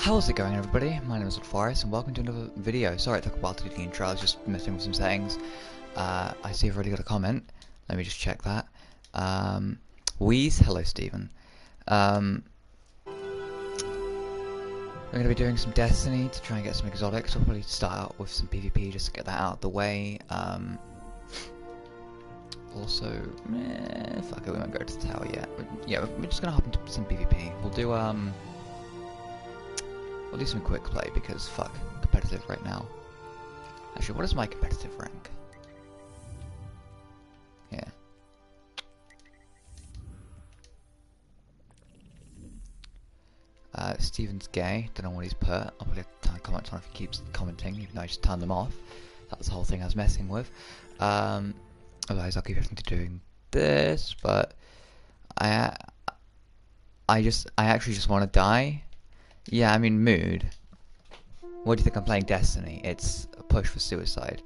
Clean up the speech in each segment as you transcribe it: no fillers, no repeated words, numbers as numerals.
How's it going, everybody? My name is Farious and welcome to another video. Sorry it took a while to do the intro, I was just messing with some settings. I see I've already got a comment. Let me just check that. Wheeze, hello Stephen. We're going to be doing some Destiny to try and get some exotics. We'll probably start out with some PvP just to get that out of the way. Also, fuck it, we won't go to the tower yet. Yeah, we're just going to hop into some PvP. We'll do some quick play because fuck, competitive right now. Actually, what is my competitive rank? Yeah. Steven's gay, don't know what he's put. I'll probably have to comment on if he keeps commenting, even though I just turned them off. That's the whole thing I was messing with. Otherwise I'll keep having to doing this, but I actually just want to die. Yeah, I'm in mood. What do you think I'm playing Destiny? It's a push for suicide.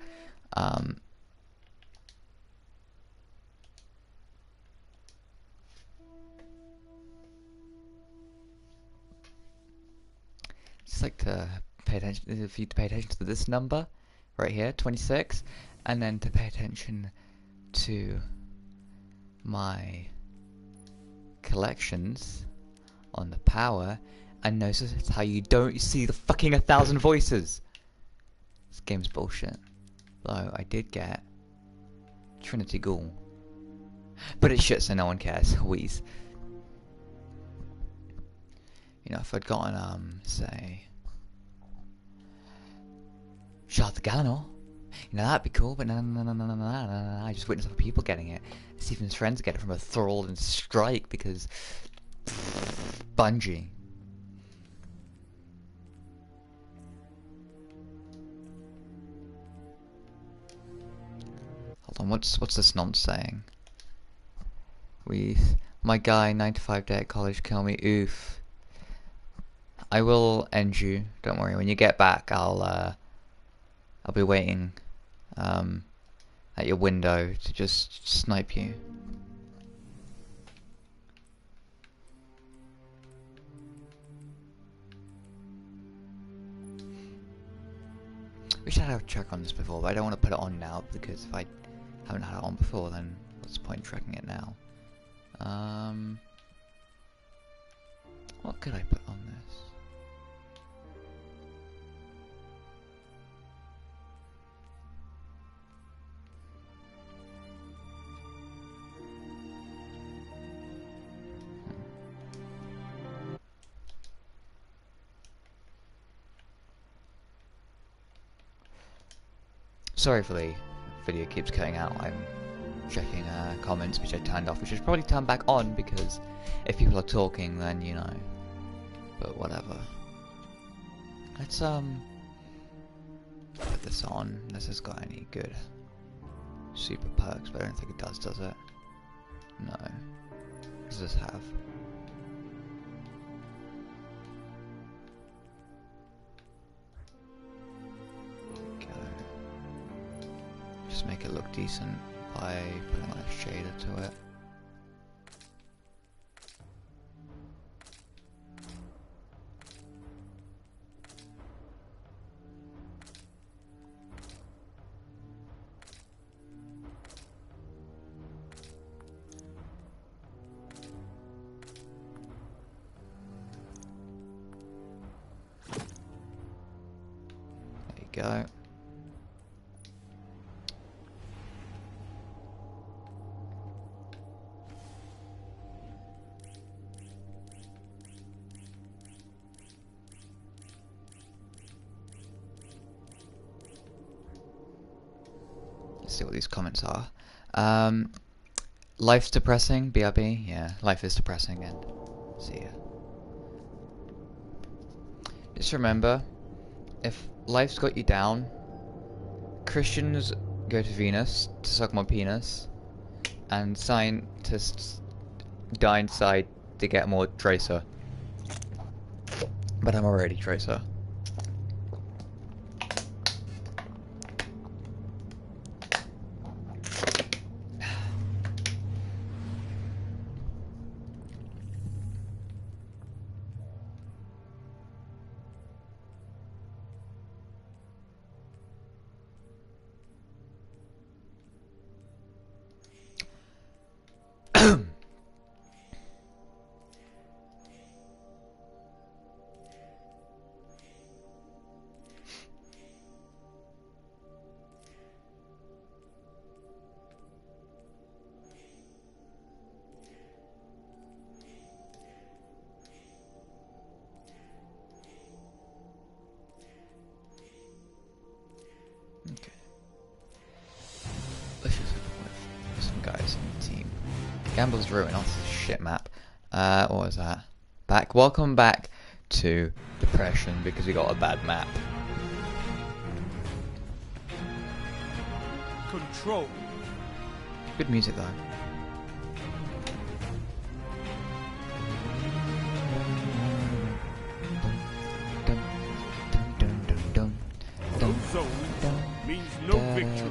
Just like to pay attention, for you to pay attention to this number right here, 26, and then to pay attention to my collections on the power. And notice it's how you don't see the fucking 1,000 voices. This game's bullshit. Though I did get Trinity Ghoul. But it's shit, so no one cares. Wheeze. You know, if I'd gotten, say, Charlotte Galanor, you know, that'd be cool, but no, I just witnessed other people getting it. Stephen's friends get it from a Thrall and Strike because Bungie. Hold on, what's this nonce saying? My guy, 9 to 5 day at college, kill me, oof. I will end you, don't worry, when you get back I'll be waiting at your window to just snipe you. Wish I had a check on this before, but I don't want to put it on now because if I haven't had it on before, then what's the point in tracking it now? What could I put on this? Sorry for the video keeps cutting out. I'm checking comments which I turned off, which I should probably turn back on because if people are talking, then you know. But whatever. Let's put this on. Unless it's got any good super perks, but I don't think it does it? No. What does this have? Just make it look decent by putting like a shader to it. There you go. Let's see what these comments are. Life's depressing, BRB, yeah, life is depressing, and see ya. Just remember, if life's got you down, Christians go to Venus to suck more penis, and scientists die inside to get more Tracer. But I'm already Tracer. Gambler's Ruin. Oh, this is a shit map. What was that? Welcome back to Depression because we got a bad map. Control. Good music though. No zone means no victory.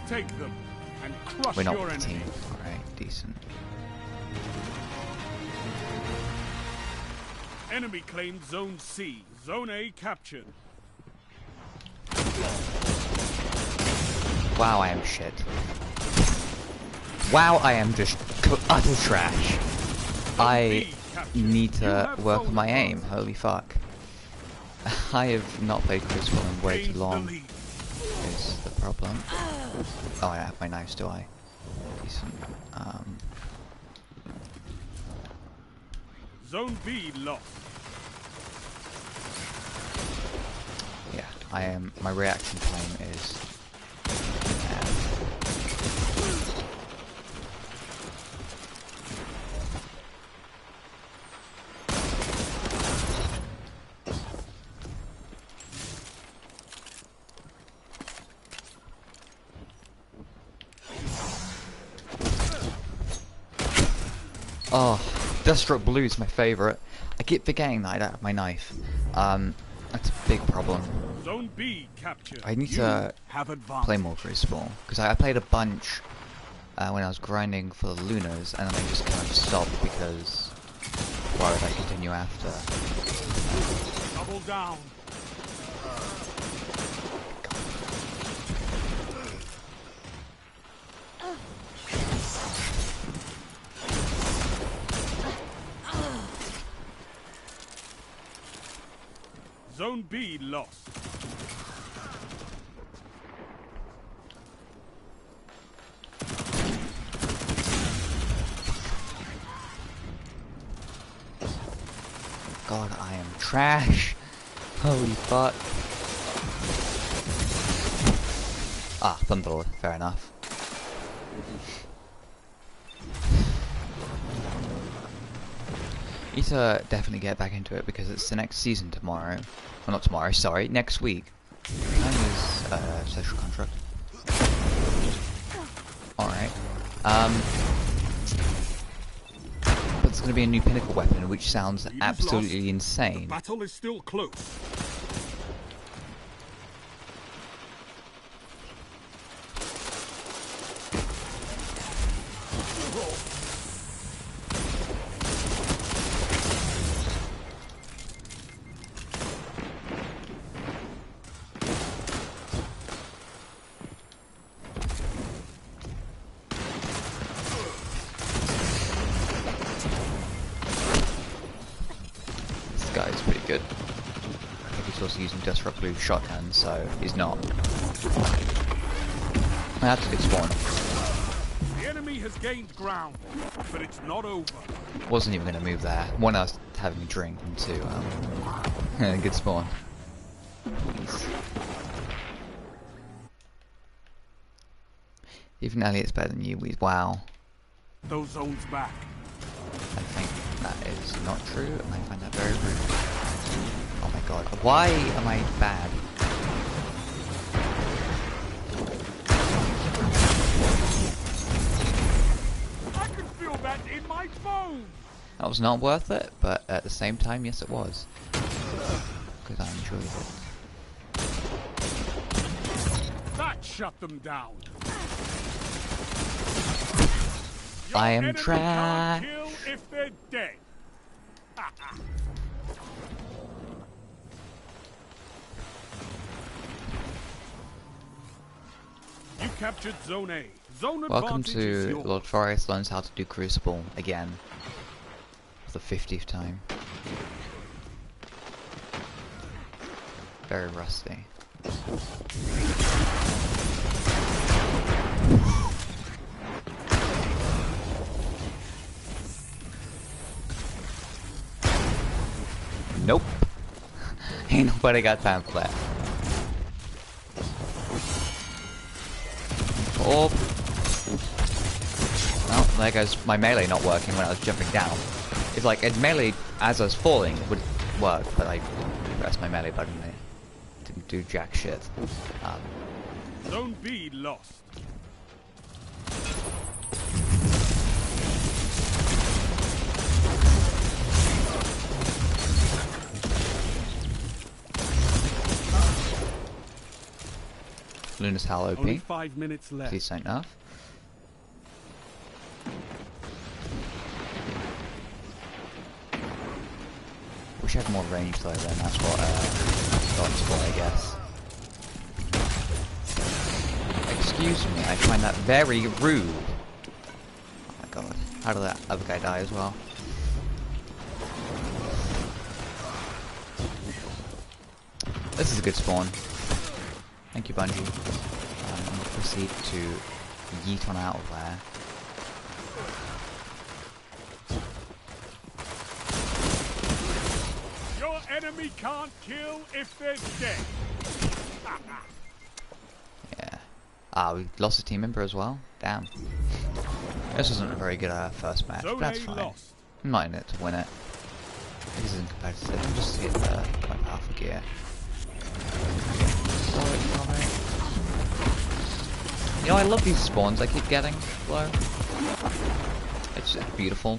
Take them and crush We're not your the enemy. team. Alright, decent. Enemy claimed Zone C. Zone A captured. Wow, I am shit. Wow, I am just utter trash. I need to work on my aim. Holy fuck. I have not played Crucible in way too long. Is the problem. Oh, I have my knives, do I? Decent. Zone B lost. Yeah, I am. My reaction time is. Oh, Deathstroke Blue is my favourite. I keep forgetting that I don't have my knife. That's a big problem. Zone B captured. I need to play more Crucible because I played a bunch when I was grinding for the Lunas, and then I just kind of stopped because why would I continue after? Double down. Zone B lost. God, I am trash. Holy fuck. Ah, Thunderlord, fair enough. Need to definitely get back into it because it's the next season tomorrow. Well, not tomorrow, sorry, next week. Time is social contract. Alright. But there's gonna be a new pinnacle weapon which sounds absolutely insane. The battle is still close. Guy's pretty good. I think he's also using Deathstroke Blue shotgun, so he's not. That's a good spawn. The enemy has gained ground, but it's not over. Wasn't even going to move there. One, I was having a drink, and two, good spawn. Please. Even Elliot's better than you. Wow. Those zones back. I think that is not true, and I find that very rude. Oh my god. Why am I bad? I can feel that in my bones. That was not worth it, but at the same time, yes it was. Because I enjoyed it. That shut them down. I am Enemy trash. can't kill if they're dead. You captured Zone A. Zone Welcome advantage is to yours. Lord Farious learns how to do Crucible again. For the 50th time. Very rusty. Nope. Ain't nobody got time for that. Oh. Well, there goes my melee not working when I was jumping down. It's like a melee as I was falling would work, but I pressed my melee button and it didn't do jack shit. Zone B lost. Luna's Hal OP. Only 5 minutes left. Decent enough. Wish I had more range though, then that's what God's for, I guess. Excuse me, I find that very rude. Oh my god, how did that other guy die as well? This is a good spawn. Thank you, Bungie. Proceed to yeet on out of there. Your enemy can't kill if they're dead. Yeah. Ah, we lost a team member as well. Damn. This wasn't a very good first match, but that's fine. I'm not in it to win it. This isn't competitive. I'm just hit my powerful gear. You know, I love these spawns I keep getting, Flo. It's just beautiful.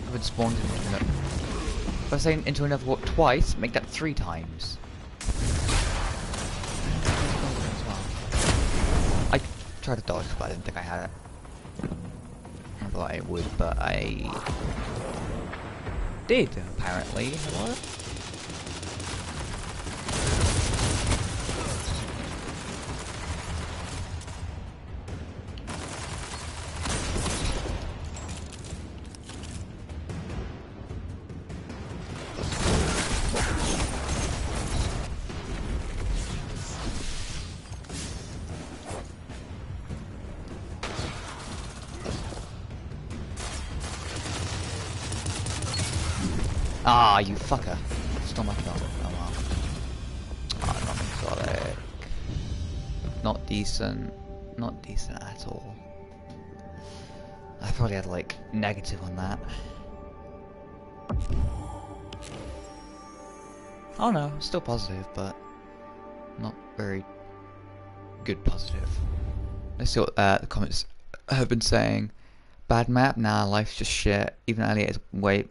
I've been spawned into it. If I say into another warp twice, make that 3 times. I tried to dodge, but I didn't think I had it. I thought I would, but I did, apparently. Hello? Ah, you fucker. Stole my kill. Oh well. Ah, not exotic. Not decent. Not decent at all. I probably had like negative on that. Oh no, still positive, but not very good positive. Let's see what the comments have been saying. Bad map? Nah, life's just shit. Even Elliot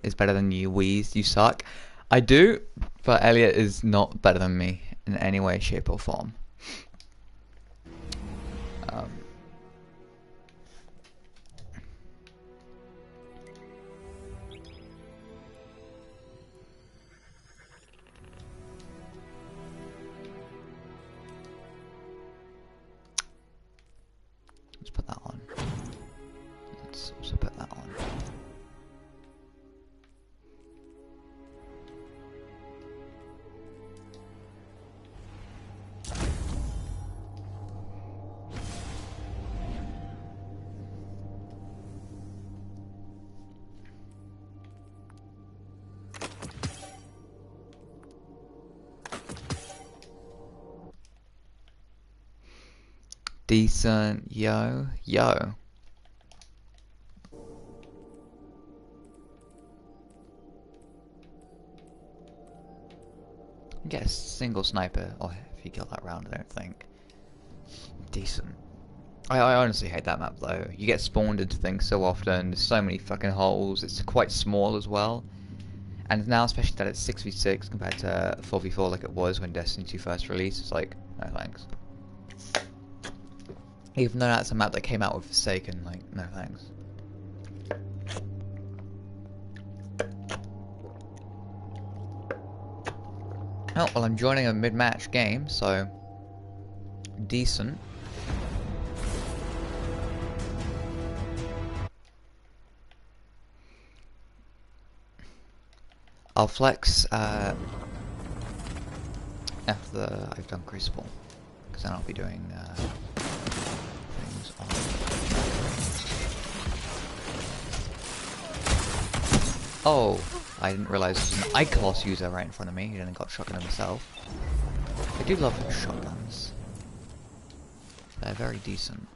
is better than you. Wheeze, you suck. I do, but Elliot is not better than me in any way, shape, or form. Let's put that on. Let's also put that on. Decent, yo. Get a single sniper, or if you kill that round, I don't think. Decent. I honestly hate that map though. You get spawned into things so often, there's so many fucking holes, it's quite small as well. And now, especially that it's 6v6 compared to 4v4 like it was when Destiny 2 first released, it's like, no thanks. Even though that's a map that came out with Forsaken, like, no thanks. Oh, well, I'm joining a mid-match game, so decent. I'll flex after I've done Crucible, because then I'll be doing things on. Oh, I didn't realise there's an Icolos user right in front of me. He then got shotgun himself. I do love shotguns. They're very decent.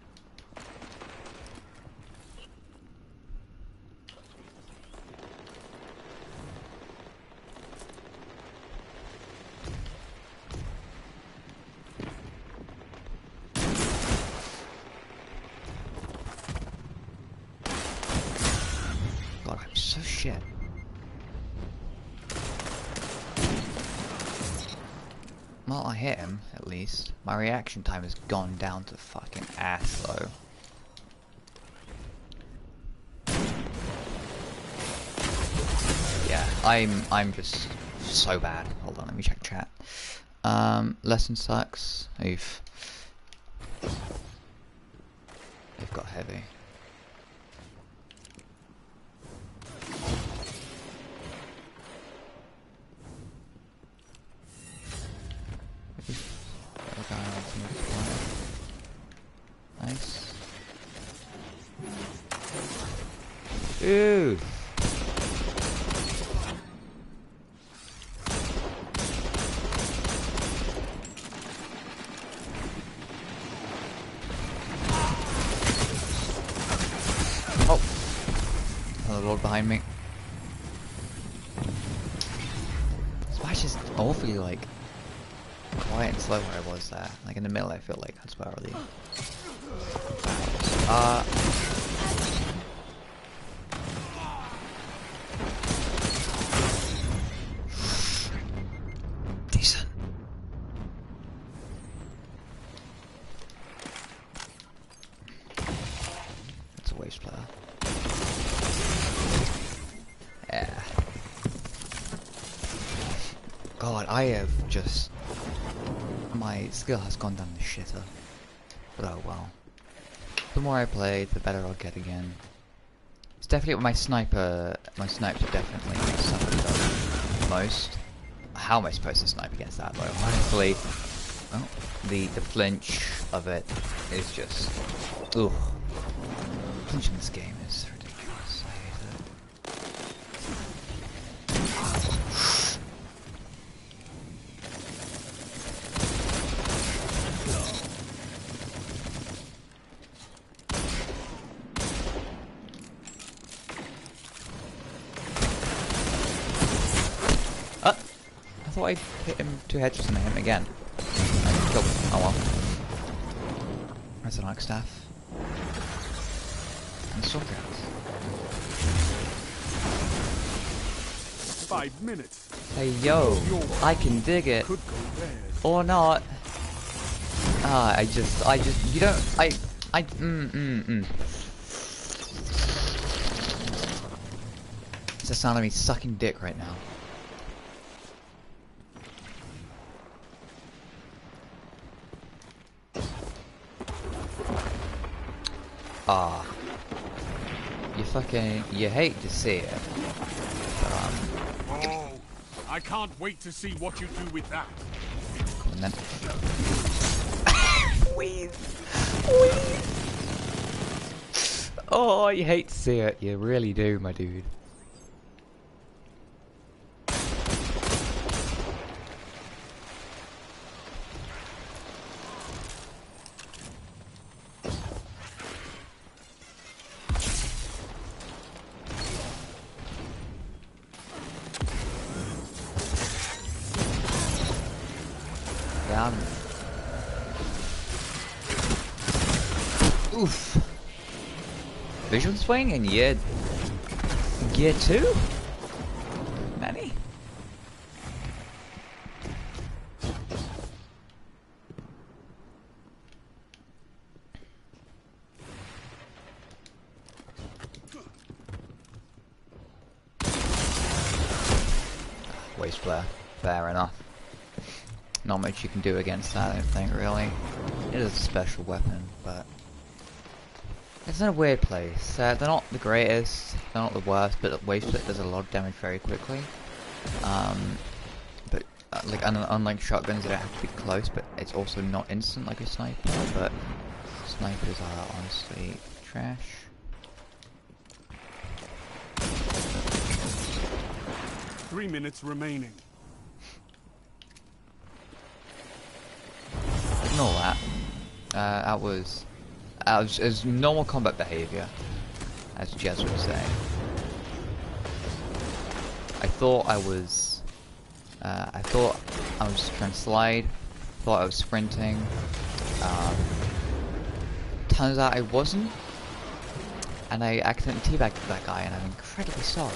shit. Well, I hit him, at least. My reaction time has gone down to fucking ass, though. Yeah, I'm just so bad. Hold on, let me check chat. Lesson sucks. Oof. They've got heavy. Nice. Ooh. Oh. Another lord behind me. Smash is awfully like quiet and slow where I was there. Like in the middle I feel like that's where really decent. That's a waste player. Yeah. God, I have just... my skill has gone down the shitter. But oh well. The more I play, the better I'll get again. It's definitely my snipes are definitely something though most. How am I supposed to snipe against that though? Honestly, oh, the flinch of it is just, ugh. Flinch in this game is ridiculous. I hate it. I thought I hit him 2 headshots and I hit him again. Killed him. Oh well. There's an arc staff. And sword guards. 5 minutes. Hey yo, I can dig it. Could go there. Or not. Ah, you don't, It's the sound of me sucking dick right now. Ah. You hate to see it. But, Oh, I can't wait to see what you do with that. and then... Wheeze! Oh, you hate to see it. You really do, my dude. Down. Oof. Vision swing in year 2? Manny? Waste flare. Fair enough. Not much you can do against that, I don't think, really. It is a special weapon, but... it's in a weird place. They're not the greatest, they're not the worst, but Waste Flip does a lot of damage very quickly. But, like, unlike shotguns, they don't have to be close, but it's also not instant like a sniper, but snipers are honestly trash. Three minutes remaining. Ignore that. That was as normal combat behavior, as Jez would say. I thought I was trying to slide. Thought I was sprinting. Turns out I wasn't, and I accidentally teabagged that guy, and I'm incredibly sorry.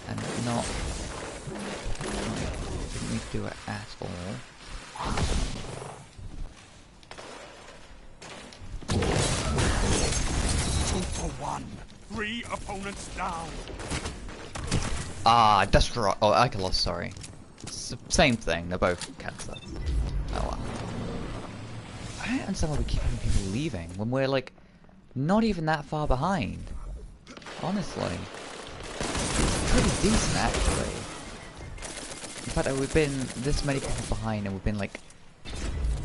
And not didn't need to do it at all. 2 for 1. 3 opponents down. Ah, that's right. Oh, Ikelos, sorry. It's the same thing. They're both cancer. Oh well. I don't understand why we keep having people leaving when we're like not even that far behind. Honestly, pretty decent actually. In fact, we've been this many people behind, and we've been like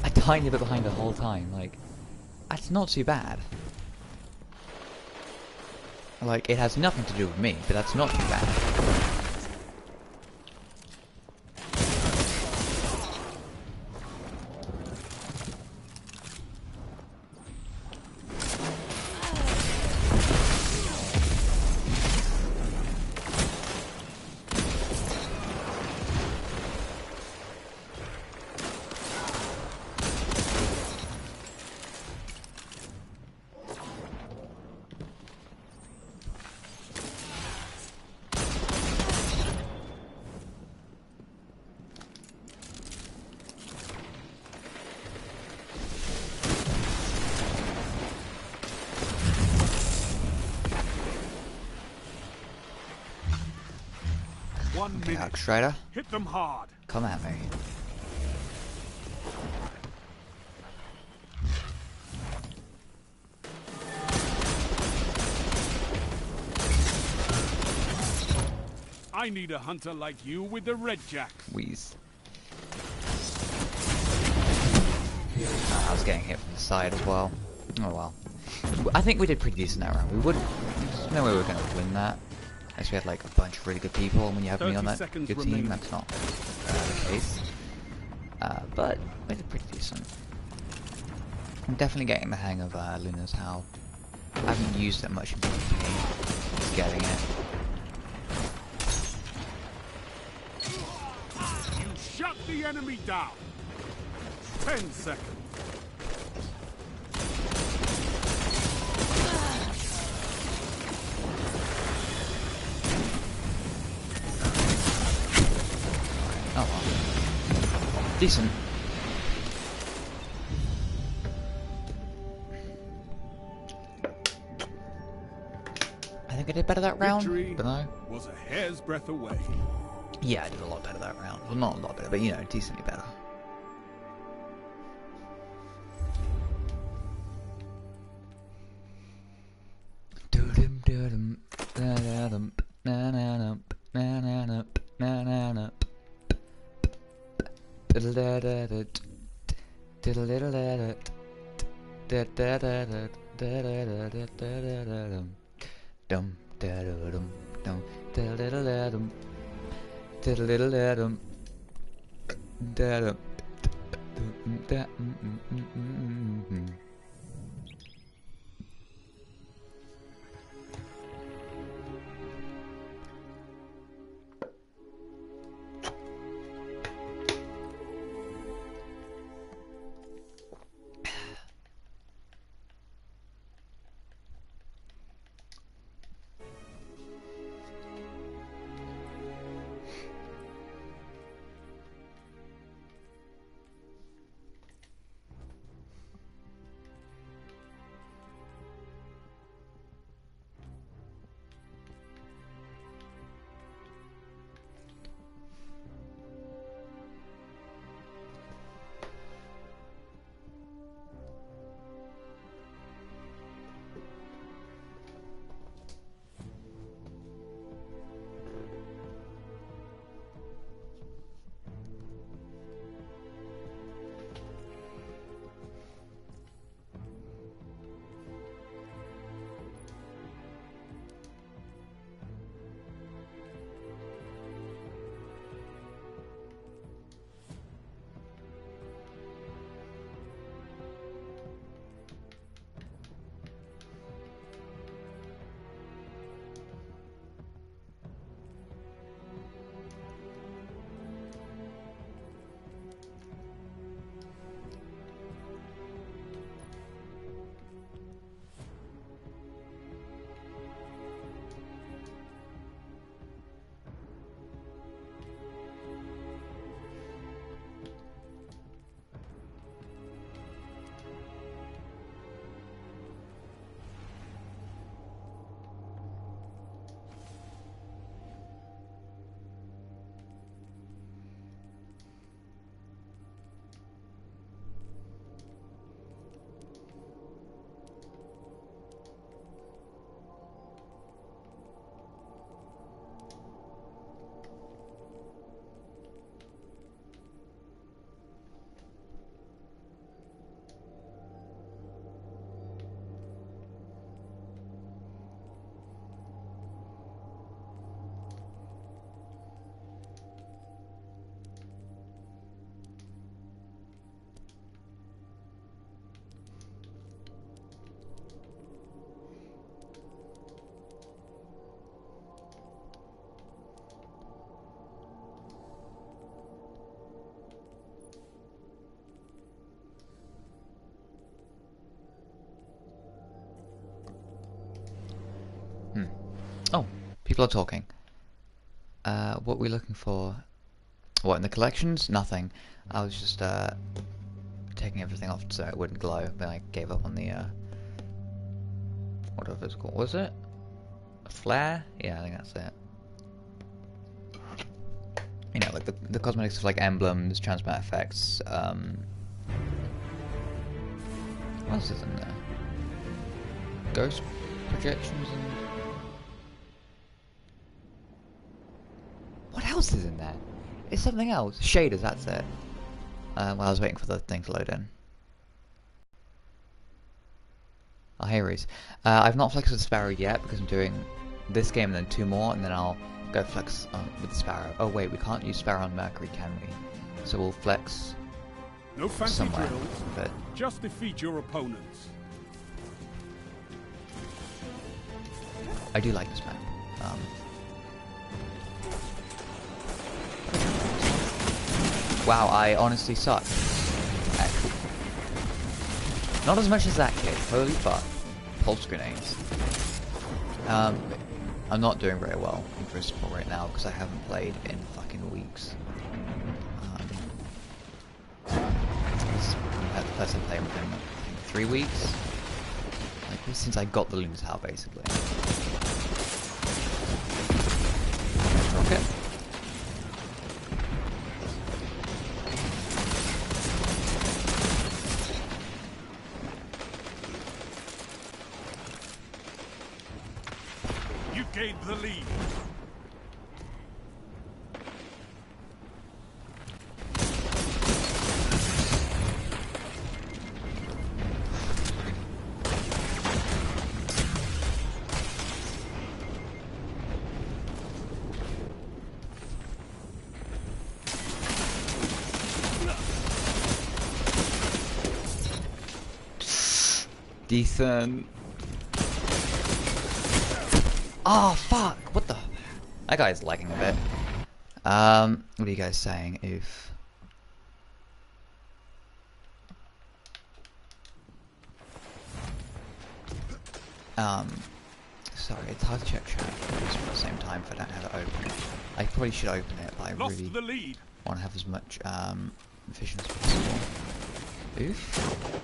a tiny bit behind the whole time. Like, that's not too bad. Like, it has nothing to do with me, but that's not too bad. Okay, Strider, Hit them hard. come at me. I need a hunter like you with the red jacks. Wheeze. I was getting hit from the side as well. Oh well. I think we did pretty decent that round. There's no way we were going to win that. Unless we had like a bunch of really good people, and when you have me on that good team, that's not the case. But we did pretty decent. I'm definitely getting the hang of Luna's Howl. I haven't used it much in PvP. Just getting it. You shut the enemy down. 10 seconds. Oh well. Decent. I think I did better that round. Victory Don't know. was a hair's breadth away. Yeah, I did a lot better that round. Well, not a lot better, but you know, decently better. People are talking. What are we looking for? What, in the collections? Nothing. I was just taking everything off so it wouldn't glow. Then I gave up on the whatever it's called. Was it a flare? Yeah, I think that's it. You know, like the cosmetics of like emblems, transmat effects. What else is in there? Ghost projections and what else is in there? It's something else. Shaders, that's it. While I was waiting for the thing to load in. Oh, hey Reese. I've not flexed with the Sparrow yet because I'm doing this game and then 2 more, and then I'll go flex with the Sparrow. Oh wait, we can't use Sparrow on Mercury, can we? So we'll flex No fancy somewhere. drills, But just defeat your opponents. I do like this map. Wow, I honestly suck. Actually. Not as much as that kid. Holy fuck. Pulse grenades. I'm not doing very well in Crucible right now because I haven't played in fucking weeks. This is the first time playing within like 3 weeks. Like since I got the Lunar Tower, basically. Okay. You gained the lead. Decent. Oh fuck! What the? That guy's lagging a bit. What are you guys saying? If sorry, it's hard to check chat at the same time if I don't have it open. I probably should open it, but I Lost really the lead. want to have as much vision as possible. Oof.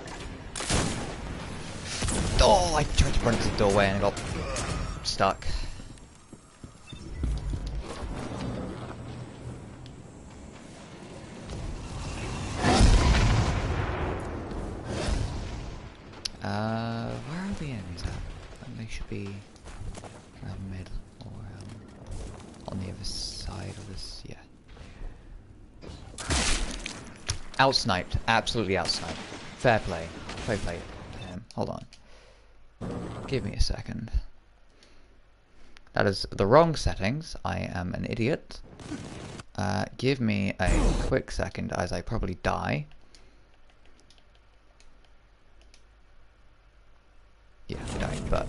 Oh, I tried to run into the doorway and I got stuck. Where are the enemies at? They should be mid or on the other side of this. Yeah. Outsniped. Absolutely outsniped. Fair play. Fair play to him. Hold on. Give me a second. That is the wrong settings. I am an idiot. Give me a quick second as I probably die. Yeah, I died, but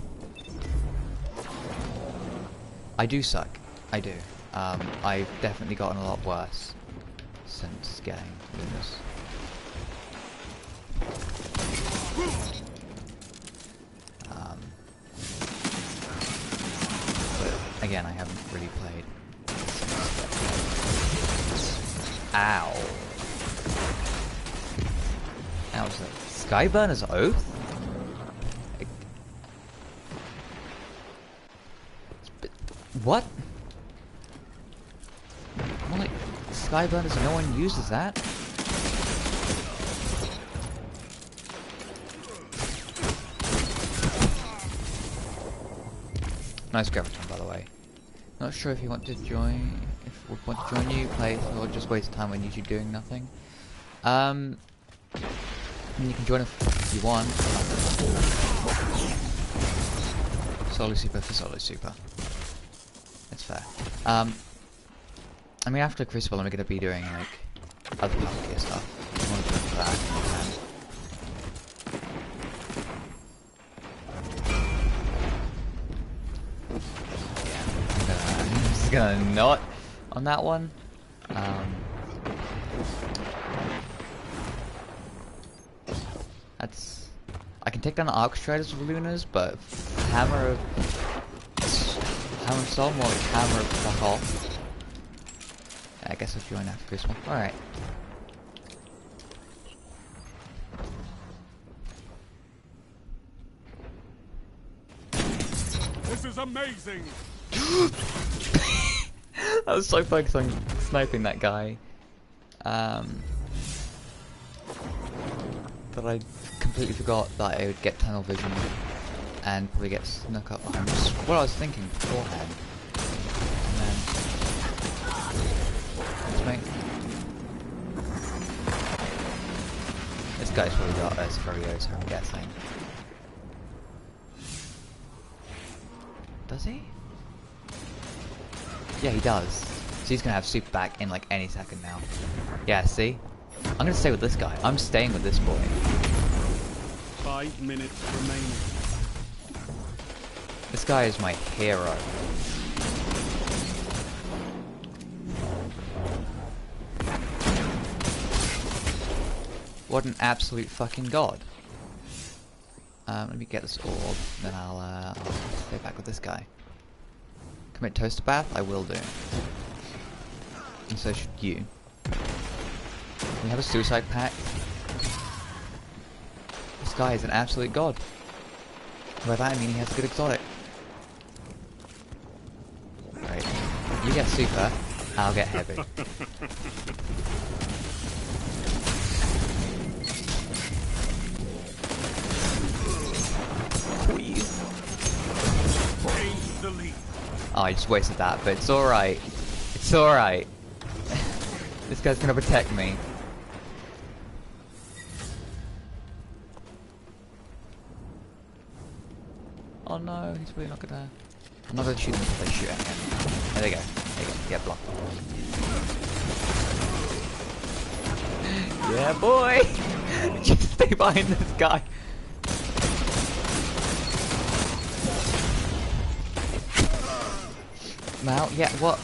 I do suck. I do. I've definitely gotten a lot worse since getting Lunas. But again, I haven't really played. Ow. That was a Skyburner's Oath? What? More like Skyburners, no one uses that. Nice graviton, by the way. Not sure if you want to join, if we want to join you, play, or just waste time when you're doing nothing. I mean, you can join if you want. Solo super for solo super. It's fair. I mean, after Crucible, I'm gonna be doing like other Puppet Gear stuff. If you want to do that, I'm just gonna not on that one. That's. I can take down the Arc Striders with Lunas, but Hammer of Hammer Soul, more like hammer fuck off. I guess I'll join after this one. Alright. This is amazing. I was so focused on sniping that guy. That I completely forgot that I would get tunnel vision and probably get snuck up behind. Which is what I was thinking beforehand. And then... This guy's probably got us Farious, I'm guessing. Does he? Yeah, he does. So he's gonna have super back in like any second now. Yeah, see? I'm gonna stay with this guy. I'm staying with this boy. 5 minutes remaining. This guy is my hero. What an absolute fucking god. Let me get this orb, then I'll stay back with this guy. Commit toaster bath? I will do. And so should you. We have a suicide pact. This guy is an absolute god. By that I mean he has a good exotic. Right. You get super, I'll get heavy. Please. Change the lead. Oh, I just wasted that, but it's alright. It's alright. This guy's gonna protect me. Oh no, he's really not gonna... I'm not gonna shoot them until they shoot at me. There they go. There you go. Get blocked. Yeah, boy! Just stay behind this guy. Mount? Yeah, what?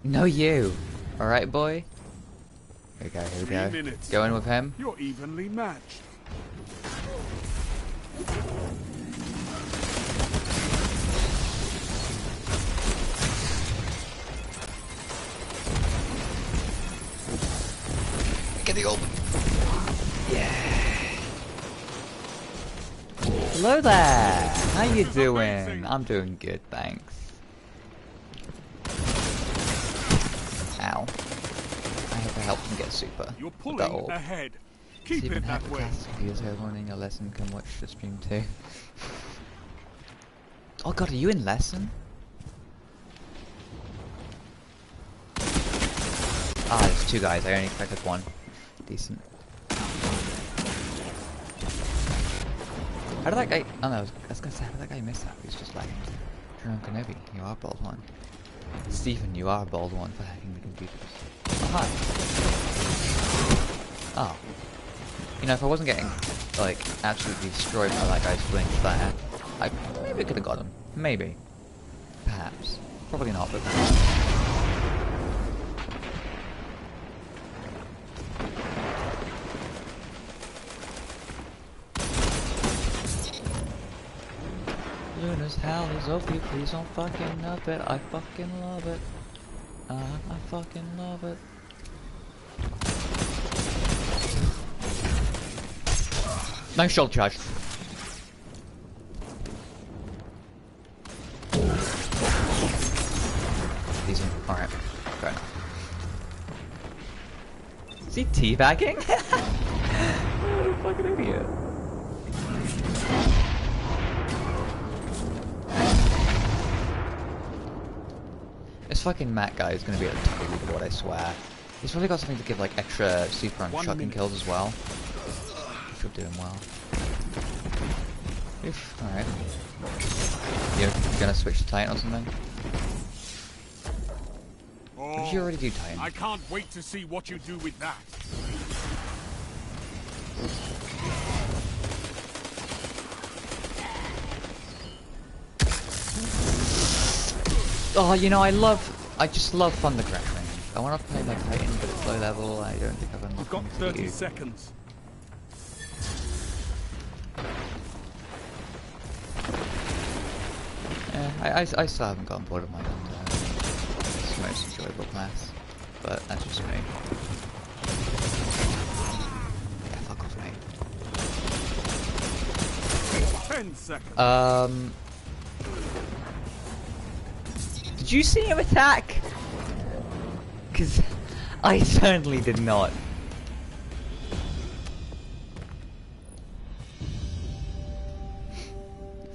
No, you. Alright, boy. Here we go, here we go. 3 minutes. Go in with him. You're evenly matched. Get the orb. Yeah. Hello there. How you doing? amazing. I'm doing good, thanks. Ow. I hope I helped him get super. You're with pulling that orb. ahead. Keep Even it that way. class viewers who are learning a lesson can watch the stream too. Oh god, are you in lesson? Ah, there's two guys. I only expected one. Decent. How did that guy... Oh no, I was gonna say, how did that guy miss that? He's just lagging. Jerome Kenobi, you are bold one. Stephen, you are bold one for hacking the computers. Oh, hi. Oh. You know, if I wasn't getting, like, absolutely destroyed by that guy's flinch there, I maybe could have got him. Maybe. Perhaps. Probably not, but perhaps. Luna's hell is OP, please don't fucking up it. I fucking love it. I fucking love it. Nice shoulder charge. Decent. Alright. Fair enough. Is he teabagging? What a fucking idiot. This fucking Matt guy is gonna be at the top of the leaderboard, I swear. He's probably got something to give like extra super on shotgun kills as well. Which will do him well. Oof, alright. You're gonna switch to Titan or something? Or did you already do Titan? I can't wait to see what you do with that. Oh, you know, I just love Thunder Crash range. I want to play my Titan, but it's low level. I don't think I've You've unlocked got him to 30 you. seconds. Yeah, I still haven't gotten bored of my Thunder. It's the most enjoyable class, but that's just me. Yeah, fuck off, mate. 10 seconds. Did you see him attack? Because I certainly did not.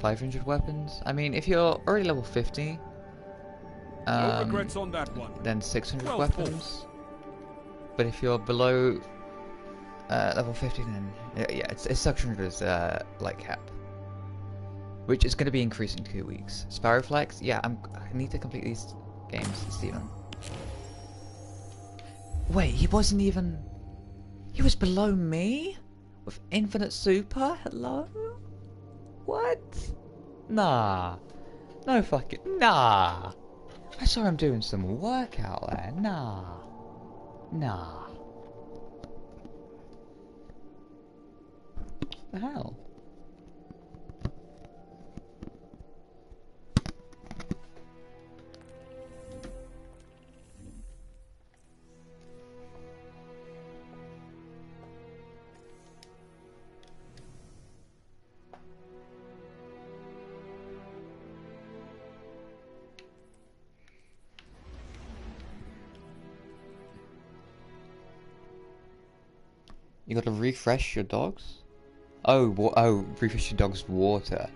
$500 weapons? I mean, if you're already level 50, No regrets on that one. then 600 Well weapons. But if you're below level 50, then yeah, it's 600 is like cap, which is going to be increasing 2 weeks. Sparrowflex, yeah, I need to complete these games, Steven. Wait, he wasn't even. He was below me with infinite super. Hello? What? Nah. No fucking. Nah. I saw him doing some work out there. Nah. Nah. The hell? You gotta refresh your dogs? Oh, oh, refresh your dog's water.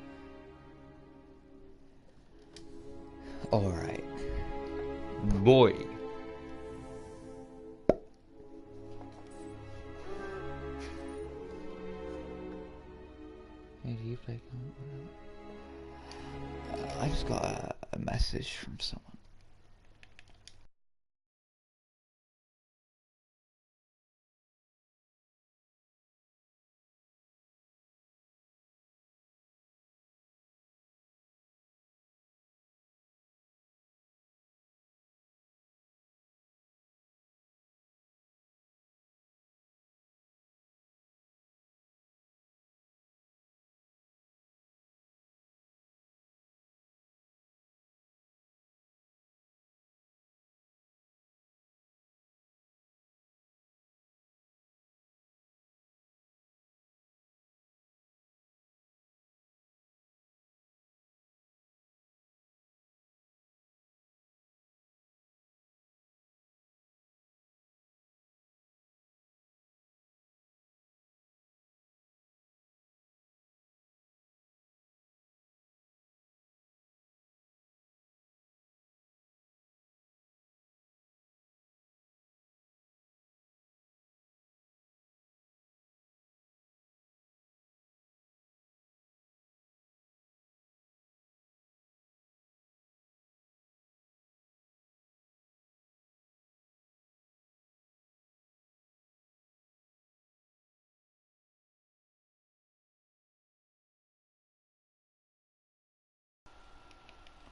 Alright. Boy. Hey, do you play? I just got a message from someone.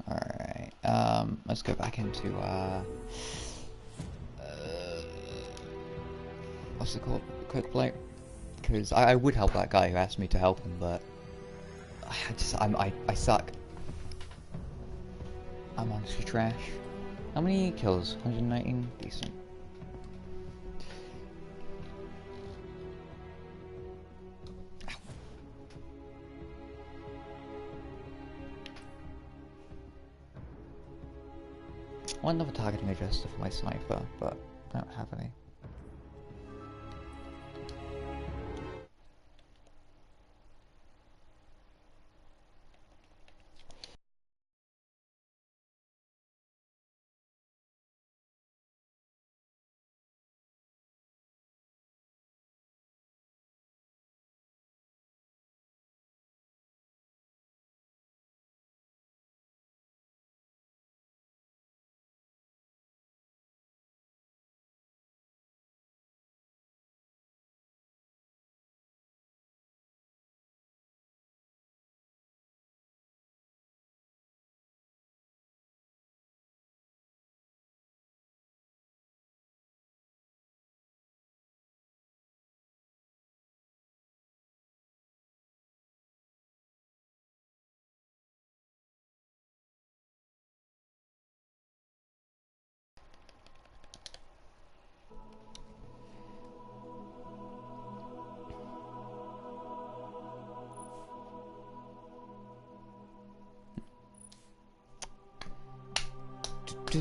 Alright, let's go back into, what's it called? Quick play? Because I would help that guy who asked me to help him, but I suck. I'm honestly trash. How many kills? 119? Decent. I want another targeting adjuster for my sniper, but I don't have any. I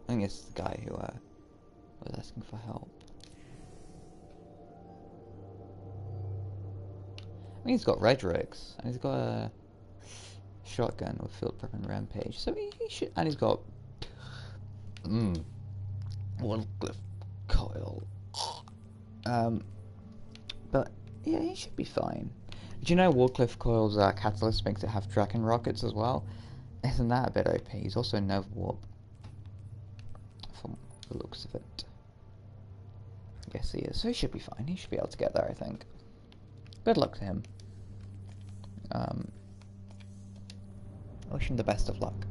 think it's the guy who was asking for help. I mean, he's got Redrix, and he's got a shotgun with field prep and rampage, so he should, and he's got Wardcliff coil. But yeah, he should be fine. Did you know Wardcliff coil's catalyst makes it have tracking rockets as well? Isn't that a bit OP? He's also Nova Warp, from the looks of it. I guess he is, so he should be fine. He should be able to get there, I think. Good luck to him. I wish him the best of luck.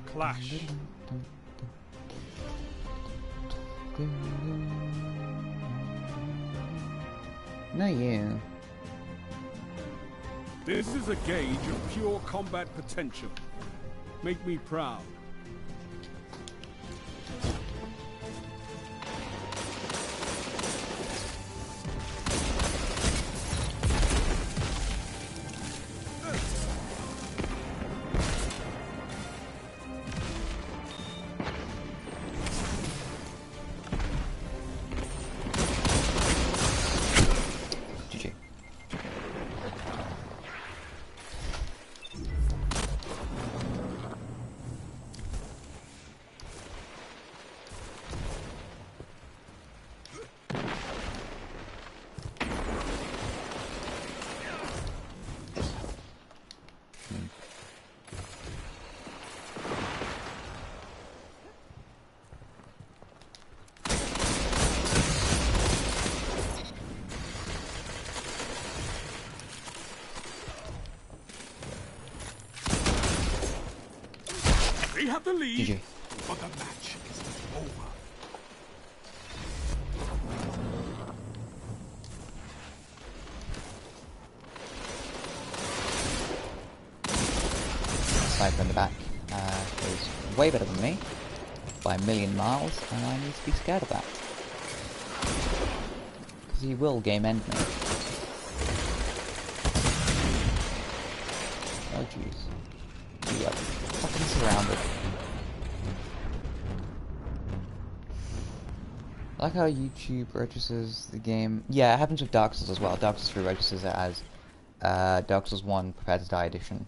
Clash. No, you. This is a gauge of pure combat potential. Make me proud. GG. They have the lead, GG. but the match is over. Sniper in the back is way better than me by a million miles, and I need to be scared of that. Because he will game end me. Oh jeez. Yep. Fucking surrounded. I like how YouTube registers the game. Yeah, it happens with Dark Souls as well. Dark Souls 3 registers it as Dark Souls 1 Prepare to Die Edition.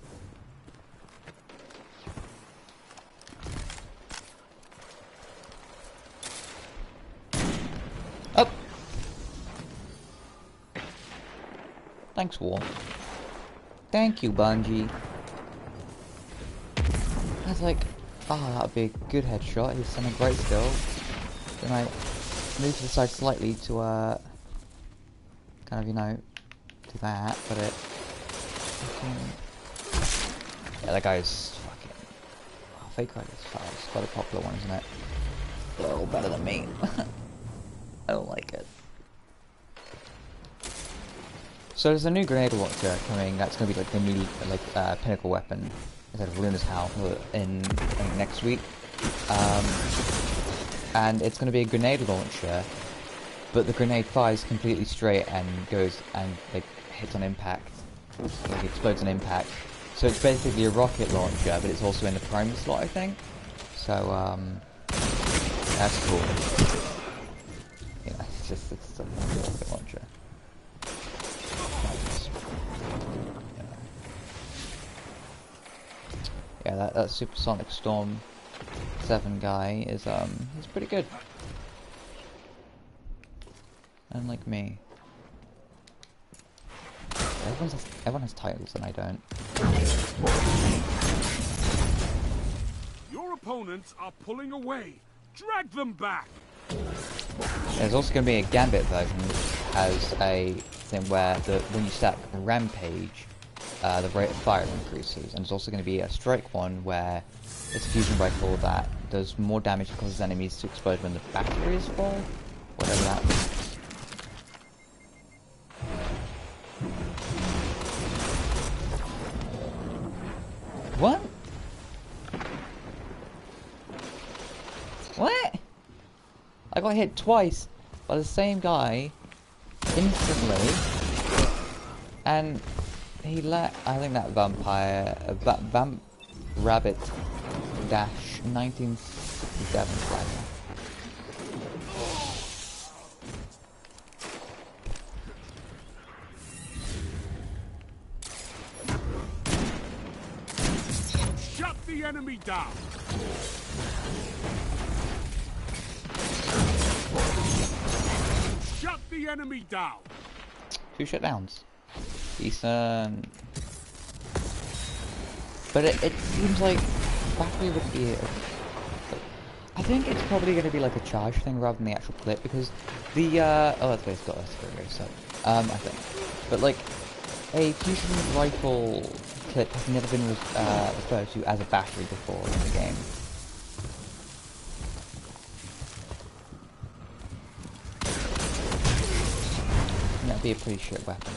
Oh! Thanks, War. Thank you, Bungie. I was like, oh, that would be a good headshot. He's sending great skill. Then I move to the side slightly to, kind of, you know, do that, but it... Yeah, that guy's fucking... Oh, Fake Card is fast. It's quite a popular one, isn't it? A little better than me. I don't like it. So there's a new grenade launcher coming. That's going to be like the new pinnacle weapon instead of Luna's Howl in I think next week. And it's going to be a grenade launcher, but the grenade fires completely straight and goes and like hits on impact. Like, explodes on impact. So it's basically a rocket launcher, but it's also in the primer slot, I think. So, that's cool. Yeah, it's a rocket launcher. Yeah, that Supersonic Storm 7 guy is, he's pretty good. Unlike me. Everyone has titles and I don't. Your opponents are pulling away. Drag them back. There's also going to be a Gambit version which has a thing where when you stack Rampage, the rate of fire increases, and there's also going to be a Strike one where it's a fusion rifle that does more damage and causes enemies to explode when the battery is full. Whatever that means. What? What? I got hit twice by the same guy instantly, and he let, I think that vampire, rabbit dash 1967 flag. Shut the enemy down. Shut the enemy down. 2 shutdowns. Decent. But it seems like battery would be I think it's probably going to be like a charge thing rather than the actual clip, because the oh, that's what it's got. That's very so I think, but like a fusion rifle clip has never been referred to as a battery before in the game. That'd be a pretty shit weapon.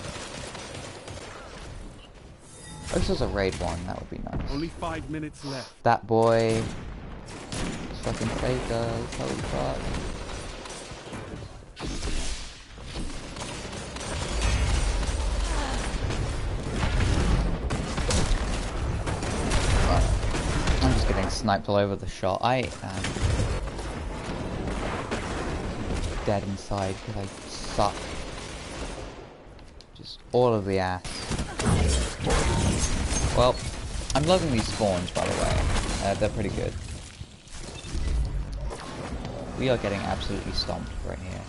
Oh, this was a raid one. That would be nice. Only 5 minutes left. That boy. Fucking saved us, holy fuck. I'm just getting sniped all over the shot. I am dead inside because I suck. Just all of the ass. Well, I'm loving these spawns, by the way. They're pretty good. We are getting absolutely stomped right here.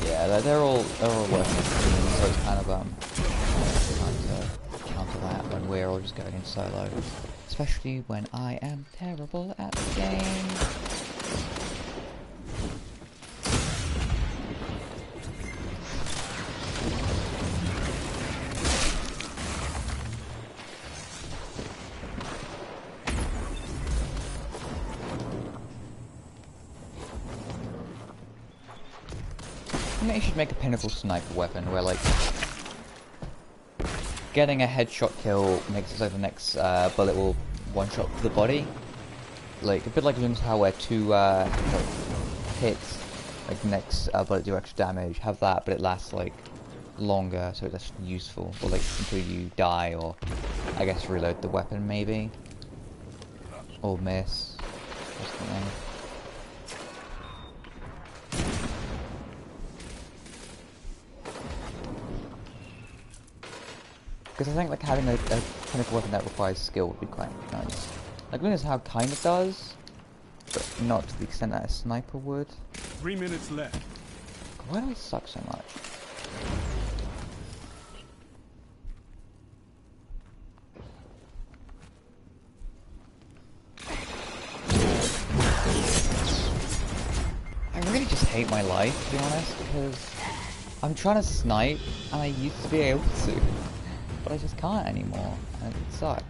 Yeah, they're all working, so it's kind of trying to counter that when we're all just going in solo, especially when I am terrible at the game. I think you should make a pinnacle sniper weapon where, like, getting a headshot kill makes it so the next bullet will one-shot the body. Like, a bit like how where 2 hits, like, next bullet do extra damage. Have that, but it lasts, like, longer, so it's useful. Or, like, until you die, or, I guess, reload the weapon, maybe. Or miss. Or something. Because I think like having a pinnacle weapon that requires skill would be quite nice. Like, look at how kind it does, but not to the extent that a sniper would. 3 minutes left. Why do I suck so much? I really just hate my life, to be honest, because I'm trying to snipe, and I used to be able to. But I just can't anymore, and it sucks.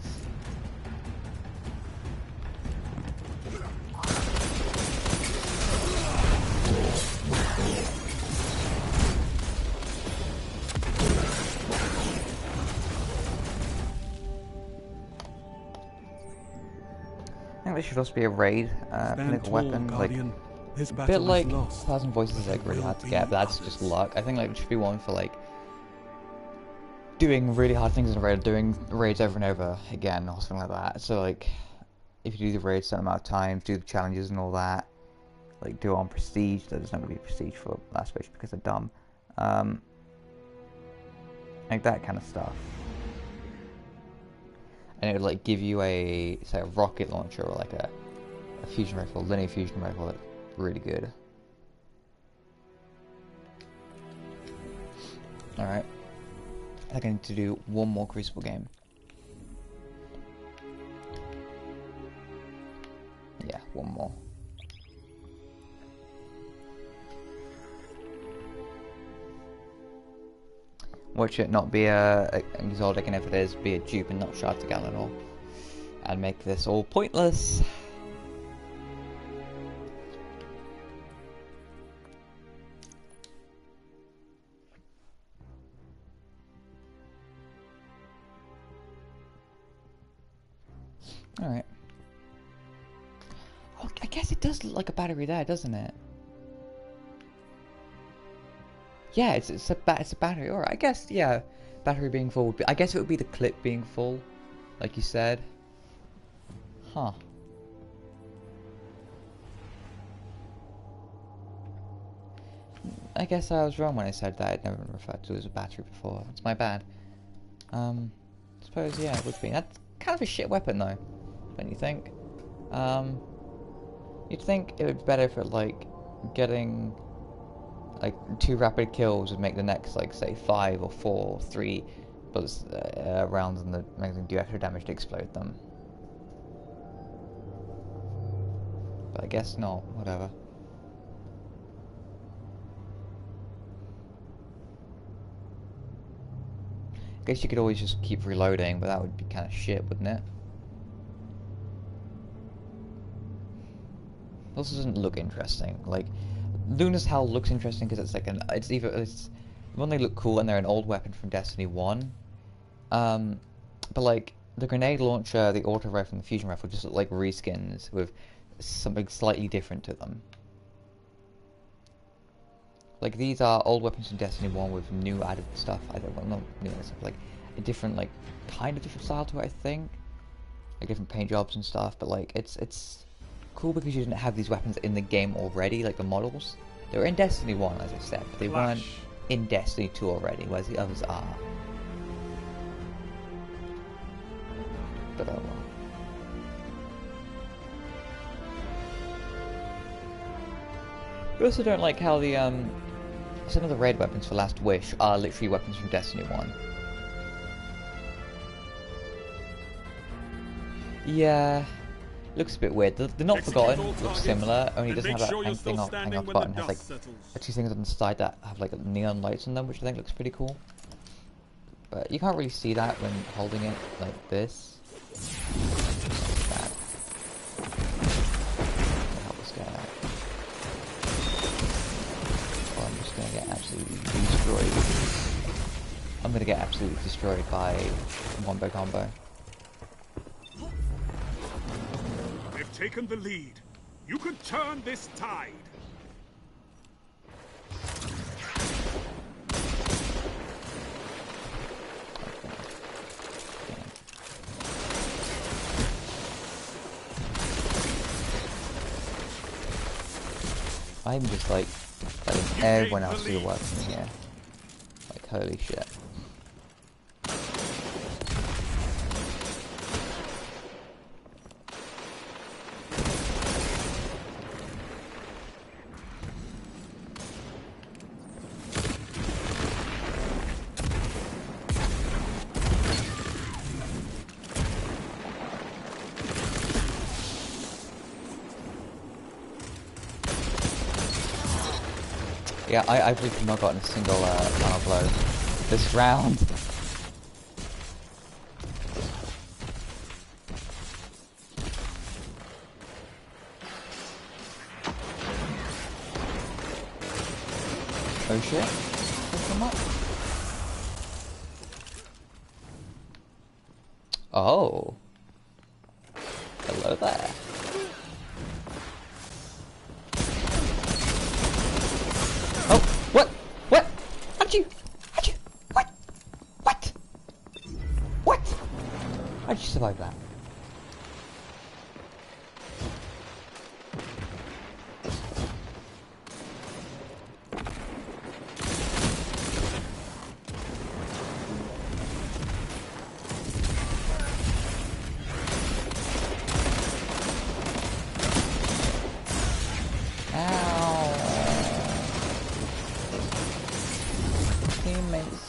I think think this should also be a raid, pinnacle weapon, Guardian. This like, a bit battle like is lost. 1,000 Voices is like really hard to get, but that's just luck. I think like it should be one for like doing really hard things in a raid, doing raids over and over again, or something like that. So like, if you do the raid a certain amount of times, do the challenges and all that, like do it on prestige. There's not gonna be prestige for last wish because they're dumb. Like that kind of stuff. And it would like give you a, say, a rocket launcher or like a fusion rifle, linear fusion rifle that's really good. Alright. I think I need to do one more Crucible game. Yeah, one more. Watch it not be an exotic, and if it is, be a dupe and not shard to Galanor. And make this all pointless. Alright. Oh, I guess it does look like a battery there, doesn't it? Yeah, it's a battery. Alright, I guess, yeah, battery being full would be, I guess it would be the clip being full, like you said. Huh. I guess I was wrong when I said that. I'd never been referred to as a battery before. It's my bad. Suppose, yeah, it would be. That's kind of a shit weapon, though, don't you think? You'd think it would be better for, like, getting, like, 2 rapid kills would make the next, like, say, 5 or 4 or 3 bullets, rounds in the magazine do extra damage to explode them. But I guess not, whatever. I guess you could always just keep reloading, but that would be kind of shit, wouldn't it? This doesn't look interesting. Like, Luna's Howl looks interesting because it's like it's when they look cool and they're an old weapon from Destiny 1. But like the grenade launcher, the auto rifle, and the fusion rifle just look like reskins with something slightly different to them. Like these are old weapons from Destiny 1 with new added stuff. I don't well, not new added stuff, like a different, like kind of different style to it, I think. Like different paint jobs and stuff, but like it's cool because you didn't have these weapons in the game already, like the models. They were in Destiny 1, as I said, but they weren't in Destiny 2 already, whereas the others are. But oh well. I also don't like how the some of the raid weapons for Last Wish are literally weapons from Destiny 1. Yeah, looks a bit weird. The Not Forgotten looks similar, only it doesn't have that hang off button. It has like 2 things on the side that have like neon lights on them, which I think looks pretty cool. But you can't really see that when holding it like this. Bad. Help this guy out. Oh, I'm just gonna get absolutely destroyed. I'm gonna get absolutely destroyed by Wombo Combo. They've taken the lead. You can turn this tide. I'm just like letting everyone else do the work in here. Like holy shit. Yeah, I've really not gotten a single final blow this round. Oh shit. Pick them up. Oh. Hello there. you? How'd you? What? What? What? How'd you survive that?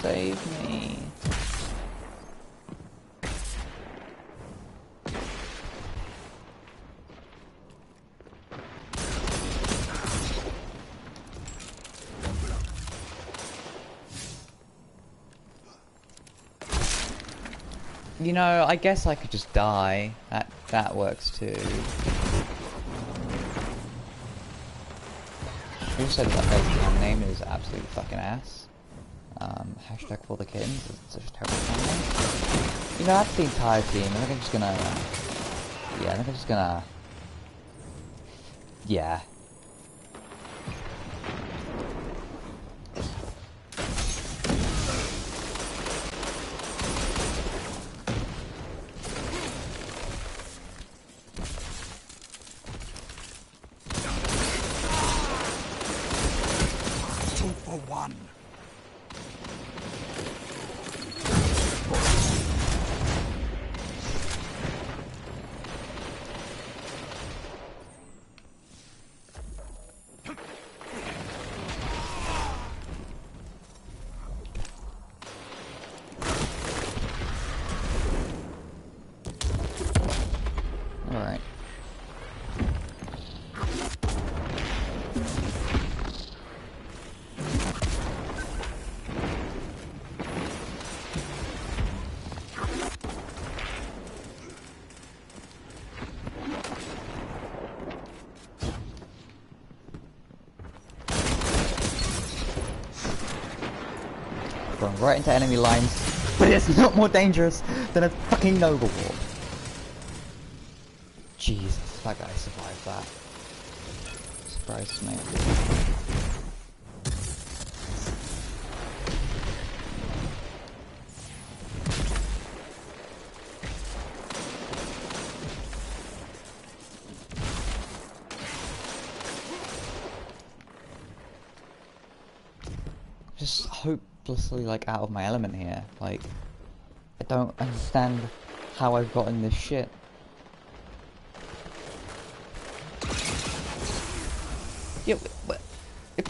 Save me. You know, I guess I could just die. That works too. Also, that name is absolute fucking ass. Hashtag for the kittens. It's such a terrible name. You know, that's the entire team. I think I'm just gonna. Yeah, I think I'm just gonna. Yeah. Alright. Going right into enemy lines, but it's not more dangerous than a fucking Noble War. Jesus, that guy survived that. Surprises me. Just hopelessly like out of my element here. Like, I don't understand how I've gotten this shit. Yeah, but I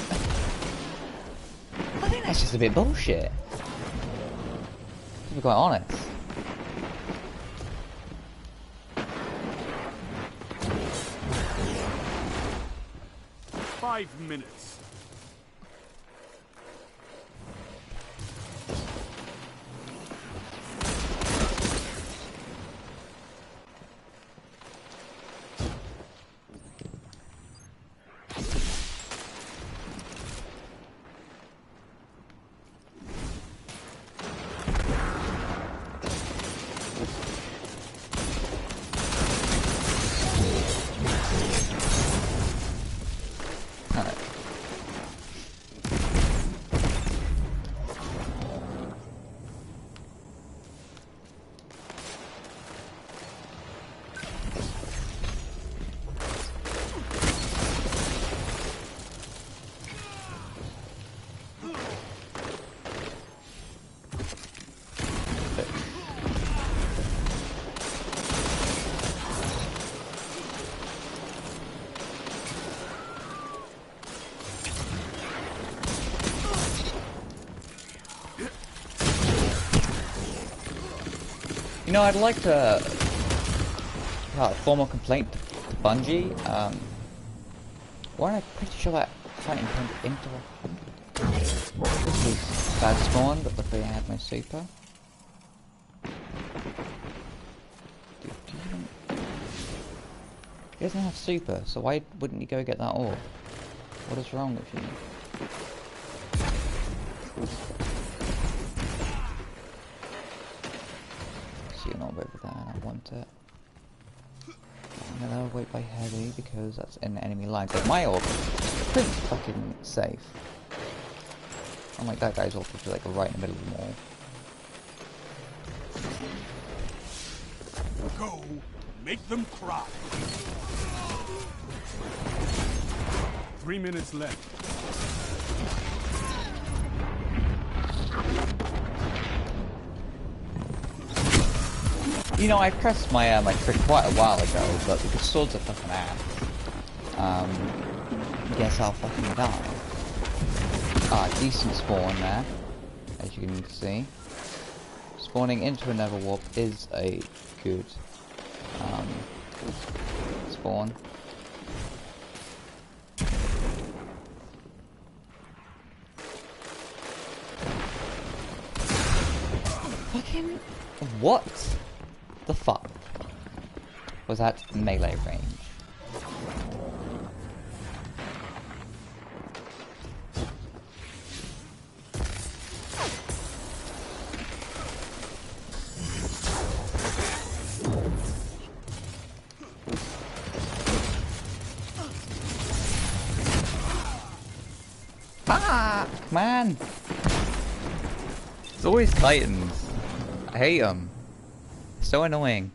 think that's just a bit bullshit. To be quite honest. Five minutes. You know, I'd like to formal complaint to Bungie. Weren't I pretty sure that fighting turned into a... This was bad spawn, but luckily I had my super. He doesn't have super, so why wouldn't you go get that orb? What is wrong with you? So you're not over there, and I want it. I'm gonna wait by heavy because that's in the enemy line. But my orb is pretty fucking safe. Unlike that guy's also like right in the middle of the mall. Go, make them cry. 3 minutes left. You know, I pressed my my trick quite a while ago, but because swords are fucking ass, guess I'll fucking die. Ah, decent spawn there, as you can see. Spawning into a nether warp is a good spawn. Fucking what the fuck was that melee range? Fuck, man! It's always Titans. I hate them. So annoying.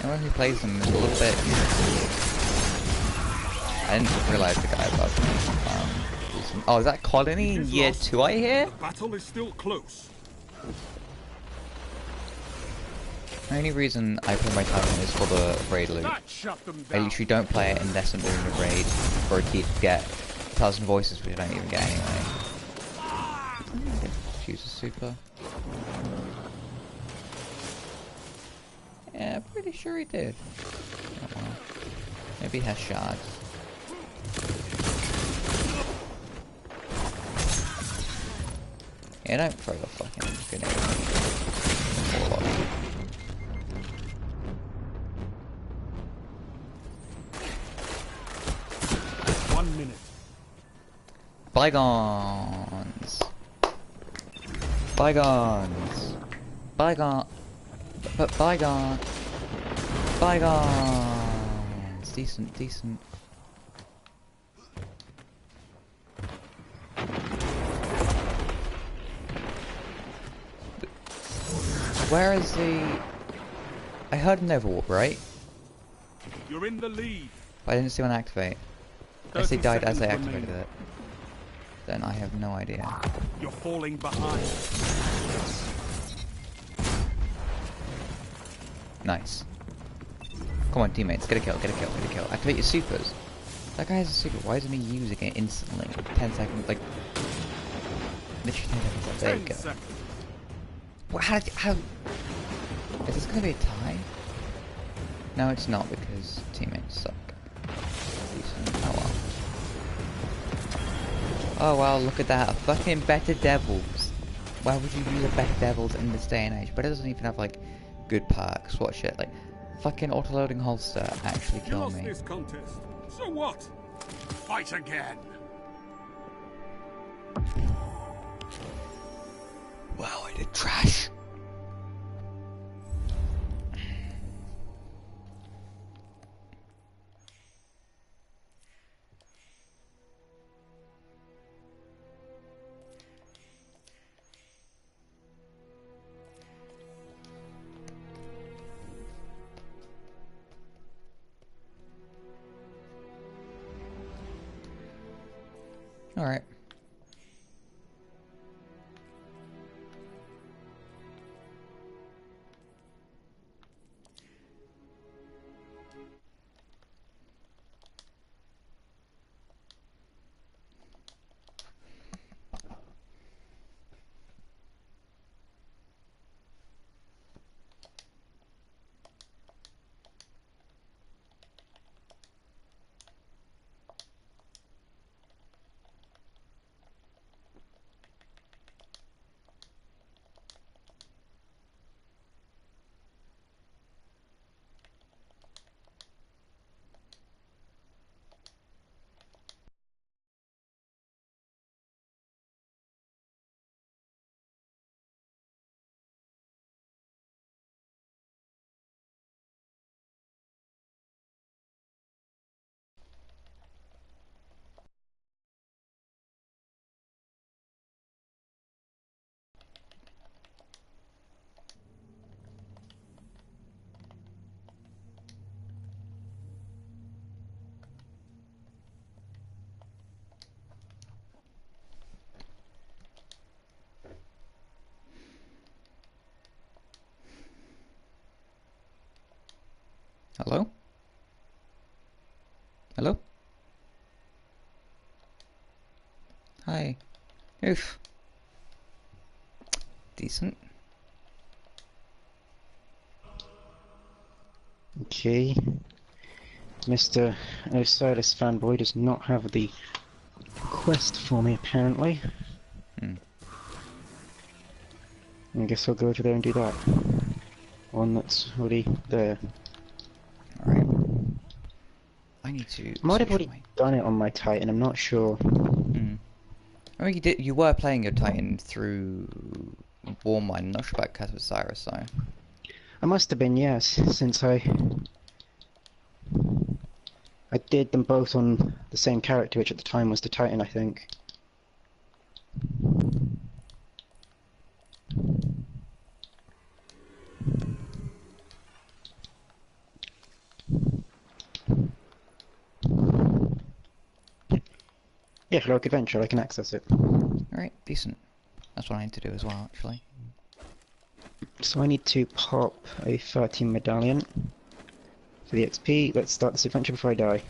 Anyone who plays them is a little bit... I didn't realise the guy above me. Oh, is that Colony in year 2 I hear? The battle is still close. The only reason I play my Titan is for the raid loot. That shut them I down. literally don't play it unless I'm doing a raid for a key to get 1,000 voices, which I don't even get anyway. Use a super. Yeah, pretty sure he did. Oh, well. Maybe he has shards. Yeah, don't throw the fucking grenade at me. Or lot. 1 minute. Bygones. Bygones. Bygone. But bygone. Bygones. Decent, decent. Where is the... I heard an overwarp, right? You're in the lead. But I didn't see one activate. Unless they died as they activated it. Then I have no idea. You're falling behind. Nice. Come on, teammates, get a kill, get a kill, get a kill. Activate your supers. That guy has a super. Why isn't he using it instantly? 10 seconds, like... Literally 10 seconds. There you 10 go. seconds. What, how... Is this gonna be a tie? No, it's not, because teammates suck. Decent. Oh well. Oh well, look at that. A fucking better devils. Why would you use a better devils in this day and age? But it doesn't even have, like, good perks. What shit? Like, fucking auto-loading holster actually You killed lost me. this contest. So what? Fight again. Wow, I did trash. Alright. Hello? Hello? Hi. Oof. Decent. Okay. Mr. Osiris fanboy does not have the quest for me, apparently. Hmm. I guess I'll go over there and do that. One that's already there. Alright. I need to Might have switch already my... done it on my Titan, I'm not sure. Hmm. I mean, you were playing your Titan through Warmind, not sure about Cat Osiris, so... I must have been, yes, since I did them both on the same character, which at the time was the Titan, I think. Yeah, Heroic Adventure, I can access it. Alright, decent. That's what I need to do as well, actually. So I need to pop a 13 medallion for the XP. Let's start this adventure before I die.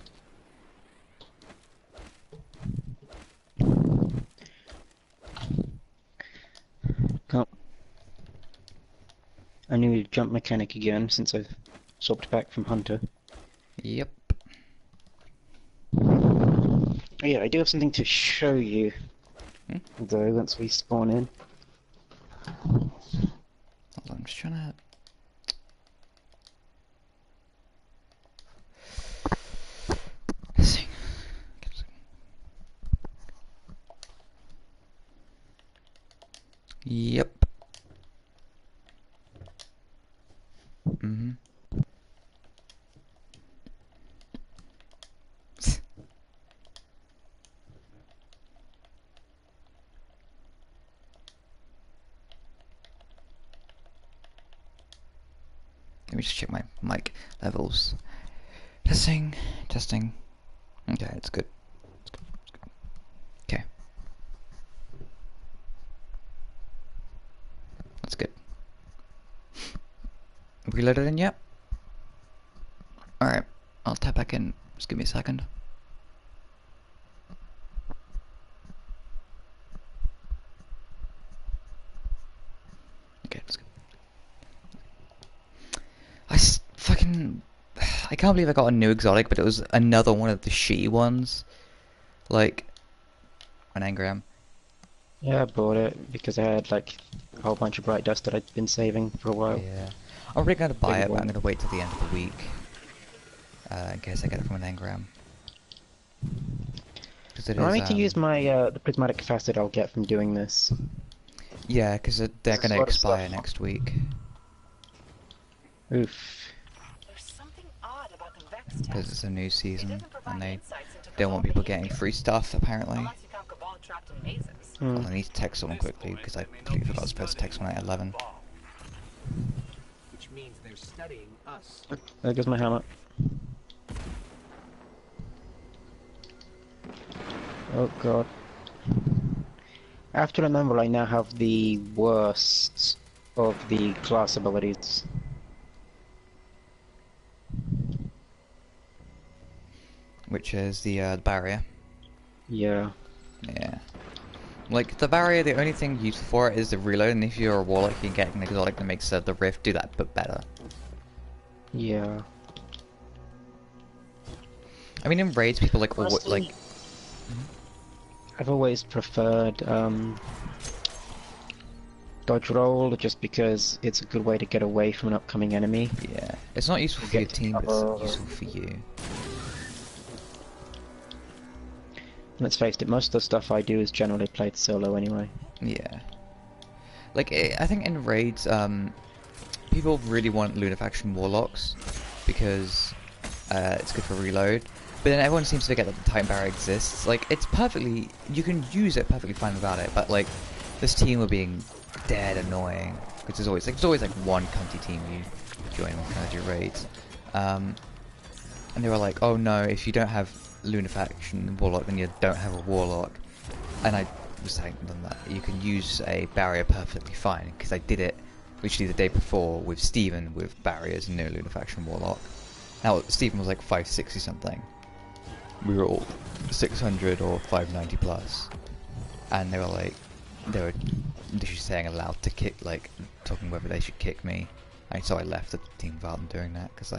Oh. I knew jump mechanic again since I've swapped back from Hunter. Yep. Oh, yeah, I do have something to show you, Hmm? though, once we spawn in. Hold on, I'm just trying to... Sing. Yep. Mm-hmm. Let me just check my mic levels. Testing, testing. Okay, it's good. It's good. It's good. Okay. That's good. Reloaded in yet? Alright, I'll tap back in. Just give me a second. Okay, that's good. Fucking... I can't believe I got a new exotic, but it was another one of the shitty ones. Like... An engram. Yeah, I bought it because I had like a whole bunch of bright dust that I'd been saving for a while. Yeah. I'm really going to buy Big it, but I'm one. going to wait till the end of the week. In case I get it from an engram. Because it I is, need to use my the prismatic facet I'll get from doing this. yeah, because they're There's going a to lot of expire stuff. next week. Oof. There's something odd about the Vex Because test. it's a new It season, doesn't provide and they insights into don't want Cabal people getting behavior, free stuff, apparently. unless you count Cabal trapped in mazes. Hmm. I need to text someone quickly, because I completely forgot I was supposed to text someone at 11. Which means they're studying us. There goes my hammer. Oh god. I have to remember I now have the worst of the class abilities. Which is the barrier. Yeah. Yeah. Like, the barrier, the only thing useful for it is the reload, and if you're a warlock, you can get an exotic that makes the rift do that, but better. Yeah. I mean, in raids, people like, Honestly, like... I've always preferred dodge roll just because it's a good way to get away from an upcoming enemy. Yeah. It's not useful You for your get to team, but cover. it's useful for you. Let's face it, most of the stuff I do is generally played solo anyway. Yeah. Like, I think in raids, people really want Lunafaction Warlocks, because it's good for reload. But then everyone seems to forget that the Titan Barrier exists. Like, it's perfectly... You can use it perfectly fine without it, but, like, this team were being dead annoying. Because there's always like, one cunty team you join when trying to do raids. And they were like, oh no, if you don't have Lunafaction Warlock, then you don't have a Warlock. And I was saying to them that you can use a barrier perfectly fine, because I did it literally the day before with Steven with barriers and no Lunafaction Warlock. Now Stephen was like 560 something. We were all 600 or 590 plus, and they were literally saying aloud to kick, like talking whether they should kick me. So I left the team without them doing that because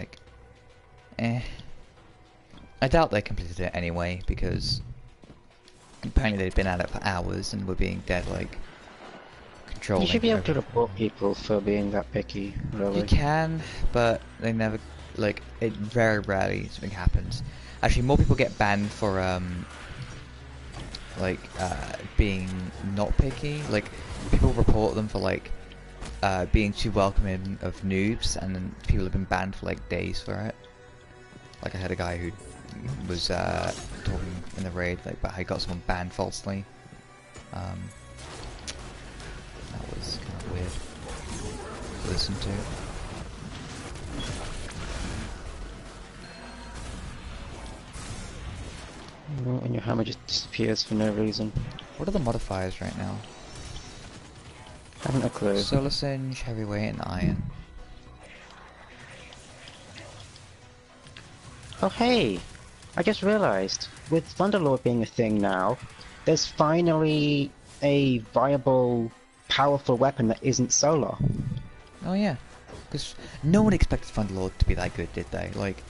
I doubt they completed it anyway because apparently they'd been at it for hours and were being dead like controlling. You should be able to report people for being that picky, really. You can, but they never, like, it very rarely something happens. Actually, more people get banned for being not picky. Like, people report them for like being too welcoming of noobs, and then people have been banned for like days for it. Like, I had a guy who was talking in the raid like about how he got someone banned falsely. That was kind of weird to listen to. And your hammer just disappears for no reason. What are the modifiers right now? Haven't a clue. Solar Singe, Heavyweight, and Iron. Oh hey! I just realised, with Thunderlord being a thing now, there's finally a viable, powerful weapon that isn't solar. Oh yeah, because no one expected Thunderlord to be that good, did they? Like,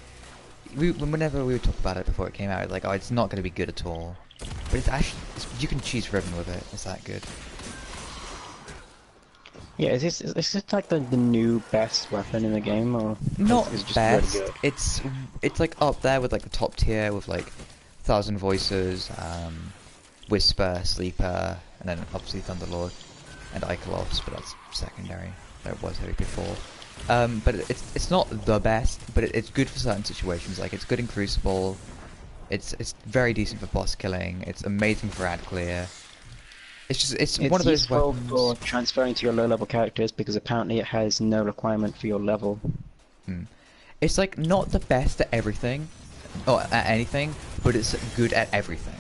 whenever we would talk about it before it came out, like, oh, it's not going to be good at all. But it's actually, you can choose Ribbon with it. It's that good. Yeah, is this like the new best weapon in the game, or Not is it just best. really good? It's like up there with like the top tier with like 1,000 Voices, Whisper, Sleeper, and then obviously Thunderlord and Ikelos, but that's secondary. That was heavy before. But it's not the best, but it's good for certain situations. Like, it's good in Crucible. It's very decent for boss killing. It's amazing for ad clear. It's one of those useful weapons for transferring to your low-level characters because apparently it has no requirement for your level. It's like not the best at everything, or at anything, but it's good at everything.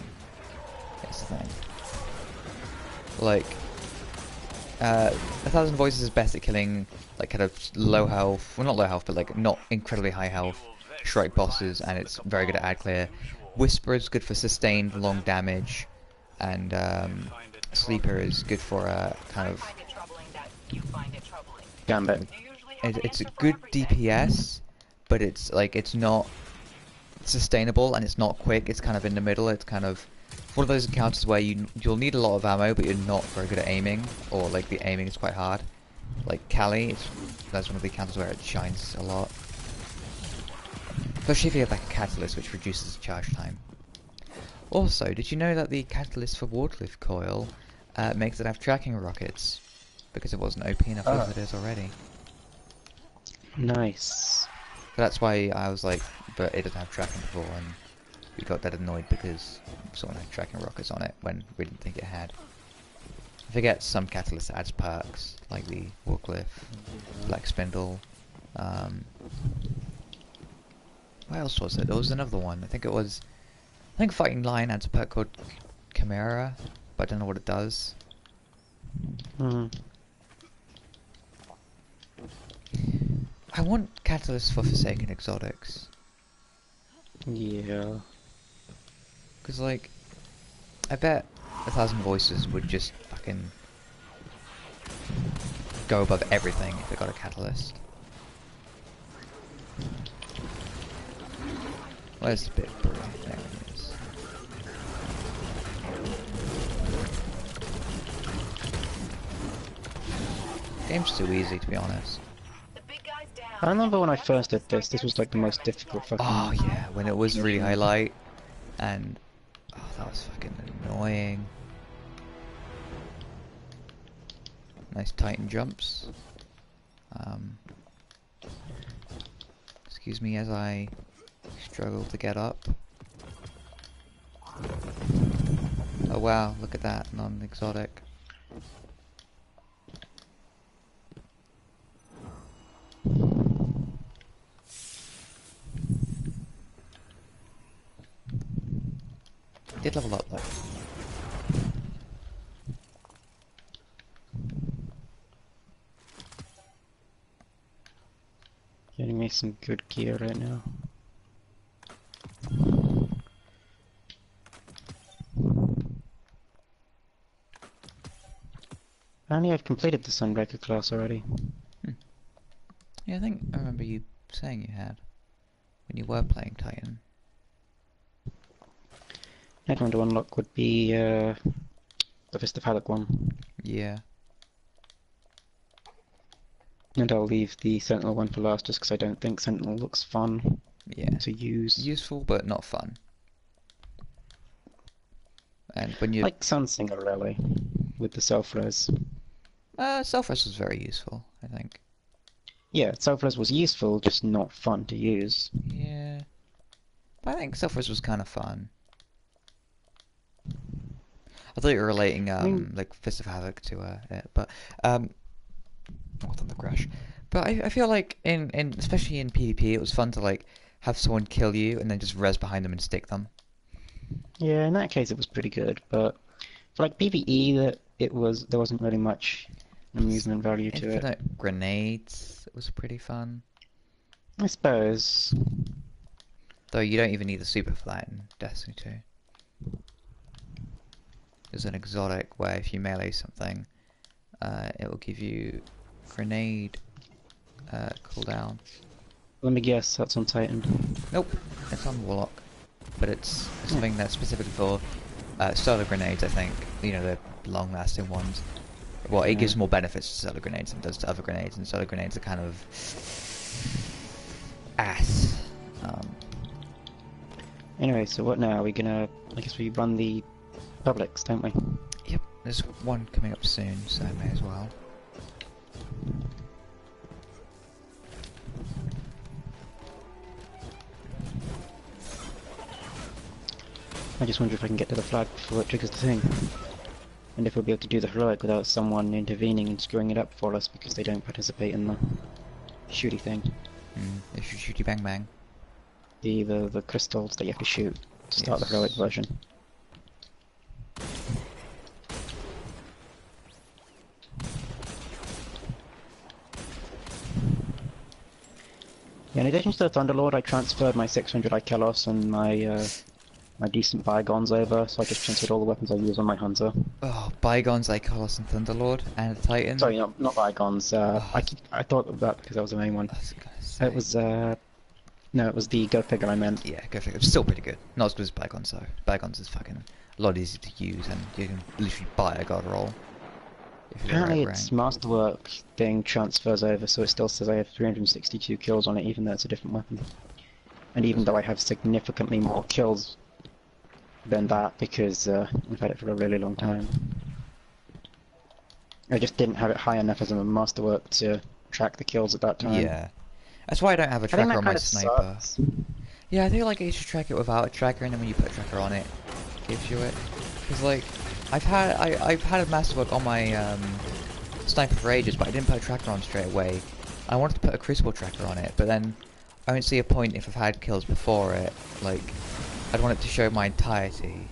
That's the thing. Like, 1,000 Voices is best at killing like kind of low health, well, not low health, but like not incredibly high health strike bosses, and it's very good at ad clear. Whisper is good for sustained long damage, and Sleeper is good for kind of. Gambit. It's a good DPS, but it's like it's not sustainable and it's not quick. It's kind of in the middle. It's kind of one of those encounters where you'll need a lot of ammo, but you're not very good at aiming, or like the aiming is quite hard. Like Kali, that's one of the encounters where it shines a lot, especially if you have like a catalyst which reduces the charge time. Also, did you know that the catalyst for Wardcliff Coil makes it have tracking rockets? Because it wasn't OP enough as it is already. Nice. So that's why I was like, but it doesn't have tracking before, and we got that annoyed because someone had tracking rockets on it when we didn't think it had. I forget some catalyst adds perks, like the Wardcliff, Black Spindle. What else was it? There was another one. I think Fighting Lion adds a perk called Chimera, but I don't know what it does. I want catalysts for Forsaken Exotics. Yeah. Because, like, I bet 1,000 Voices would just fucking go above everything if they got a catalyst. Where's the bit? There it is. Game's too easy, to be honest. I remember when I first did this was like the most difficult fucking... Oh yeah, when it was really highlight, and oh, that was fucking annoying. Nice Titan jumps. Excuse me as I struggle to get up. Oh wow, look at that, non-exotic. Did level up though. Getting me some good gear right now. Apparently I've completed the Sunbreaker class already. Yeah, I think I remember you saying you had when you were playing Titan. Next one to unlock would be the Fist of Havoc one. Yeah. And I'll leave the Sentinel one for last just because I don't think Sentinel looks fun Yeah. to use. Useful but not fun. And when you Like Sunsinger really, with the self-res. self-res was very useful, I think. Yeah, self-res was useful, just not fun to use. Yeah. But I think self-res was kind of fun. I thought you were relating like Fist of Havoc to it, but what on the crash. But I feel like in especially in PvP it was fun to like have someone kill you and then just res behind them and stick them. Yeah, in that case it was pretty good, but for like PvE there wasn't really much amusement value to it. Infinite grenades was pretty fun. I suppose. Though you don't even need the super for that in Destiny 2. There's an exotic where if you melee something, it will give you grenade cooldown. Let me guess, that's on Titan. Nope, it's on Warlock, but it's something that's specifically for solar grenades. I think you know the long-lasting ones. Well, it gives more benefits to solar grenades than it does to other grenades, and solar grenades are kind of ass. Anyway, so what now? Are we gonna... I guess we run the publics, don't we? Yep, there's one coming up soon, so I may as well. I just wonder if I can get to the flag before it triggers the thing. And if we'll be able to do the heroic without someone intervening and screwing it up for us because they don't participate in the shooty thing. The shooty bang bang. The crystals that you have to shoot to start the heroic version. Yeah, in addition to the Thunderlord, I transferred my 600 Ikelos and my decent Bygones over, so I just transferred all the weapons I use on my Hunter. Oh, Bygones, Icolos, and Thunderlord, and the Titan. Sorry, not Bygones. I thought of that because that was the main one. I was gonna say. It was no, it was the Go Figure I meant. Yeah, go figure. It's still pretty good. Not as good as Bygones though. Bygones is fucking a lot easier to use, and you can literally buy a god roll. If you're Apparently right its rank. Masterwork thing transfers over, so it still says I have 362 kills on it, even though it's a different weapon. And even though I have significantly more kills than that, because I've had it for a really long time. I just didn't have it high enough as a Masterwork to track the kills at that time. Yeah, that's why I don't have a I think tracker that on my kinda sniper. sucks. Yeah, I think like you should track it without a tracker, and then when you put a tracker on it, it gives you it. Because like I've had a masterwork on my sniper for ages, but I didn't put a tracker on straight away. I wanted to put a crucible tracker on it, but then I don't see a point if I've had kills before it. Like I'd want it to show my entirety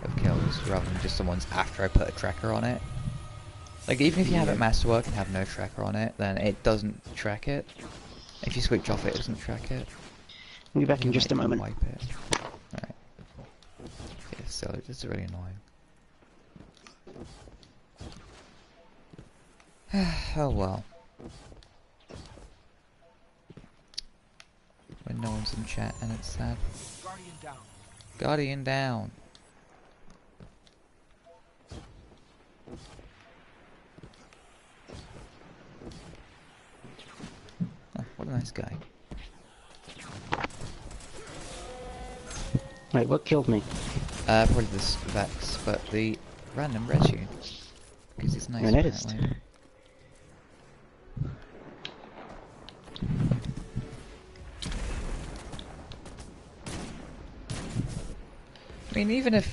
of kills rather than just the ones after I put a tracker on it. Like even if you have it masterwork and have no tracker on it, then it doesn't track it. If you switch off, it doesn't track it. I'll be back in just a moment. Wipe it. Alright. Yeah, so it's really annoying. Oh well. When no one's in chat and it's sad. Guardian down. Guardian down. Oh, what a nice guy. Wait, what killed me? Probably this Vex, but the random resu. Because it's nice, I noticed. apparently. I mean, even if...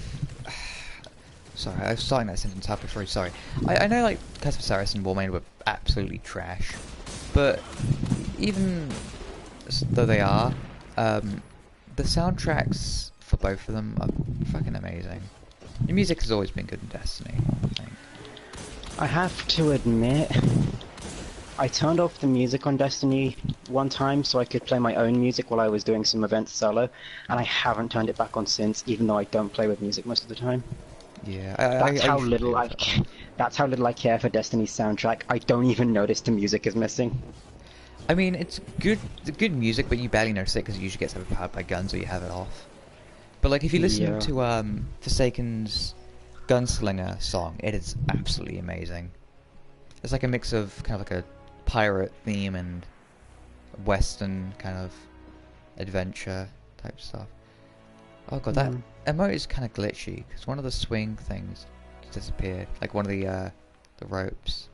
Sorry, I was starting that sentence halfway through, sorry. I know, like, Curse of Osiris and Warmane were absolutely trash, but even though they are, the soundtracks for both of them are fucking amazing. The music has always been good in Destiny, I think. I have to admit, I turned off the music on Destiny one time so I could play my own music while I was doing some events solo, and I haven't turned it back on since, even though I don't play with music most of the time. Yeah, That's how little I've That's how little I care for Destiny's soundtrack. I don't even notice the music is missing. I mean, it's good music, but you barely notice it because it usually gets overpowered by guns or you have it off. But like, if you listen Yeah. to Forsaken's Gunslinger song, it is absolutely amazing. It's like a mix of kind of like a pirate theme and western kind of adventure type stuff. Oh god, that emote is kind of glitchy because one of the swing things disappeared, like one of the ropes.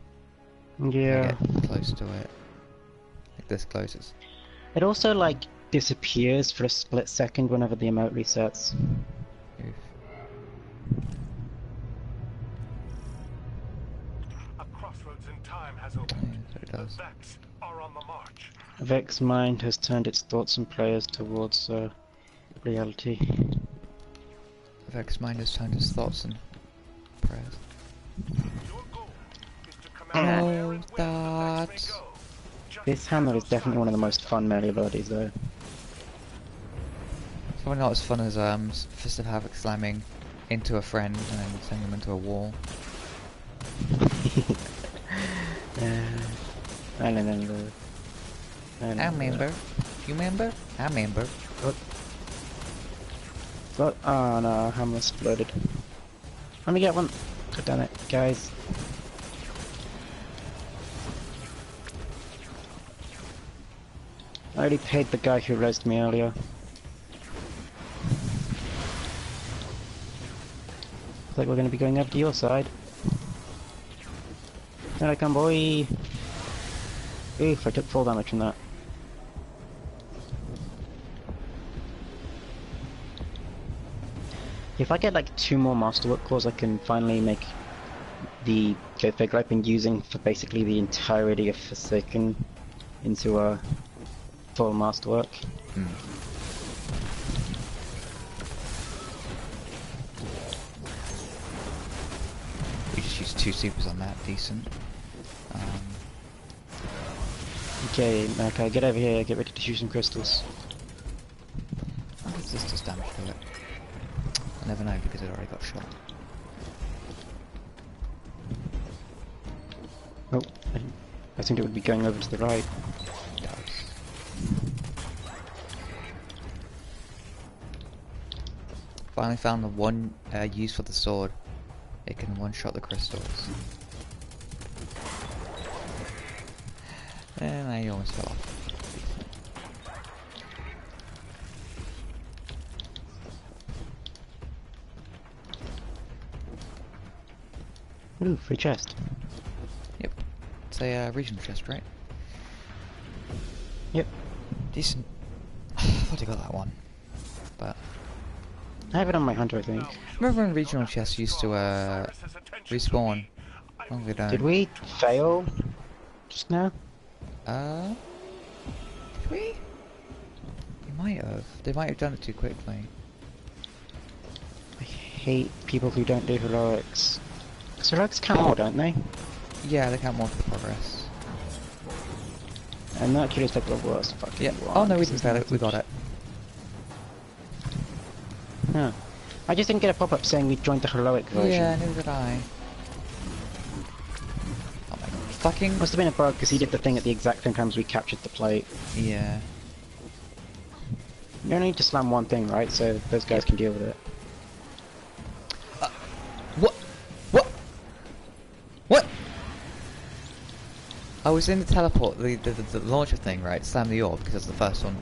Yeah. I get close to it, like this closest. It also like disappears for a split second whenever the emote resets. Oof. A crossroads in time has Yeah, opened. so it The does. Vex are on the march. Vex's mind has turned its thoughts and prayers towards reality. Vex mind has turned his thoughts and prayers. Your goal is to command where Oh, and when the Vex that. may go. Just This hammer is as definitely one of the most fun melee abilities though. Probably not as fun as Fist of Havoc slamming into a friend and then sending them into a wall. I remember. I remember. You remember? I remember. But, oh no, hammer exploded. Let me get one. God damn it, guys. I already paid the guy who roasted me earlier. Looks like we're going to be going over to your side. There I come, boy. Oof, I took full damage from that. If I get like 2 more Masterwork cores, I can finally make the go figure I've been using for basically the entirety of Forsaken into a full Masterwork. You just use 2 supers on that, decent. Okay, okay, get over here, get ready to shoot some crystals. How does this does damage to it? I never know because it already got shot. Oh, I think it would be going over to the right. It does. Finally found the one use for the sword. It can one-shot the crystals. And I almost fell off. Ooh, free chest. Yep. It's a regional chest, right? Yep. Decent. I thought I got that one. But I have it on my hunter, I think. remember when regional chests used to respawn? Oh, they don't. Did we fail just now? Did we? We might have. They might have done it too quickly. I hate people who don't do heroics. 'Cause heroics count more, don't they? Yeah, they count more for the progress. And Mercury's like the worst fucking Yeah. one. Oh no, we 'cause didn't it's fail not it. We got it. Huh. I just didn't get a pop-up saying we joined the heroic version. Yeah, neither did I. Oh my god. Fucking. Must have been a bug because he did the thing at the exact same time as we captured the plate. Yeah. You only need to slam one thing, right? So those guys can deal with it. What? What? What? I was in the teleport, the launcher thing, right? Slam the orb because that's the first one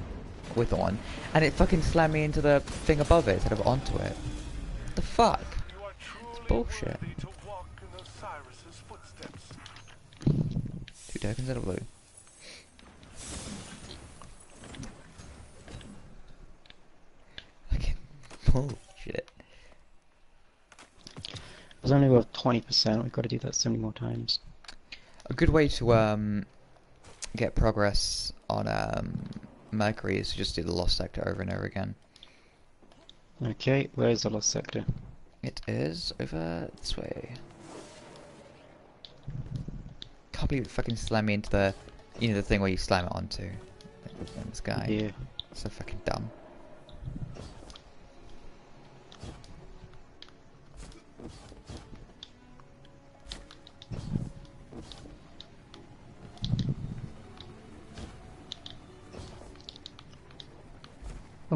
with one, and it fucking slammed me into the thing above it instead of onto it. What the fuck? You are truly bullshit. worthy to walk in Osiris's footsteps. 2 tokens and a blue. Fucking bullshit. It was only worth 20%. We've got to do that so many more times. A good way to get progress on Mercury is to just do the Lost Sector over and over again. Okay, where's the lost sector? It is over this way. Can't believe it fucking slammed me into the, you know, the thing where you slam it onto. Like, this guy. Yeah. So fucking dumb.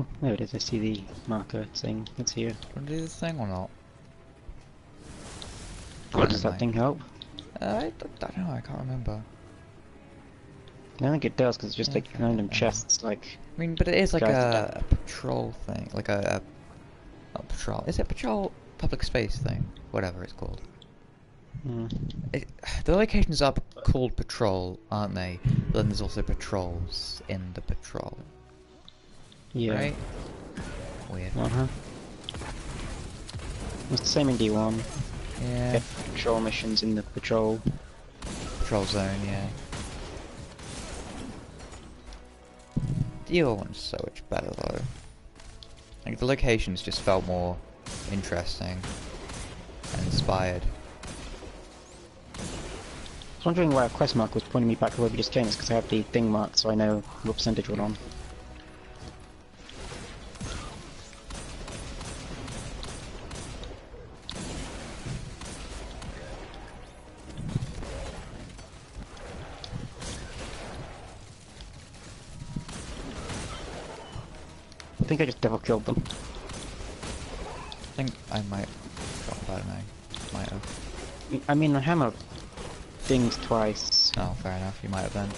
Oh, there it is. I see the marker saying it's here. Want to do this thing or not? What does that thing help? I don't know, I can't remember. I don't think it does because it's just Yeah, like fair random enough. chests. Like, I mean, but it is like Guys, a patrol thing, like a not patrol. Is it patrol? Public space thing, whatever it's called. hmm. The locations are called patrol, aren't they? But then there's also patrols in the patrol, Yeah. right? Weird. Uh-huh. It's the same in D1. Yeah. Get patrol missions in the patrol. Patrol zone, yeah. The other one's so much better though. Like the locations just felt more interesting and inspired. I was wondering why a quest mark was pointing me back to where we just came. It's because I have the thing marked so I know what percentage we're on. I think I just double killed them. I think I might drop that, I might have. I mean, I hammer things twice. Oh, fair enough, you might have then.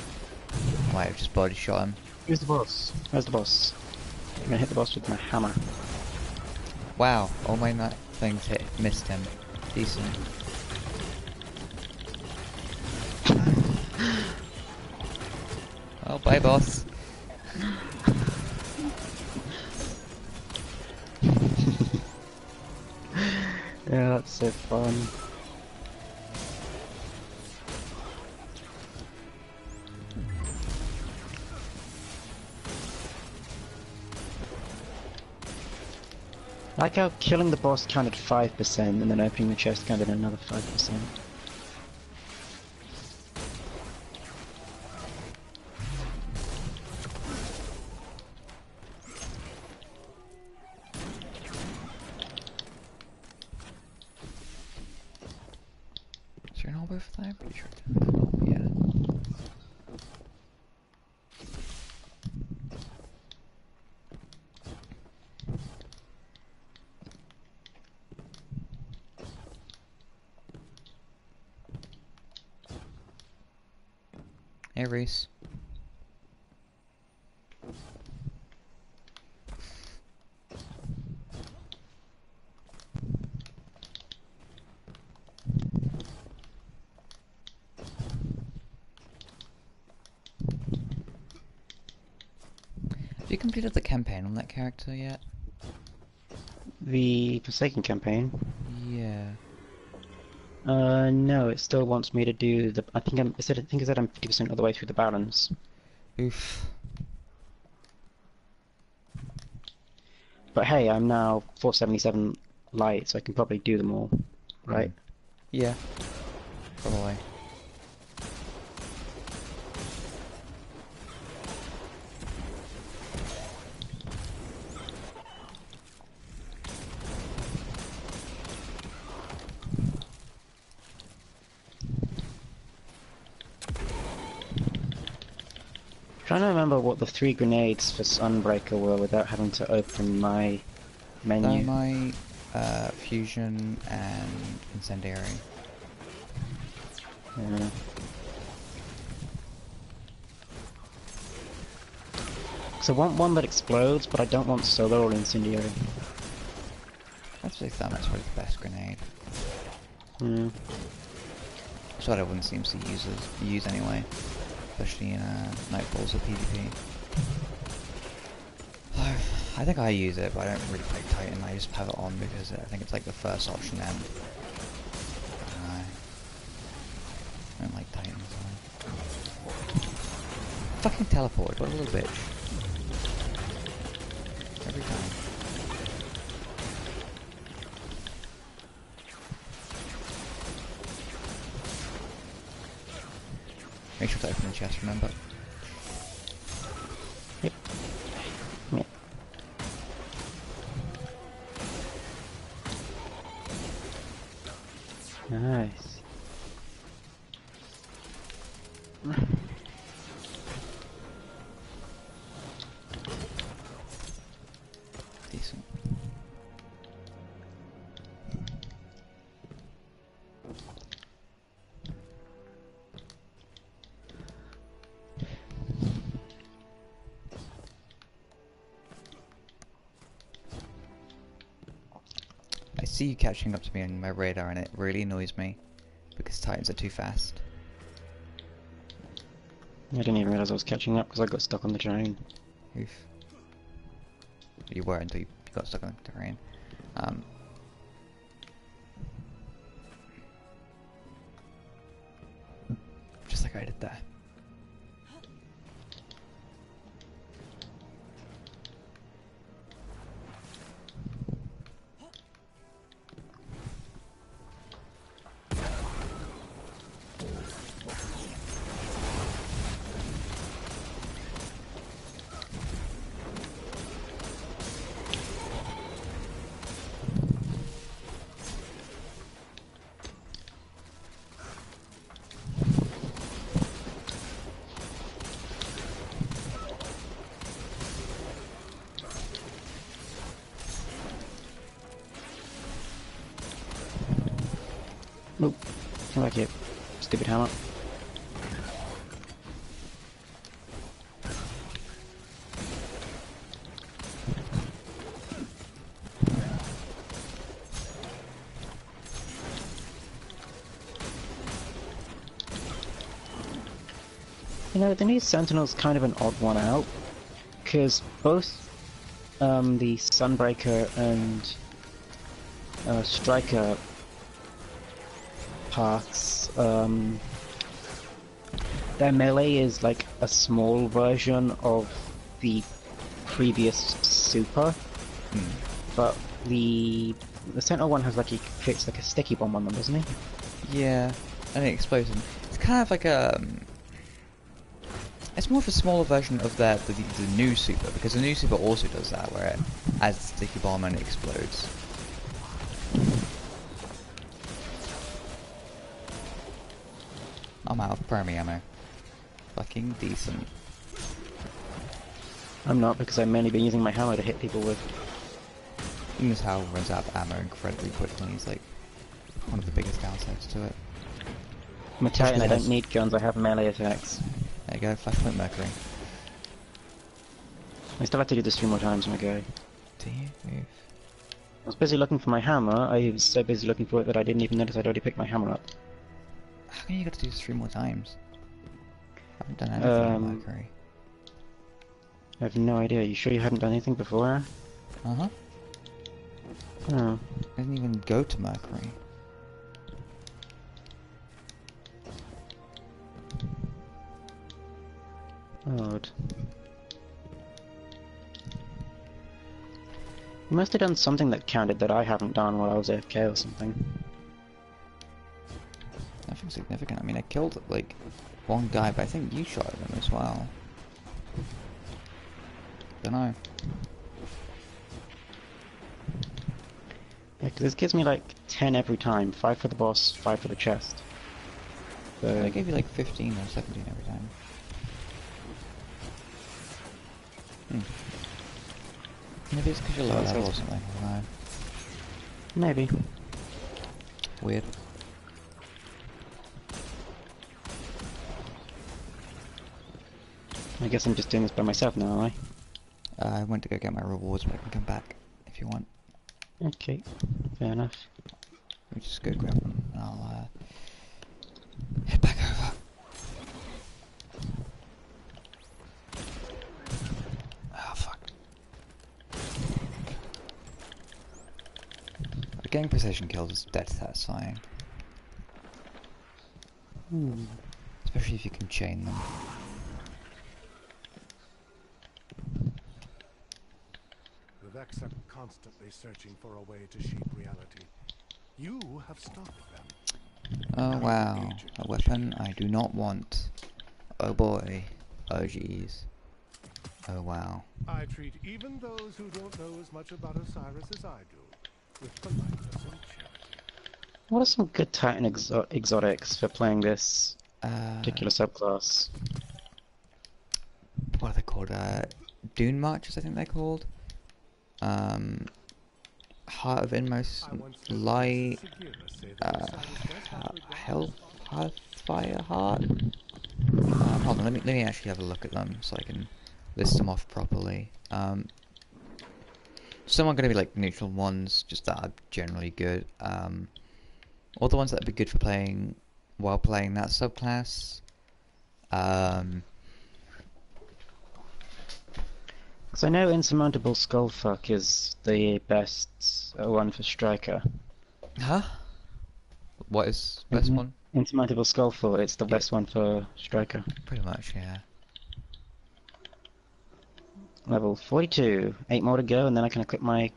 I might have just body shot him. Who's the boss? Where's the boss? I'm gonna hit the boss with my hammer. Wow, all my things missed him. Decent. Oh, bye boss. Yeah, that's so fun. I like how killing the boss counted 5% and then opening the chest counted another 5%. Is there an elbow for that? I'm pretty sure. Oh, yeah. Hey, Reese. Have you completed the campaign on that character yet? The Forsaken campaign? Yeah. No, it still wants me to do the. I think I'm. I think it said I'm 50% of the way through the balance. Oof. But hey, I'm now 477 light, so I can probably do them all, right? Yeah. Probably. Trying to remember what the 3 grenades for Sunbreaker were without having to open my menu. Thermite, fusion, and incendiary. Yeah. So I want one that explodes, but I don't want solar or incendiary. I'd say Thermite's probably the best grenade. Hmm. That's what everyone seems to use anyway. Especially in Nightfalls or PvP. I think I use it, but I don't really play Titan. I just have it on because I think it's like the first option and I don't like Titan. So. Fucking teleport, what a little bitch. Every time. Make sure to open the chest, remember? Yep. Yep. Nice. see you catching up to me on my radar, and it really annoys me because Titans are too fast. I didn't even realize I was catching up because I got stuck on the train. Oof. You were until you got stuck on the terrain. Just like I did there. Nope. Come back here. Stupid hammer. You know, the new Sentinel's kind of an odd one out, because both the Sunbreaker and Striker parts, their melee is like a small version of the previous super, but the Sentinel one has like he creates like a sticky bomb on them, doesn't he? Yeah, and it explodes them. It's kind of like a. It's more of a smaller version of the new super, because the new super also does that, where it adds the sticky bomb and it explodes. I'm out of primary ammo. Fucking decent. I'm not, because I've mainly been using my hammer to hit people with. This how runs out of ammo incredibly quickly. It's like one of the biggest downsides to it. I'm Italian, I Especially don't need guns, I have melee attacks. There you go, flashpoint Mercury. I still have to do this 3 more times when I go. Do you move? I was busy looking for my hammer, I was so busy looking for it that I didn't even notice I'd already picked my hammer up. How come you got to do this 3 more times? I haven't done anything on Mercury. I have no idea, you sure you hadn't done anything before? Uh-huh. Oh. I didn't even go to Mercury. Odd. You must have done something that counted that I haven't done while I was AFK or something. Nothing significant. I mean, I killed, like, one guy, but I think you shot at him as well. Dunno. Yeah, 'cause this gives me like 10 every time. 5 for the boss, 5 for the chest. So I gave you like 15 or 17 every time. Maybe it's because you're low level or something. I don't know. maybe. Weird. I guess I'm just doing this by myself now, am I? I went to go get my rewards, but I can come back if you want. Okay, fair enough. We just go grab them and I'll head back over. Oh fuck. But getting precision kills is dead satisfying. Especially if you can chain them. The Vex are constantly searching for a way to shape reality. You have stopped them. Oh wow, a weapon I do not want. Oh boy. Oh jeez. Oh wow. I treat even those who don't know as much about Osiris as I do, with politeness and charity. What are some good Titan exotics for playing this particular subclass? What are they called? Dune Marchers, I think they're called. Heart of Inmost Light. Hearthfire Heart. Hold on, let me actually have a look at them so I can list them off properly. Some are going to be like neutral ones, just that are generally good. All the ones that would be good for playing while playing that subclass. Because I know Insurmountable Skullfuck is the best one for Striker. Huh? What is best one? Insurmountable Skullfuck, it's the Yeah. best one for Striker. Pretty much, yeah. Level 42. 8 more to go, and then I can equip my...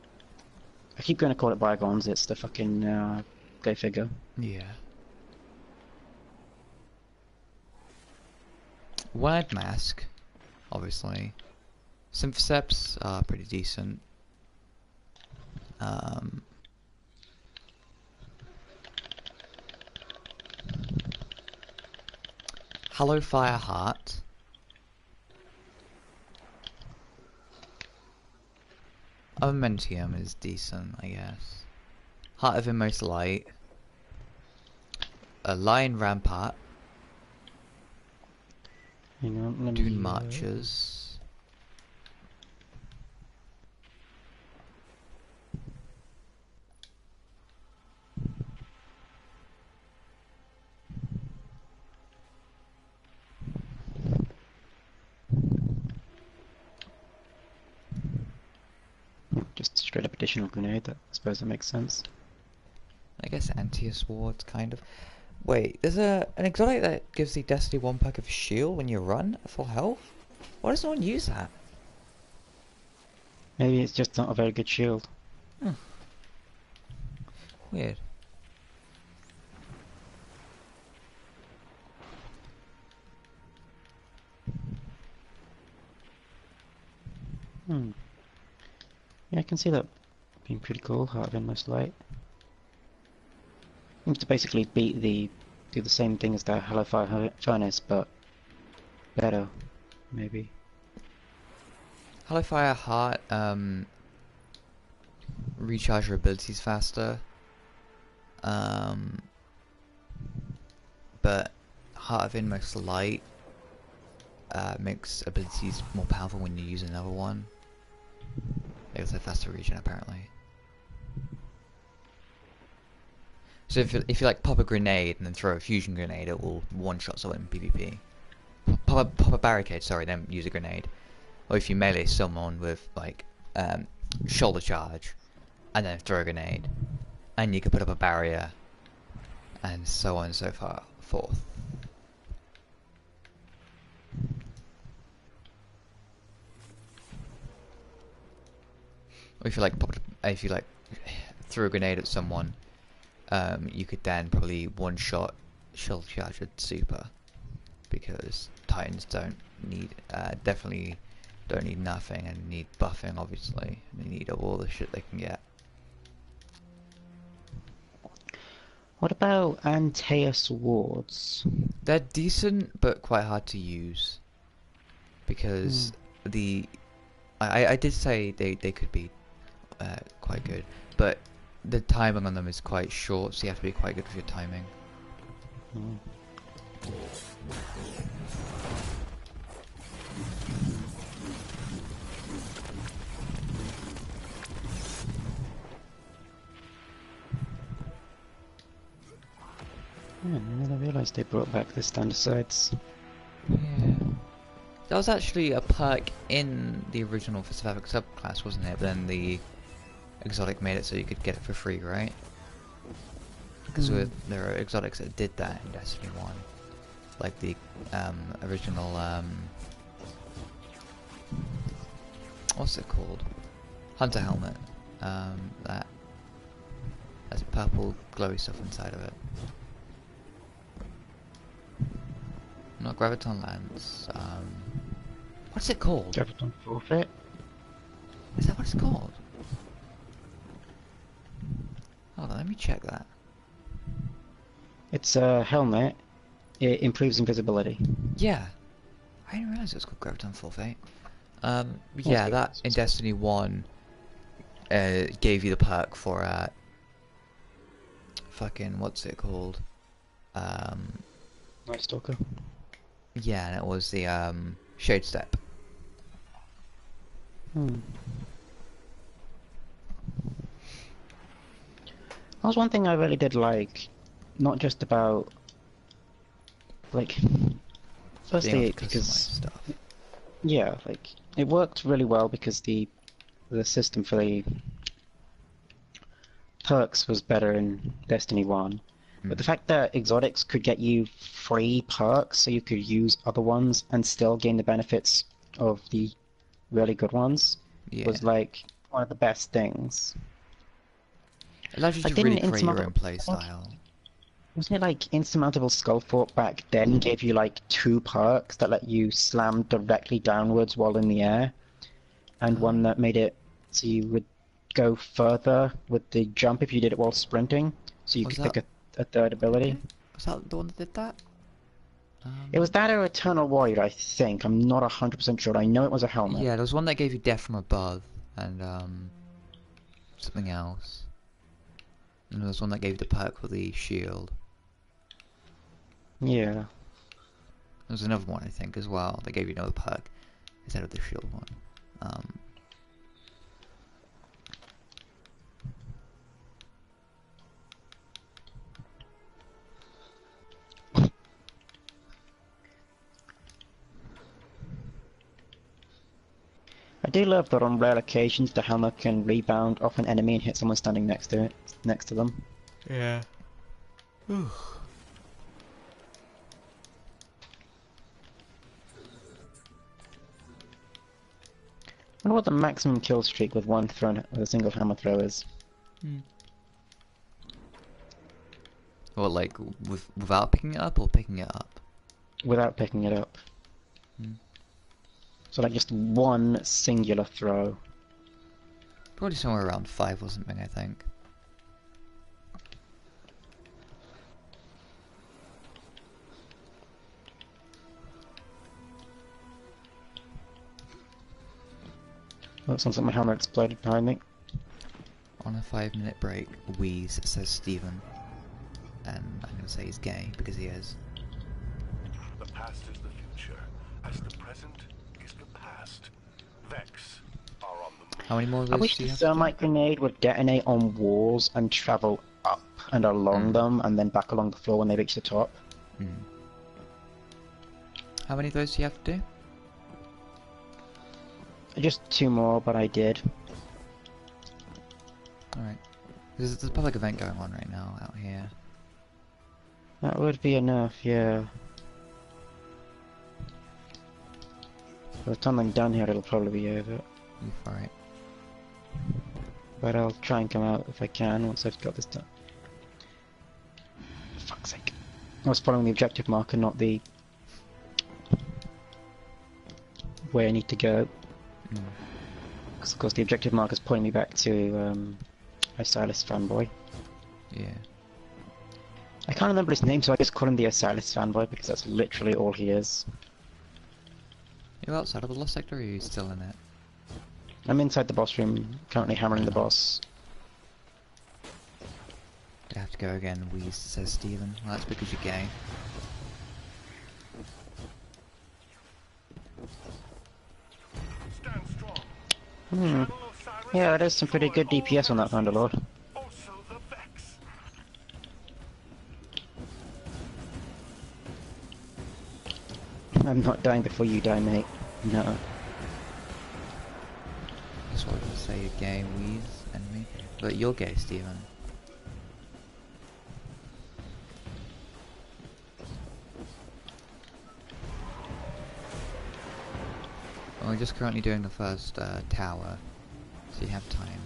I keep going to call it Bygones, it's the fucking... go figure. Yeah. One-eyed mask, obviously. Symphoceps are pretty decent. Hollow Fire Heart. Armentium is decent, I guess. Heart of Inmost Light. A Lion Rampart. Hang on, let me... Dune Marchers. Just straight up additional grenade, I suppose that makes sense. I guess Anti-Swords, kind of. Wait, there's an exotic that gives the Destiny 1 perk of shield when you run at full health? Why does no one use that? Maybe it's just not a very good shield. Weird. Yeah, I can see that being pretty cool, Heart of Inmost Light. Seems to basically do the same thing as the Hollow Fire Furnace, but better, maybe. Hollow Fire Heart, recharge your abilities faster. But Heart of Inmost Light makes abilities more powerful when you use another one. It's a faster regen, apparently. So if you like pop a grenade and then throw a fusion grenade, it will one-shot someone in PvP. Pop a barricade, sorry, then use a grenade. Or if you melee someone with like shoulder charge, and then throw a grenade, and you can put up a barrier, and so on and so forth. Or if you like threw a grenade at someone, you could then probably one-shot shoulder charge with super, because Titans don't need definitely don't need nothing and need buffing, obviously. They need all the shit they can get. What about Antaeus Wards? They're decent, but quite hard to use, because I did say they could be quite good, but the timing on them is quite short, so you have to be quite good with your timing. Yeah, I didn't realise they brought back the standard sides. Yeah. That was actually a perk in the original Pacific subclass, wasn't it? But then the exotic made it so you could get it for free, right? Because there are exotics that did that in Destiny 1. Like the original, what's it called? Hunter helmet. That has purple glowy stuff inside of it. Not Graviton Lance. What's it called? Graviton Forfeit? Is that what it's called? Hold on, let me check that. It's a helmet. It improves invisibility. Yeah. I didn't realise it was called Graviton Forfeit. Yeah, that in Destiny 1 gave you the perk for fucking, what's it called? Night Stalker. Yeah, and it was the Shade Step. That was one thing I really did like, not just about, like, Being able firstly to customize because, stuff. yeah, like, it worked really well because the system for the perks was better in Destiny 1. But the fact that exotics could get you free perks so you could use other ones and still gain the benefits of the really good ones Yeah. was like one of the best things. It allows you Like, to really didn't create your own Insurmountable, playstyle. wasn't it like Insurmountable Skullfort back then gave you like 2 perks that let you slam directly downwards while in the air, and one that made it so you would go further with the jump if you did it while sprinting, so you Was could that pick a third ability. was that the one that did that? It was that or Eternal Void, I think. I'm not 100% sure. I know it was a helmet. Yeah, there was one that gave you death from above, and something else. And there was one that gave you the perk for the shield. Yeah. There was another one, I think, as well. That gave you another perk instead of the shield one. I do love that on rare occasions the helmet can rebound off an enemy and hit someone standing next to them. Yeah. I wonder what the maximum kill streak with with a single hammer throw is. Or like without picking it up or picking it up? Without picking it up. So like just one singular throw. Probably somewhere around 5 or something, I think. Oh, it sounds like my hammer exploded behind me. On a 5-minute break, Wheeze, says Stephen. And I'm gonna say he's gay, because he is. The past is the future, as the present is the past. Vex are on the move. How many more of I those wish do the you have to do? thermite grenade would detonate on walls and travel up and along them, and then back along the floor when they reach the top. How many of those do you have to do? Just 2 more, but I did. Alright. There's a public event going on right now out here. That would be enough, yeah. By the time I'm done here, it'll probably be over. You for it. But I'll try and come out if I can once I've got this done. For fuck's sake. I was following the objective marker, not the way I need to go. Because of course the objective marker is pointing me back to Osiris fanboy. Yeah. I can't remember his name, so I just call him the Osiris fanboy because that's literally all he is. You outside of the lost sector, or are you still in it? I'm inside the boss room, currently hammering the boss. You have to go again, Wheeze, says Stephen. Well, that's because you're gay. Stand strong. Hmm. Yeah, there's some pretty good DPS on that Thunderlord. Also the Vex. I'm not dying before you die, mate. No. That's what I was gonna say, you're gay, Wheeze, enemy. But you're gay, Stephen. Well, we're just currently doing the first tower, so you have time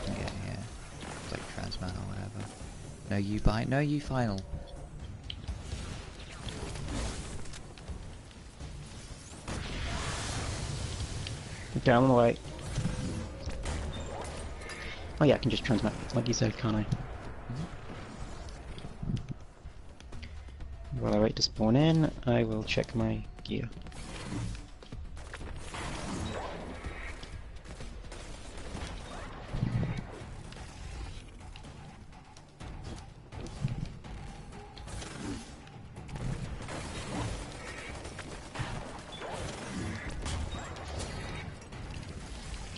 to get here. It's like Transman or whatever. No, you buy. No, you final. Down the way. Oh yeah, I can just transmit, like you said, can't I? While I wait to spawn in, I will check my gear.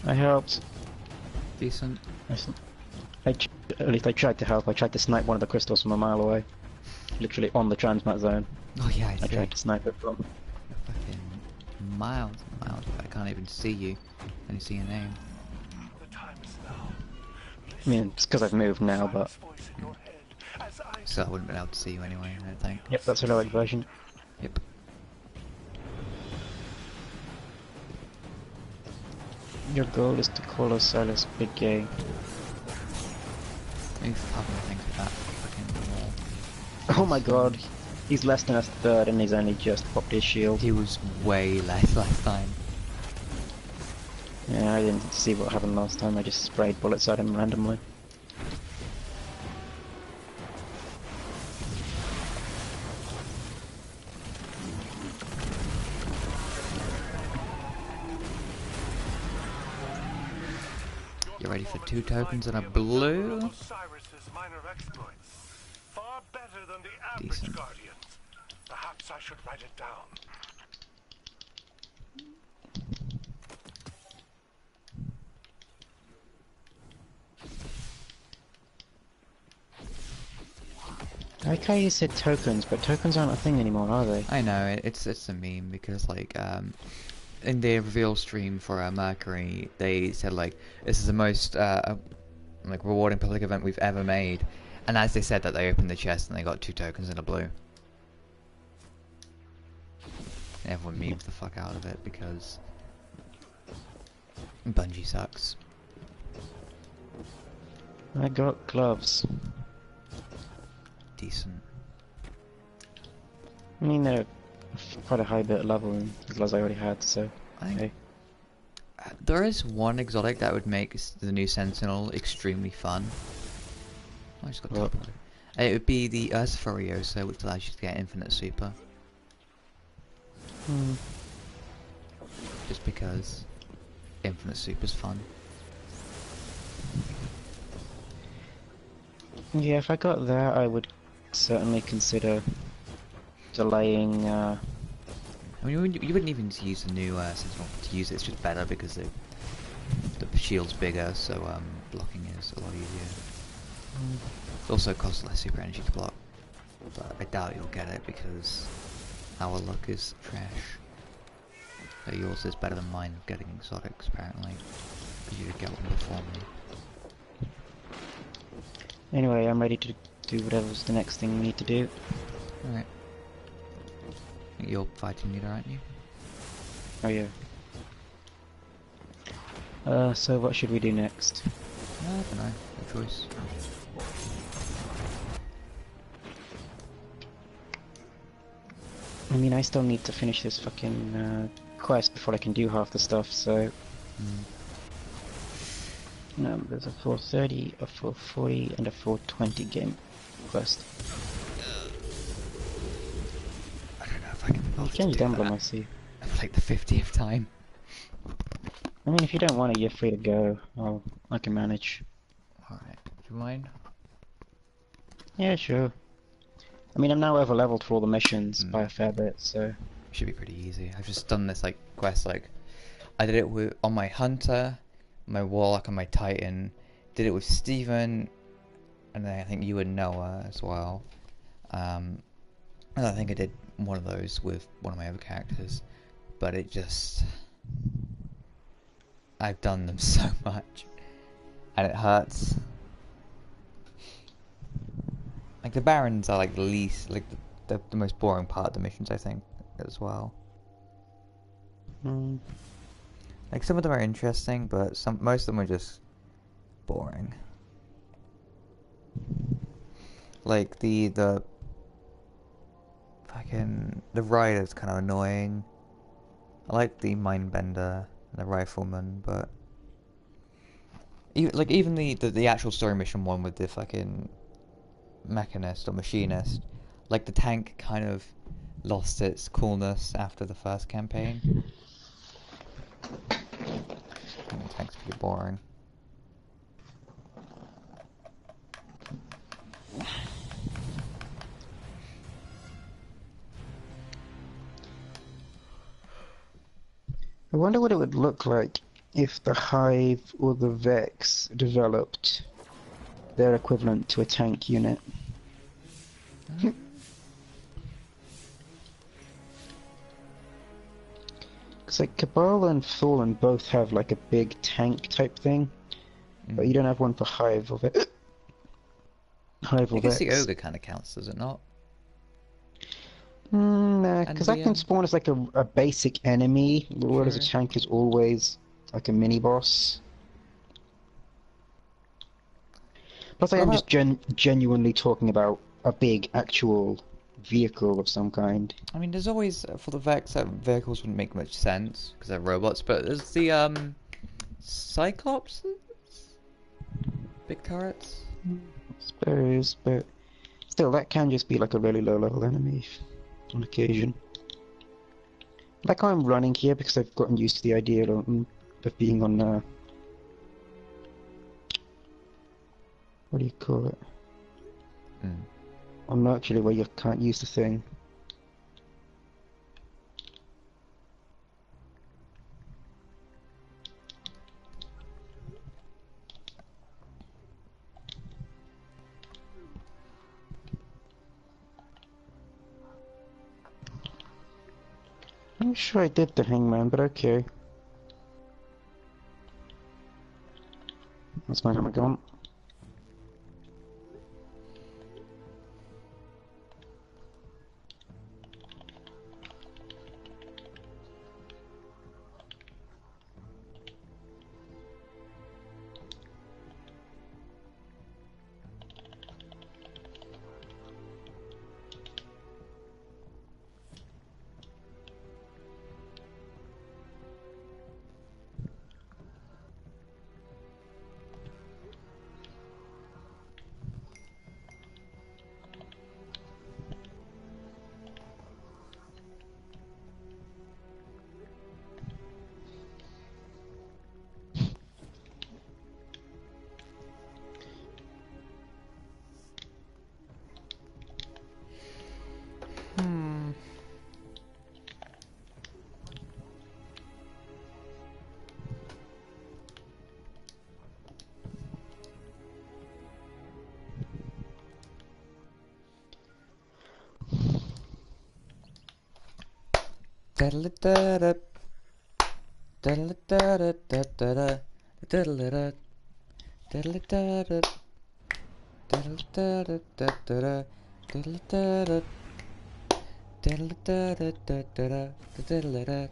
I helped. Decent. At least I tried to help. I tried to snipe one of the crystals from a mile away. Literally on the transmat zone. Oh yeah, I I see. tried to snipe it from. Fucking miles and miles away. I can't even see you. I only see your name. The time is now. I mean, it's because I've moved now, but... Silence voice in your head as I So I wouldn't be able to see you anyway, I don't think. Yep, that's a heroic version. Yep. Your goal is to call Osiris big gay. Move fucking things with that fucking wall. Oh my god, he's less than a third and he's only just popped his shield. He was way less last time. Yeah, I didn't see what happened last time, I just sprayed bullets at him randomly. You ready for 2 tokens and a blue? Osiris's minor exploits. Far better than the average Decent. guardians. Perhaps I should write it down. I like how you said tokens, but tokens aren't a thing anymore, are they? I know, it's a meme because like in the reveal stream for Mercury, they said like this is the most like rewarding public event we've ever made, and as they said that, they opened the chest and they got 2 tokens and a blue. And everyone memed the fuck out of it because Bungie sucks. I got gloves. Decent. I mean, they're quite a high bit level and the gloves I already had, so... I think Hey. There is one exotic that would make the new Sentinel extremely fun. Oh, I just got What? top. It would be the Farious, which allows you to get infinite super. Hmm. Just because infinite super's fun. Yeah, if I got that, I would certainly consider delaying, I mean, you wouldn't even use the new Sentinel to use it. It's just better because the shield's bigger, so blocking is a lot easier. It also costs less super energy to block, but I doubt you'll get it because our luck is trash. But yours is better than mine of getting exotics, apparently, because you get one before me. Anyway, I'm ready to do whatever's the next thing we need to do. Alright. You're fighting leader, aren't you? Oh yeah. So what should we do next? I don't know. No choice. I mean, I still need to finish this fucking quest before I can do half the stuff, so... there's a 430, a 440, and a 420 game quest. I don't know if I can You bother to changed do emblem, that. I see. For like the 50th time. I mean, if you don't want it, you're free to go. I can manage. Alright. Do you mind? Yeah, sure. I mean, I'm now over leveled for all the missions by a fair bit, so... Should be pretty easy. I've just done this like quest like I did it on my hunter, my warlock, and my titan. Did it with Steven, and then I think you and Noah as well. And I think I did one of those with one of my other characters, but it just I've done them so much, and it hurts. Like the barons are like the least, like the most boring part of the missions, I think, as well. Hmm. Like some of them are interesting, but most of them are just boring. Like the fucking the rider's kind of annoying. I like the mindbender and the rifleman, but even the actual story mission one with the fucking mechanist or machinist, like the tank kind of lost its coolness after the first campaign. I think the tank's pretty boring. I wonder what it would look like if the Hive or the Vex developed They're equivalent to a tank unit. Because like Cabal and Fallen both have like a big tank type thing, but you don't have one for Hive or Vex. Hive I or guess the Vex. ogre kind of counts, does it not? Nah, And because that the can spawn as like a basic enemy, whereas a True. tank is always like a mini boss. Plus, I What am about? just genuinely talking about a big actual vehicle of some kind. I mean, there's always for the Vex that vehicles wouldn't make much sense because they're robots, but there's the Cyclops, big turrets. I suppose, but still, that can just be like a really low level enemy on occasion. Like I'm running here because I've gotten used to the idea of being on, what do you call it? On Mercury where you can't use the thing. I'm sure I did the Hangman, but okay. That's my hammer gone. Da-da-da-da. Da-da-da-da-da-da-da. Da-da-da-da. Da-da-da-da. Da-da-da-da-da-da-da. Da-da-da-da. Da-da-da-da-da-da-da. Da-da-da-da.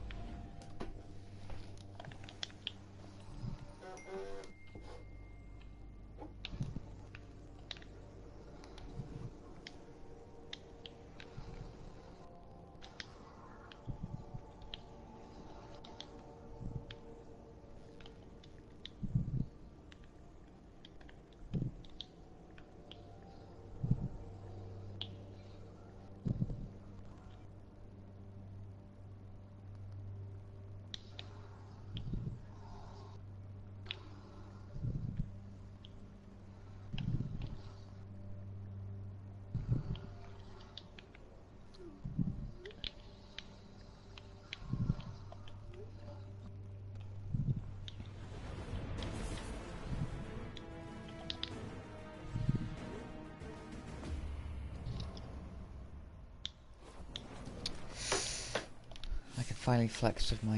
I can finally flex with my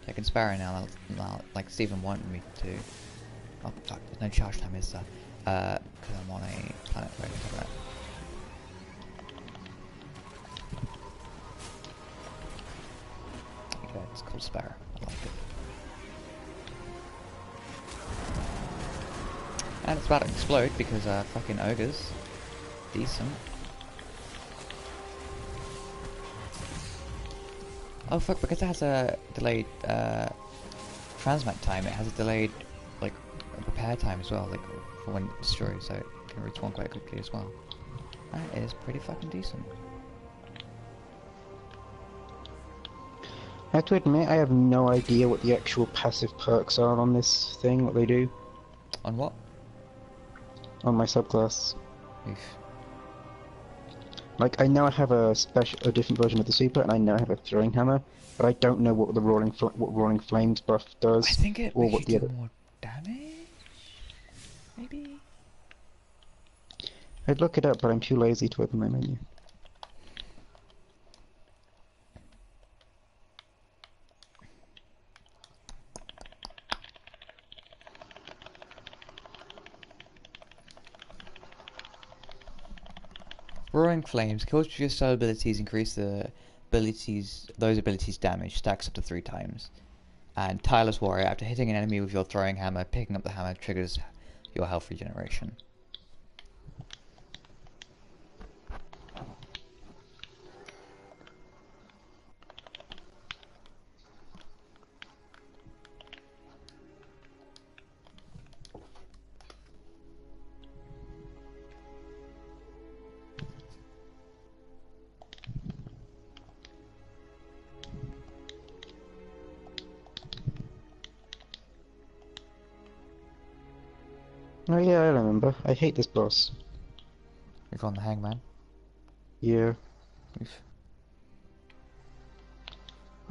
Jack and Sparrow now, like Stephen wanted me to. Oh fuck, there's no charge time, is there? Because I'm on a planet where I can cover it. There you go, it's called Sparrow. I like it. And it's about to explode because fucking ogres. Decent. Oh fuck, because it has a delayed transmat time, it has a delayed like repair time as well, like for when it destroys, so it can respawn quite quickly as well. That is pretty fucking decent. I have to admit, I have no idea what the actual passive perks are on this thing, what they do. On what? On my subclass. Oof. Like, I know I have a different version of the super, and I know I have a throwing hammer, but I don't know what the rolling flames buff does, I think it or makes what you the do other. more damage? Maybe? I'd look it up, but I'm too lazy to open my menu. Roaring Flames. Kills your style abilities increase those abilities damage, stacks up to 3 times. And Tireless Warrior, after hitting an enemy with your throwing hammer, picking up the hammer triggers your health regeneration. Oh yeah, I remember. I hate this boss. You're on the Hangman. Yeah. Oof.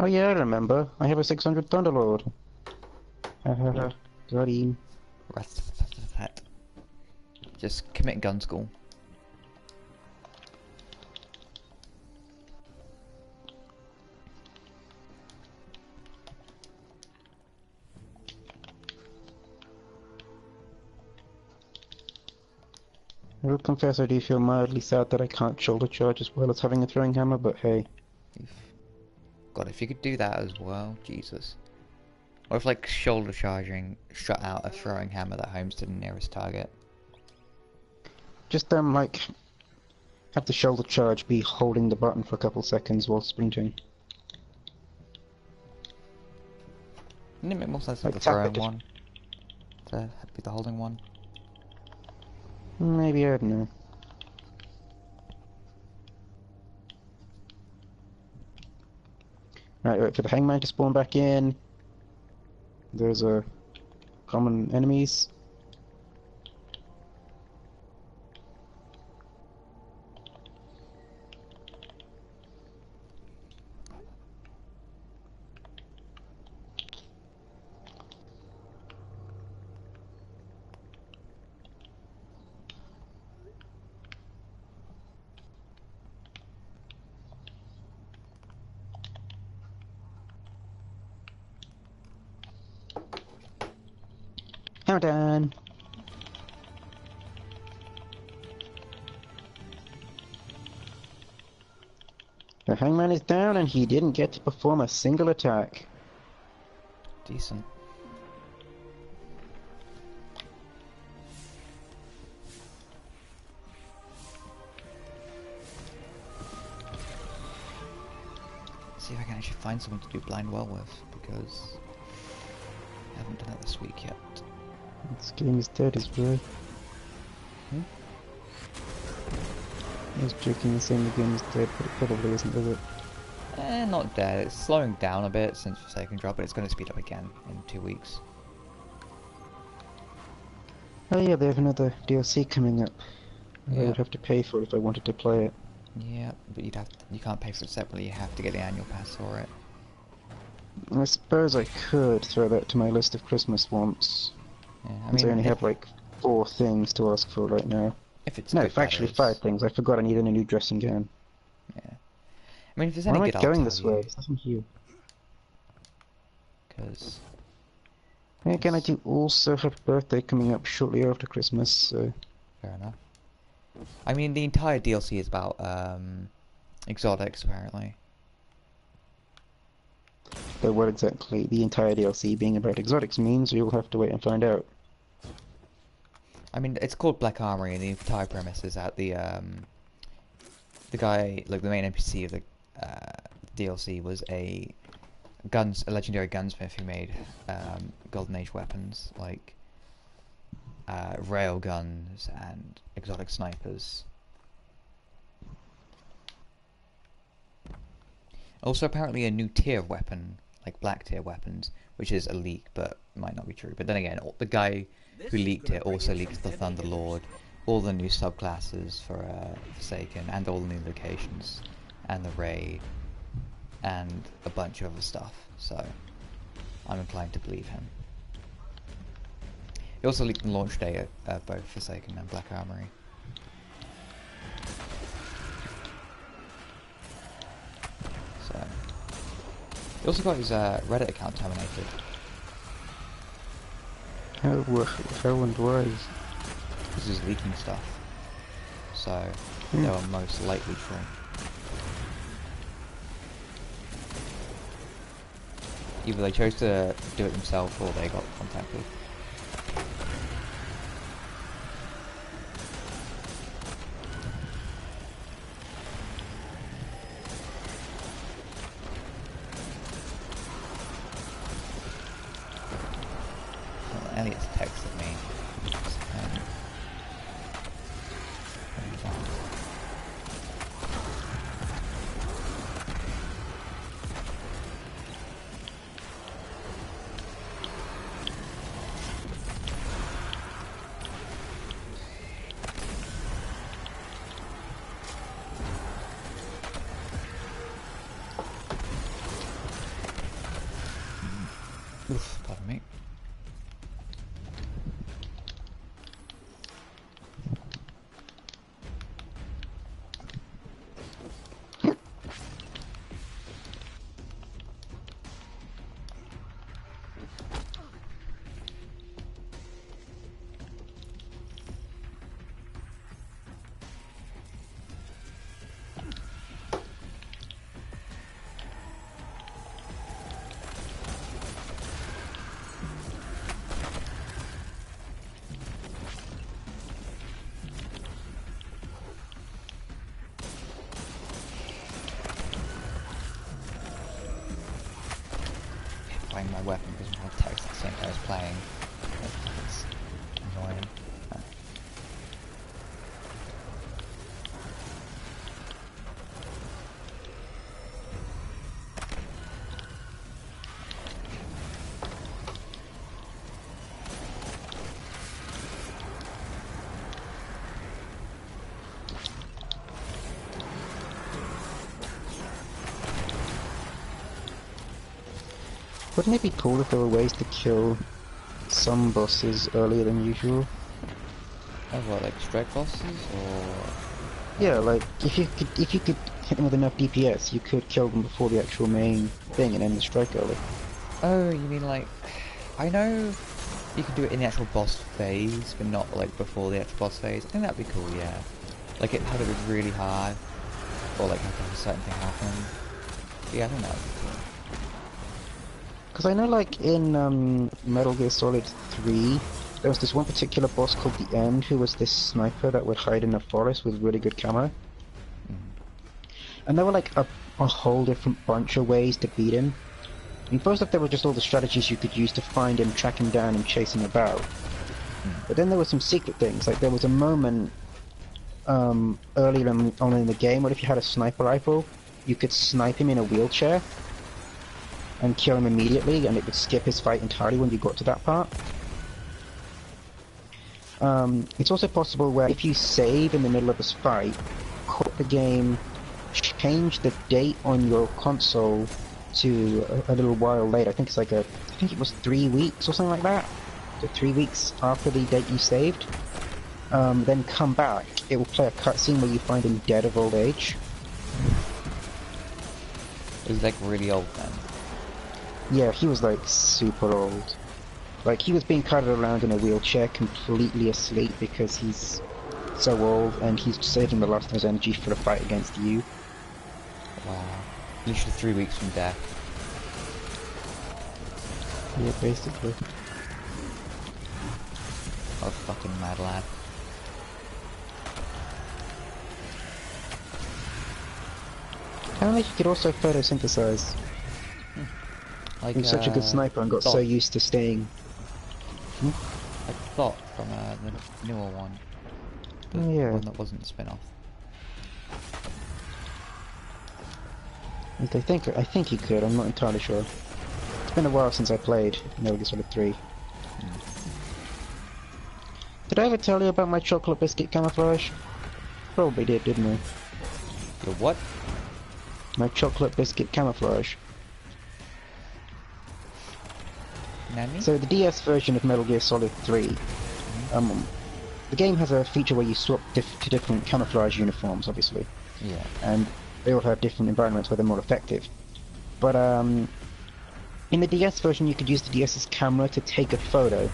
Oh yeah, I remember. I have a 600 Thunderlord. Haha. Got him. Rat. Just commit gun school. I will confess I do feel mildly sad that I can't shoulder charge as well as having a throwing hammer, but hey. Oof. God, if you could do that as well, Jesus. Or if like shoulder charging shut out a throwing hammer that homes to the nearest target. Just like, have the shoulder charge be holding the button for a couple seconds while sprinting. Wouldn't it make more sense Like with the tap throwing it. one to be the holding one? Maybe, I don't know. Right, wait for the hangman to spawn back in. There's a common enemies. Countdown! The hangman is down and he didn't get to perform a single attack. Decent. See if I can actually find someone to do blind well with, because I haven't done it this week yet. This game is dead as well. Hmm? I was joking and saying the game is dead, but it probably isn't, is it? Not dead. It's slowing down a bit since Forsaken drop, but it's going to speed up again in 2 weeks. Oh yeah, they have another DLC coming up. I Yeah. would have to pay for it if I wanted to play it. Yeah, but you can't pay for it separately. You have to get the annual pass for it. I suppose I could throw that to my list of Christmas wants. Yeah, I Since I mean, only have like 4 things to ask for right now. if it's No, good, actually that 5 is. things. I forgot I needed a new dressing gown. Yeah. I mean, if there's Why any am I good, I'll going tell this you. way? There's nothing here. Because Again, I do also have a birthday coming up shortly after Christmas, so... fair enough. I mean, the entire DLC is about exotics, apparently. Though what exactly the entire DLC being about exotics means, you'll have to wait and find out. I mean, it's called Black Armory, and the entire premise is that the guy, like the main NPC of the DLC, was a legendary gunsmith who made Golden Age weapons like rail guns and exotic snipers. Also, apparently, a new tier of weapon, like black tier weapons, which is a leak, but might not be true. But then again, the guy who leaked it also leaked the Thunderlord, all the new subclasses for Forsaken, and all the new locations, and the raid, and a bunch of other stuff. So, I'm inclined to believe him. He also leaked the launch day at both Forsaken and Black Armory. He also got his Reddit account terminated. How and why? Because he's leaking stuff. So, they were most likely true. Either they chose to do it themselves or they got contacted. Well, Elliot's texted me. Oof, pardon me. Buying my weapon because my text at the same time I was playing. It's annoying. Wouldn't it be cool if there were ways to kill some bosses earlier than usual? Oh, what, like strike bosses or? Yeah, like if you could hit them with enough DPS, you could kill them before the actual main thing and end the strike early. Oh, you mean like? I know you can do it in the actual boss phase, but not like before the actual boss phase. I think that'd be cool, yeah. Like it have it be really hard, or like have a certain thing happen. Yeah, I think that would be cool. Because I know, like in Metal Gear Solid 3, there was this one particular boss called the End, who was this sniper that would hide in the forest with really good camo. And there were like a whole different bunch of ways to beat him. And first off, there were just all the strategies you could use to find him, track him down, and chase him about. But then there were some secret things. Like there was a moment earlier on in the game where if you had a sniper rifle, you could snipe him in a wheelchair and kill him immediately, and it would skip his fight entirely when you got to that part. It's also possible where if you save in the middle of this fight, quit the game, change the date on your console to a little while later. I think it's like I think it was 3 weeks or something like that. So 3 weeks after the date you saved. Then come back. It will play a cutscene where you find him dead of old age. He's like really old then. Yeah, he was like super old. Like he was being carried around in a wheelchair completely asleep because he's so old and he's saving the last of his energy for the fight against you. Wow. Literally 3 weeks from death. Yeah, basically. Oh, fucking mad lad. Apparently he could also photosynthesize. Like, He was such a good sniper and got so used to staying. Like Thought from the newer one. The Oh, yeah. one that wasn't a spin-off. I think he could, I'm not entirely sure. It's been a while since I played Metal Gear Solid 3. Did I ever tell you about my chocolate biscuit camouflage? Probably did, didn't I? Your what? My chocolate biscuit camouflage. Nanny? So the DS version of Metal Gear Solid 3, the game has a feature where you swap to different camouflage uniforms, obviously. Yeah. And they all have different environments where they're more effective. But In the DS version, you could use the DS's camera to take a photo,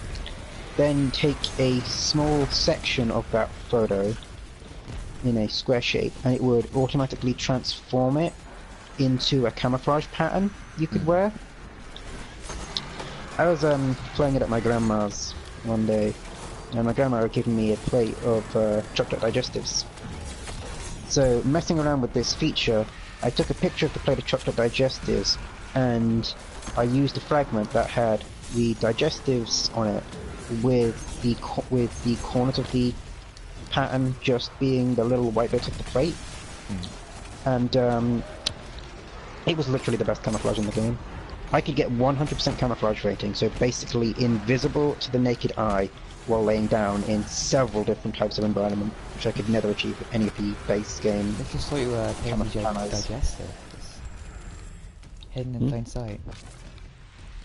then take a small section of that photo in a square shape, and it would automatically transform it into a camouflage pattern you could wear. I was playing it at my grandma's one day, and my grandma had given me a plate of chocolate digestives. So, messing around with this feature, I took a picture of the plate of chocolate digestives, and I used a fragment that had the digestives on it with the corners of the pattern just being the little white bits of the plate. And it was literally the best camouflage in the game. I could get 100% camouflage rating, so basically invisible to the naked eye while laying down in several different types of environment, which I could never achieve with any of the base game. I just thought you were Camouflage. digestive. Just hidden in plain sight.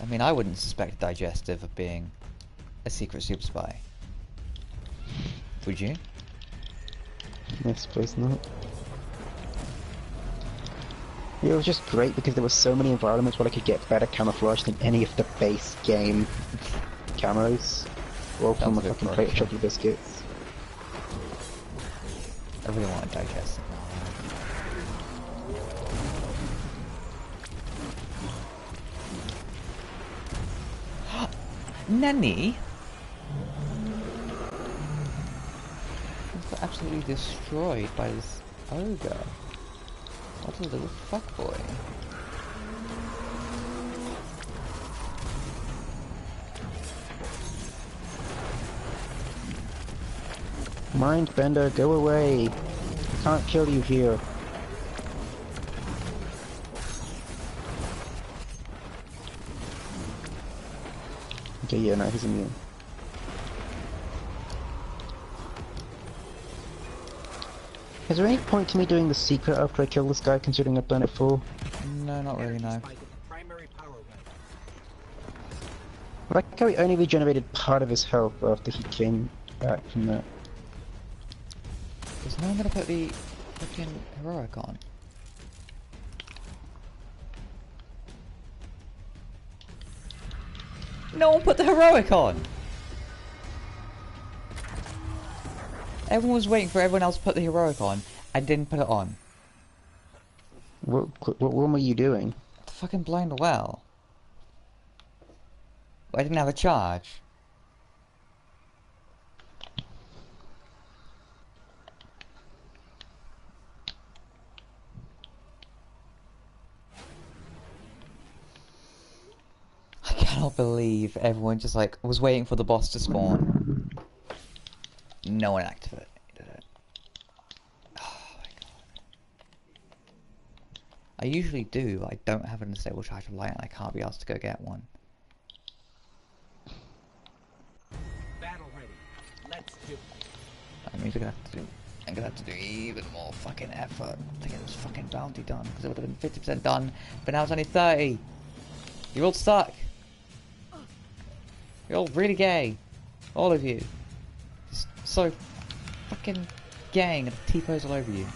I mean, I wouldn't suspect digestive of being a secret super spy. Would you? I suppose not. It was just great because there were so many environments where I could get better camouflage than any of the base game camos. All from a Sounds fucking good, plate of sure. chocolate biscuits. I really want to digest it now. Nanny? Got absolutely destroyed by this ogre. What a little fuckboy. Mindbender, go away! I can't kill you here. Okay, yeah, no, he's immune. Is there any point to me doing the secret after I kill this guy, considering I've done it full? No, not really, no. Spike at the primary power well. I like how he only regenerated part of his health after he came back from that. Is no one gonna put the fucking heroic on? No one put the heroic on! Everyone was waiting for everyone else to put the heroic on and didn't put it on. What one were you doing? The fucking blind well. I didn't have a charge. I cannot believe everyone just like was waiting for the boss to spawn. No one activated it. Oh my god. I usually do, but I don't have an unstable charge of light and I can't be asked to go get one. Battle ready. Let's do it. That means I'm gonna have to do even more fucking effort to get this fucking bounty done, because it would have been 50% done, but now it's only 30. You're all stuck. You're all really gay. All of you. Just so fucking gang and T-pose all over you.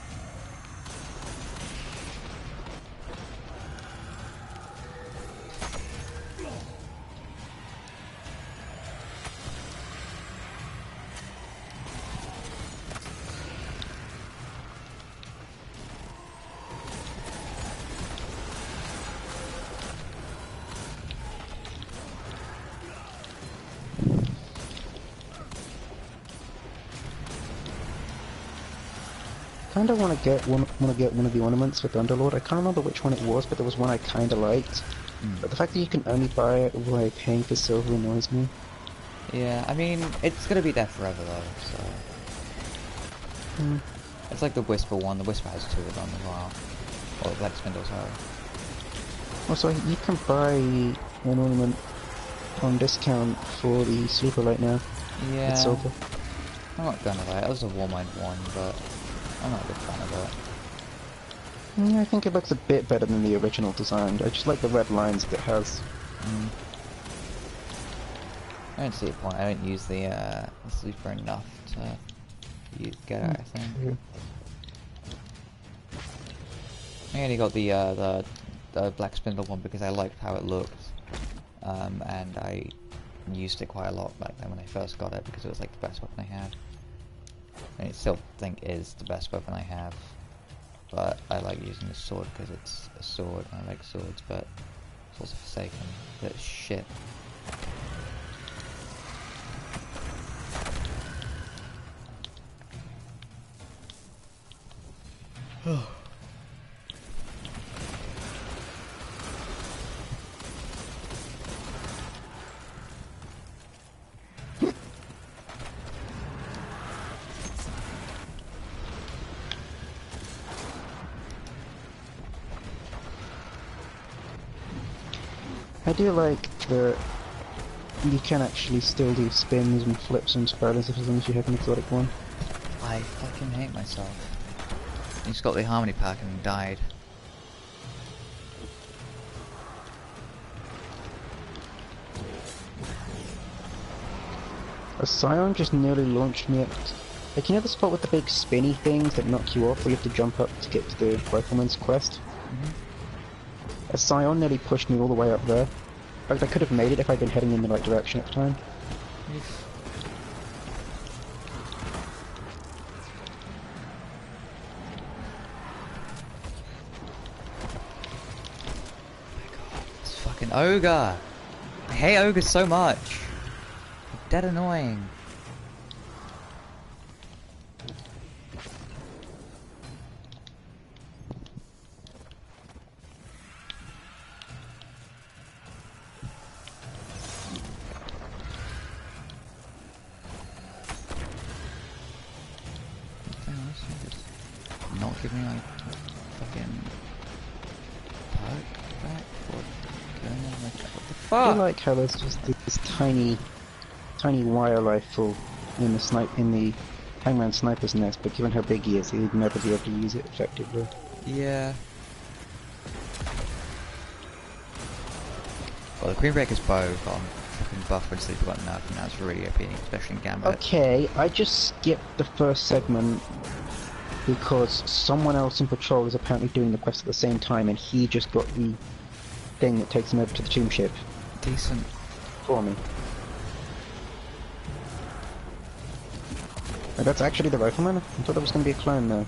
Kinda wanna get one of the ornaments with Underlord. I can't remember which one it was, but there was one I kinda liked. But the fact that you can only buy it by paying for silver annoys me. Yeah, I mean, it's gonna be there forever though, so... It's like the Whisper one. The Whisper has 2 of them as well. Or Black Spindle, sorry. Also, you can buy an ornament on discount for the Sleeper right now. Yeah. It's silver. I'm not gonna buy it. That was a Warmind one, but I'm not a big fan of it. Yeah, I think it looks a bit better than the original design. I just like the red lines that it has. I don't see a point. I don't use the Sleeper enough to get it, I think. I only got the the Black Spindle one because I liked how it looked, and I used it quite a lot back then when I first got it because it was like the best weapon I had. And I still think it is the best weapon I have, but I like using the sword because it's a sword and I like swords, but it's also Forsaken. That's shit. I do like that you can actually still do spins and flips and spirals as long as you have an exotic one. I fucking hate myself. I just got the harmony pack and died. A Scion just nearly launched me at... Like, you know the spot with the big spinny things that knock you off where you have to jump up to get to the Rifleman's quest? A Scion nearly pushed me all the way up there. In fact, I could have made it if I'd been heading in the right direction at the time. It's fucking ogre! I hate ogres so much! They're dead annoying. Not give me like fucking perk back for going on like what the fuck? I like how there's just this tiny wire rifle in the Hangman Sniper's nest, but given how big he is, he'd never be able to use it effectively. Yeah. Well, the Queen Breaker's bow got fucking buff when Sleeper got nerfed, and that's really OP, especially in Gambit. Okay, I just skipped the first segment because someone else in patrol is apparently doing the quest at the same time, and he just got the thing that takes him over to the tomb ship Decent. for me. And that's actually the Rifleman? I thought that was going to be a clone though.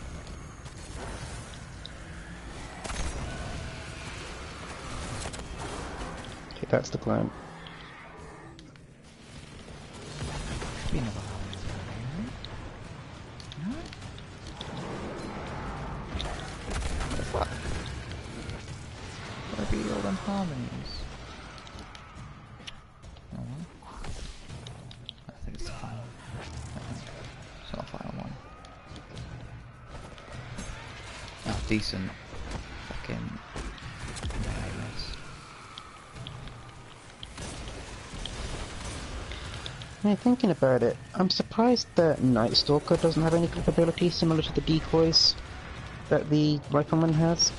Okay, that's the clone. Should be another harmony. No? What the fuck? Gotta be all them harmonies. Oh, well. I think it's the final. It's not the final one. Oh, decent. Fucking. Nice. Yeah, thinking about it, I'm surprised that Night Stalker doesn't have any capability similar to the decoys that the Rifleman has.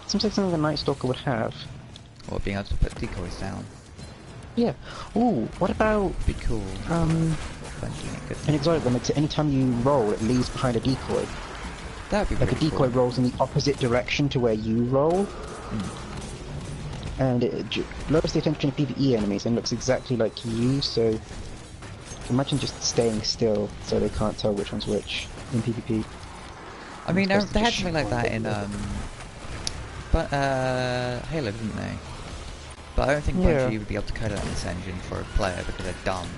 Seems like something the Night Stalker would have. Or being able to put decoys down. Yeah. Ooh, what about Be cool. an Good. exotic one? It's anytime you roll, it leaves behind a decoy. That'd be Like a pretty decoy cool. rolls in the opposite direction to where you roll, and it lowers the attention of PvE enemies and looks exactly like you. So imagine just staying still so they can't tell which one's which in PvP. I mean, Supposed to they had just something like that in Halo, didn't they? But I don't think Yeah. Bungie would be able to code it on this engine for a player because they're dumb.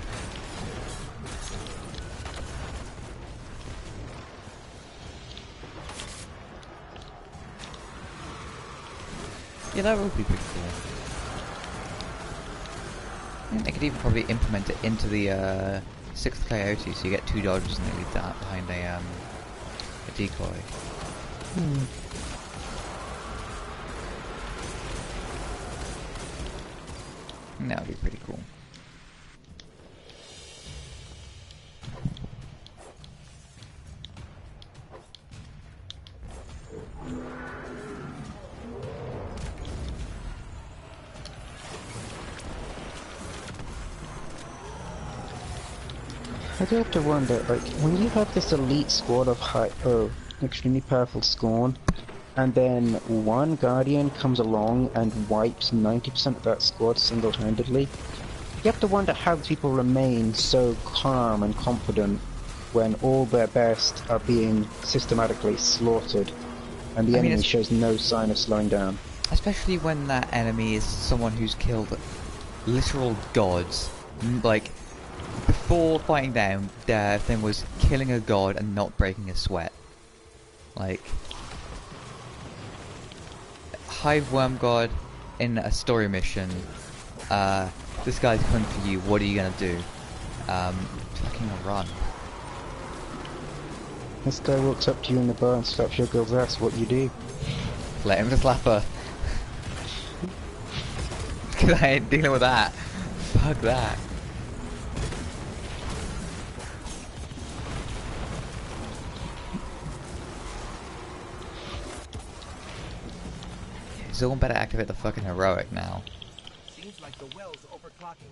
Yeah, that would be pretty cool. I think they could even probably implement it into the 6th Coyote, so you get 2 dodges and they leave that behind a decoy. And that would be pretty cool. I do have to wonder, like, when you have this elite squad of extremely powerful Scorn, and then one Guardian comes along and wipes 90% of that squad single-handedly, you have to wonder how people remain so calm and confident when all their best are being systematically slaughtered, and the I mean, enemy shows no sign of slowing down. especially when that enemy is someone who's killed literal gods. Like, before fighting them, their thing was killing a god and not breaking a sweat. Like, Hive Worm God in a story mission, this guy's coming for you, what are you gonna do? Fucking run. This guy walks up to you in the bar and slaps your girl's ass, what do you do? Let him slap her. Cause I ain't dealing with that. Fuck that. Someone better activate the fucking heroic now. Seems like the well's overclocking.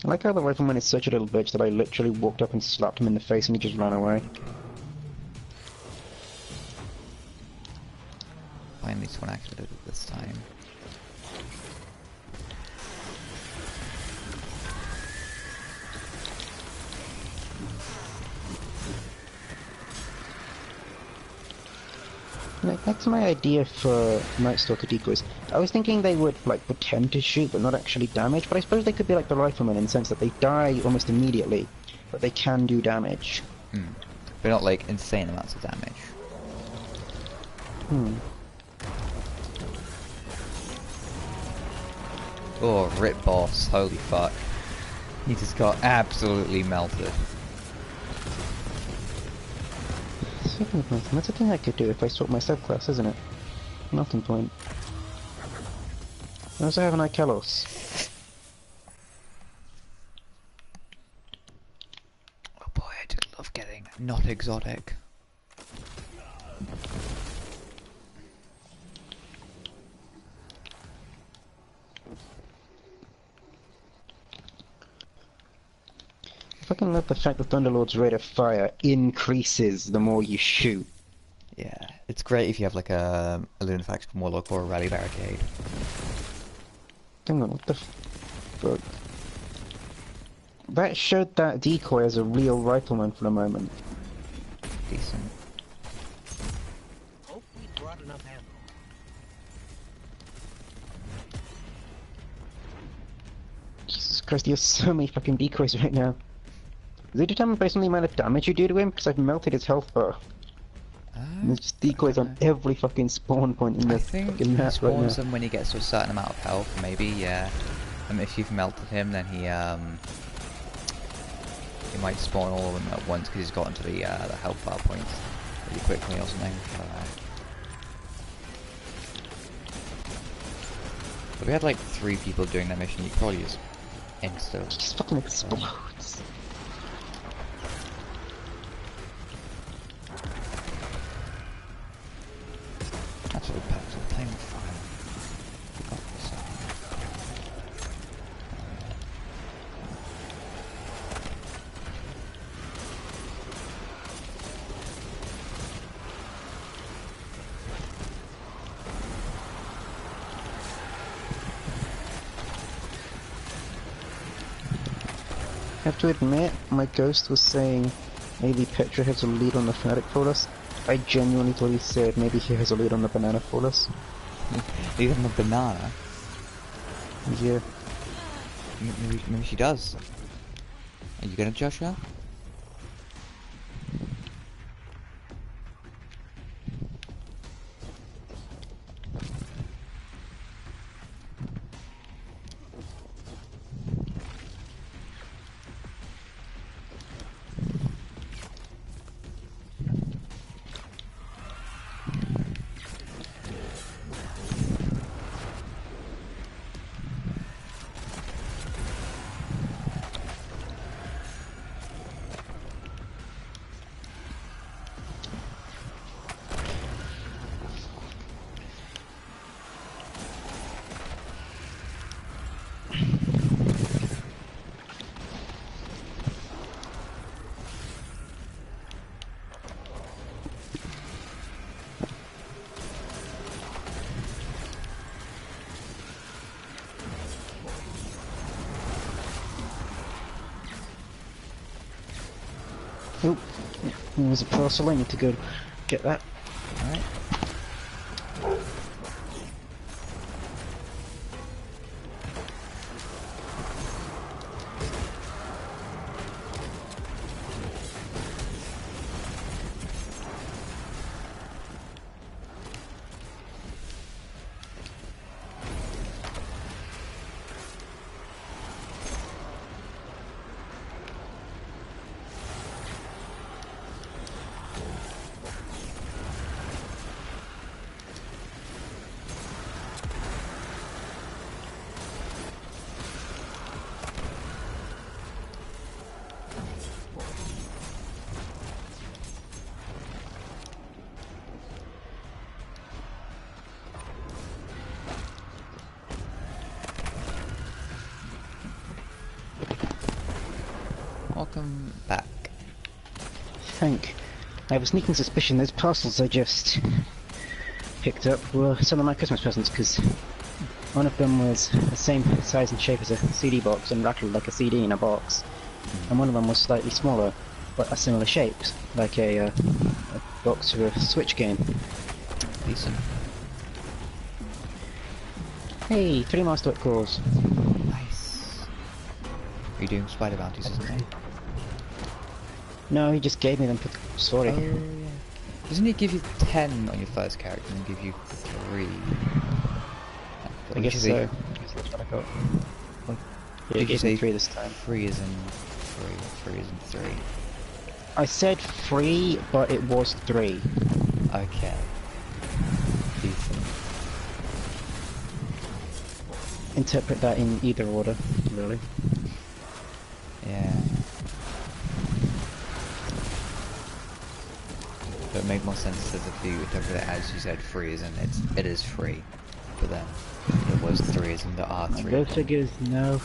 I like how the rifleman is such a little bitch that I literally walked up and slapped him in the face and he just ran away. Finally someone activated it this time. Like, that's my idea for Night Stalker decoys. I was thinking they would, like, pretend to shoot but not actually damage, but I suppose they could be like the rifleman in the sense that they die almost immediately, but they can do damage. But not like insane amounts of damage. Oh, rip boss, holy fuck. He just got absolutely melted. Speaking of melting, that's a thing I could do if I swap my subclass, isn't it? Melting point. I also have an Ikelos. Oh boy, I do love getting not exotic. I fucking love the fact that Thunderlord's rate of fire increases the more you shoot. Yeah, it's great if you have like a Lunafax Warlock or a Rally Barricade. Hang on, what the fuck? That showed that decoy as a real rifleman for a moment. Decent. Hope we brought enough ammo. Jesus Christ, you have so many fucking decoys right now. Is it determined based on the amount of damage you do to him? Because I've melted his health bar. And there's just decoys on every fucking spawn point in I the think fucking he map right now. spawns them when he gets to a certain amount of health, maybe, yeah. If you've melted him, then he might spawn all of them at once because he's gotten to the health bar points really quickly or something. But we had like 3 people doing that mission, you could probably just insta. It just fucking explodes. Actually, perhaps I'm playing with fire. Forgot this. I have to admit, my ghost was saying maybe Petra has a lead on the Fnatic for us. I genuinely thought he said maybe he has a lead on the banana for us. Even the banana. Yeah. Maybe she does. Are you gonna judge her? Oop, there's a parcel. I need to go get that. Alright. Welcome back. I have a sneaking suspicion those parcels I just picked up were some of my Christmas presents, because one of them was the same size and shape as a CD box and rattled like a CD in a box, and one of them was slightly smaller but a similar shape, like a box for a Switch game. Decent. Hey, 3 masterwork cores. Nice. Are you doing spider bounties, isn't it? No, he just gave me them for sorry. Oh, yeah. Doesn't it give you 10 on your first character and give you 3? I guess so. That's what I got. What Yeah, did you say? 3 this time. 3 is in 3. 3 is in 3. I said 3, but it was 3. Okay. Decent. Interpret that in either order, really. Yeah. But it made more sense as if you interpret it as you said 3 is in it is 3. But then it was 3 is in the R3. Go figures, no.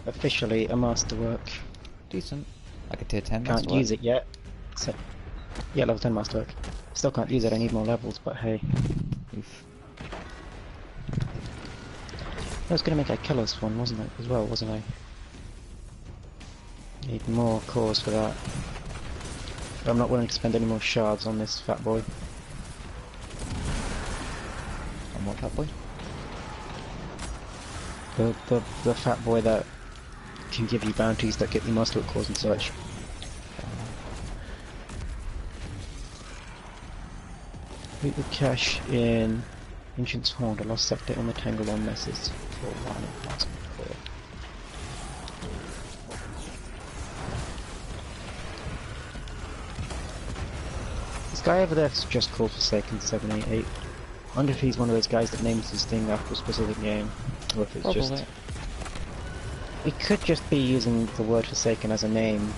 Officially a masterwork. Decent. Like a tier 10 Can't masterwork. use it yet. So, yeah, level 10 masterwork. Still can't use it, I need more levels, but hey. Oof. I was gonna make a killer's one, wasn't it, as well, wasn't I? Need more cores for that. But I'm not willing to spend any more shards on this fat boy. And what fat boy? The fat boy that can give you bounties that get you masterwork cores and such. Loot the cache in Ancient's Horn. I lost sector in the Tangle on messes for 1 masterwork core. This guy over there's just called Forsaken 788. I wonder if he's one of those guys that names his thing after a specific game, or if it's Probably. just... It could just be using the word Forsaken as a name,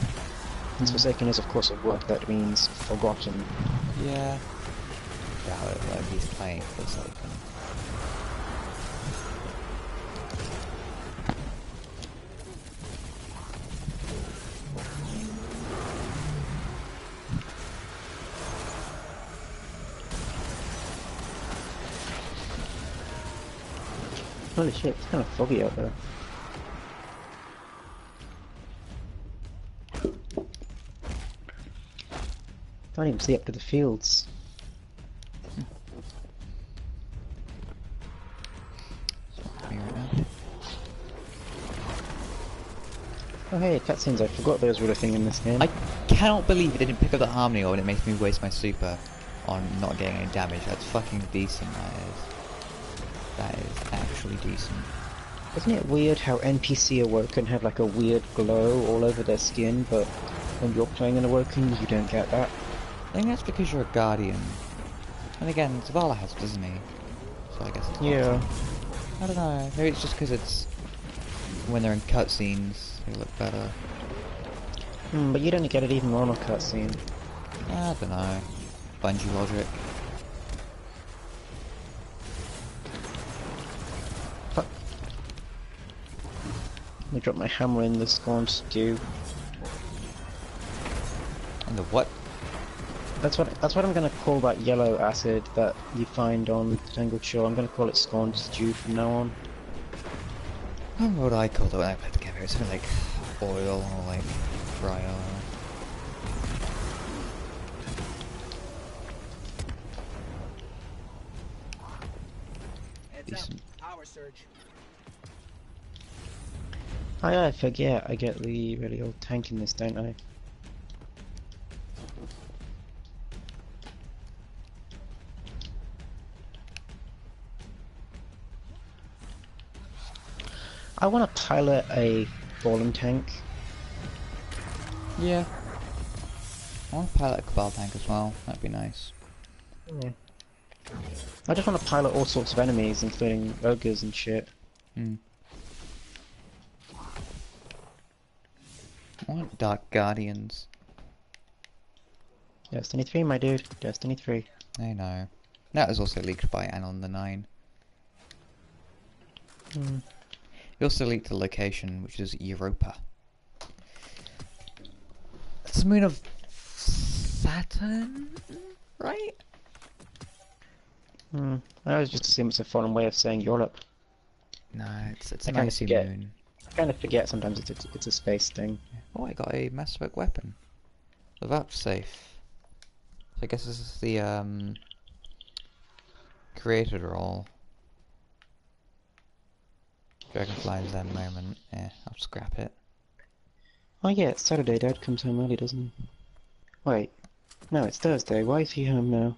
since Forsaken is of course a word that means forgotten. Yeah. Doubt it, like he's playing for something. Holy shit, it's kind of foggy out there. Can't even see up to the fields. Me right now. Oh hey, cutscenes, I forgot those were a thing in this game. I cannot believe it didn't pick up the harmony or it makes me waste my super on not getting any damage. That's fucking decent, that is. That is actually decent. Isn't it weird how NPC Awoken have like a weird glow all over their skin, but when you're playing an Awoken you don't get that? I think that's because you're a guardian. And again, Zavala has it, doesn't he? So I guess it's Yeah. I don't know. Maybe it's just because it's when they're in cutscenes, they look better. But you don't get it even on a cutscene. I don't know. Bungie logic. Fuck. Let me drop my hammer in the scorn stew. And the what? That's what I'm gonna call that yellow acid that you find on Tangled Shore. I'm gonna call it scorn stew from now on. I don't know what I called it when I put it together. It's something like oil or like dry oil. decent. Power surge. I forget I get the really old tank in this, don't I? I want to pilot a fallen tank. Yeah. I want to pilot a Cabal tank as well. That'd be nice. Yeah. I just want to pilot all sorts of enemies, including ogres and shit. Hmm. I want Dark Guardians. Destiny 3, my dude. Destiny 3. I know. That was also leaked by Anon the 9. Hmm. He also leaked the location, which is Europa. It's the moon of Saturn, right? Hmm. I always just assume it's a foreign way of saying Europe. No, it's I an kinda icy forget. moon. I kind of forget sometimes it's a space thing. Oh, I got a mass spec weapon. The Vouchsafe. So I guess this is the created role. Dragonfly is that moment. Yeah, I'll scrap it. Oh yeah, it's Saturday. Dad comes home early, doesn't he? Wait. No, it's Thursday. Why is he home now?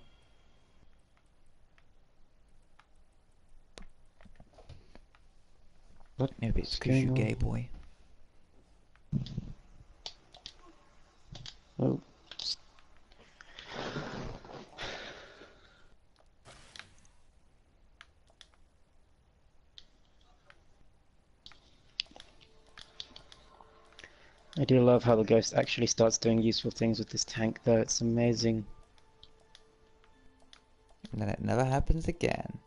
What? Maybe it's because you're gay, boy. Oh. I do love how the ghost actually starts doing useful things with this tank, though. It's amazing. And then it never happens again.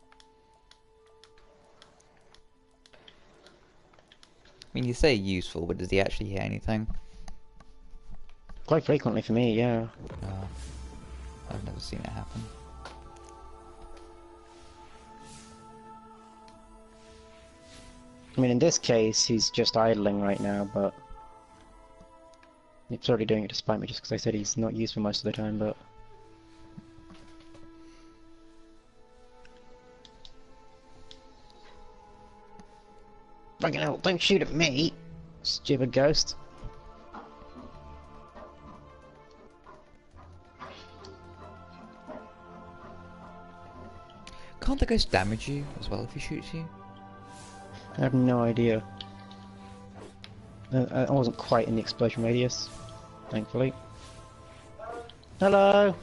I mean, you say useful, but does he actually hit anything? Quite frequently for me, yeah. No. I've never seen it happen. I mean, in this case, he's just idling right now, but... He's already doing it to spite me just because I said he's not useful most of the time, but... Fucking hell, don't shoot at me, stupid ghost. Can't the ghost damage you as well if he shoots you? I have no idea. I wasn't quite in the explosion radius, thankfully. Hello!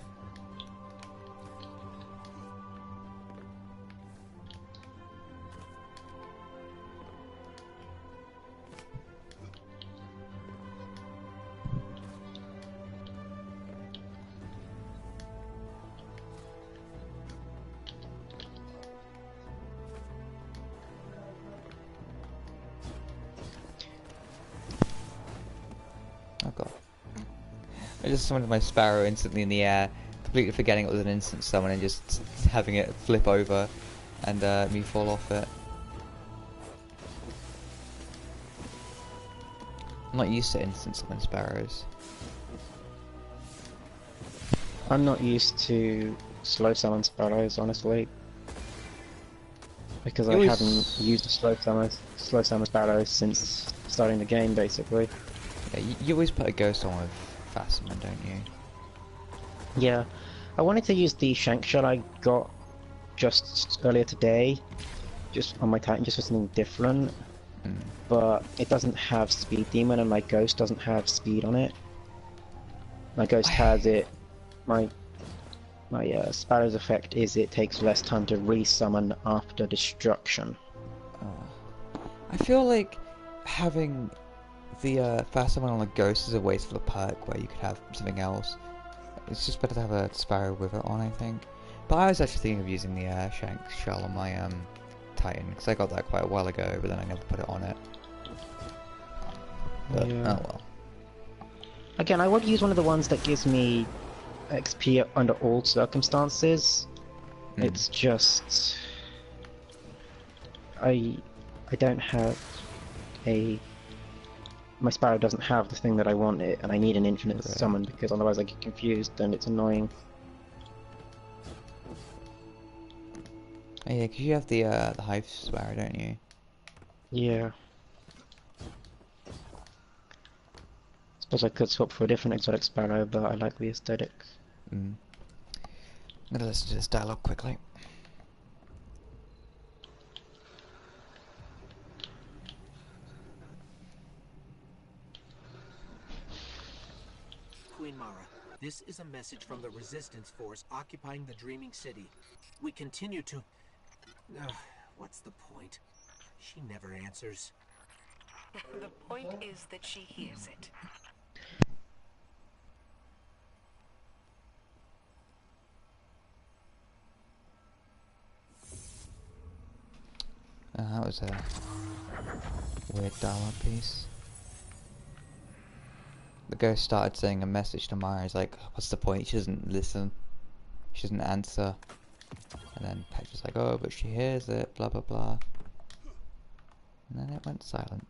Oh god. I just summoned my sparrow instantly in the air, completely forgetting it was an instant summon and just having it flip over and me fall off it. I'm not used to instant summon sparrows. I'm not used to slow summon sparrows, honestly. Because I always- haven't used a slow summon sparrow since starting the game, basically. Yeah, you always put a ghost on with fast summon, don't you? Yeah. I wanted to use the shank shot I got just earlier today, just on my Titan, just for something different. Mm. But it doesn't have speed demon, and my ghost doesn't have speed on it. My ghost has it. My sparrow's effect is it takes less time to resummon after destruction. I feel like having the fast summon on a ghost is a wasteful perk where you could have something else. It's just better to have a sparrow with it on, I think. But I was actually thinking of using the shank shell on my Titan, because I got that quite a while ago, but then I never put it on it. But, Yeah. oh well. Again, I would use one of the ones that gives me XP under all circumstances. Mm. It's just I don't have my sparrow doesn't have the thing that I want it, and I need an infinite Right. summon because otherwise I get confused and it's annoying. Oh yeah, 'cause you have the hive swearer, don't you? Yeah. Suppose I could swap for a different exotic sparrow, but I like the aesthetic. Mm. I'm gonna listen to this dialogue quickly. Queen Mara, this is a message from the resistance force occupying the Dreaming City. We continue to... what's the point? She never answers. The point is that she hears it. That was a weird dialogue piece. The ghost started saying a message to Mara. He's like, what's the point? She doesn't listen. She doesn't answer. And then Petra's like, oh, but she hears it, blah blah blah. And then it went silent.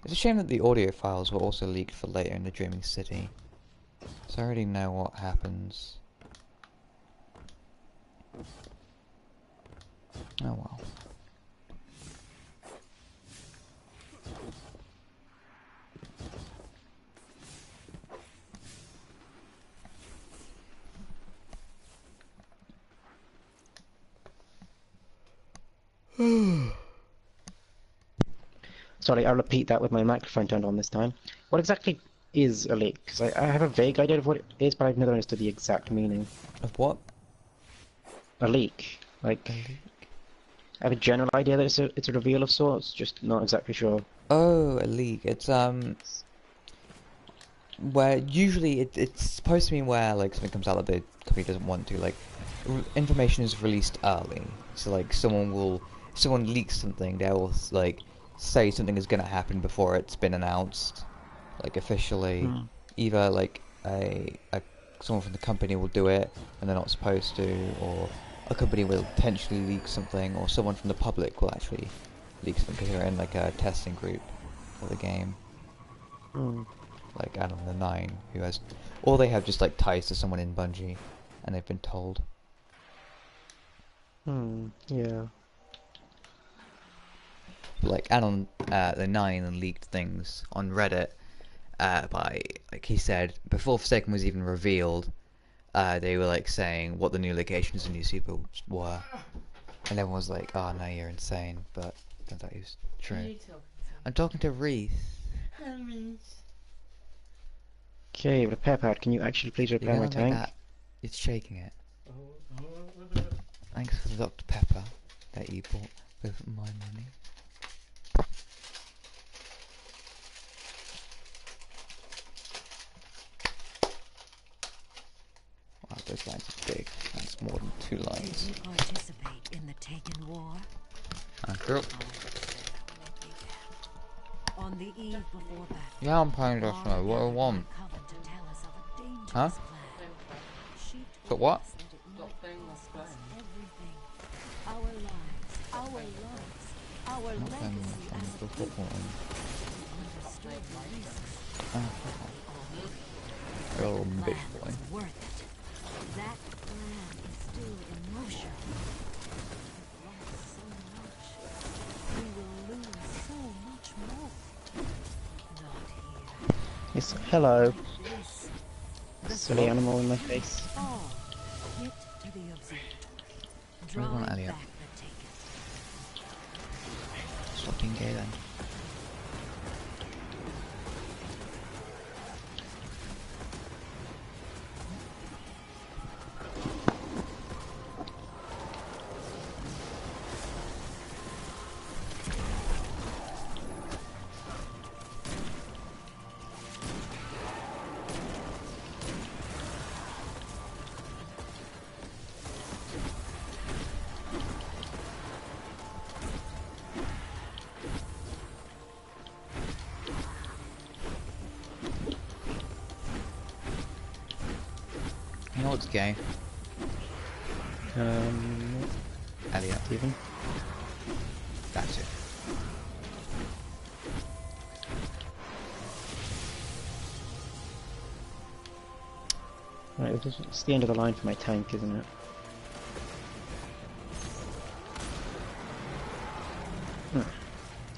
It's a shame that the audio files were also leaked for later in the Dreaming City. So I already know what happens. Oh well. Sorry, I'll repeat that with my microphone turned on this time. What exactly is a leak? Because I have a vague idea of what it is, but I've never understood the exact meaning. Of what? A leak. Like, A leak? I have a general idea that it's a reveal of sorts, just not exactly sure. Oh, a leak. It's where usually it's supposed to mean where like something comes out that the company doesn't want to. Like information is released early, so like someone leaks something, they'll like say something is gonna happen before it's been announced, like officially. Hmm. Either like a someone from the company will do it and they're not supposed to, or a company will potentially leak something, or someone from the public will actually leak something because they're in like a testing group for the game. Hmm. Like Adam the Nine, who has, or they have just like ties to someone in Bungie, and they've been told. Hmm. Yeah. But like Adam the Nine leaked things on Reddit by, like he said, before Forsaken was even revealed, they were like saying what the new locations and new super were, and everyone was like, "Oh no, you're insane," but turns out it was true. I'm talking to Reese. Okay, with a pepper pad, can you actually please You're repair my gonna make tank? that. It's shaking it. Thanks for the Dr. Pepper that you bought with my money. Wow, those lines are big. That's more than 2 lines. Did you participate in the Taken War? Cool. On the eve before battle, Yeah, I'm playing this now. What do I want? Coven to tell us of a dangerous Huh? plan. She But told what? us that it might cost us everything. Our lives, our Not playing legacy I'm as a still people. footballing. Understood the risks. You're a little The bitch plan boy. was worth it. That plan is still in motion. We've lost so much. We will lose so much more. Not here. Yes, hello, This. The silly animal in my face. all hit to the observatory. What do you want, Drive Elliot? back the Taken. Stop being gay then. You know what's gay? Elliot. Steven? That's it. Right, it's the end of the line for my tank, isn't it?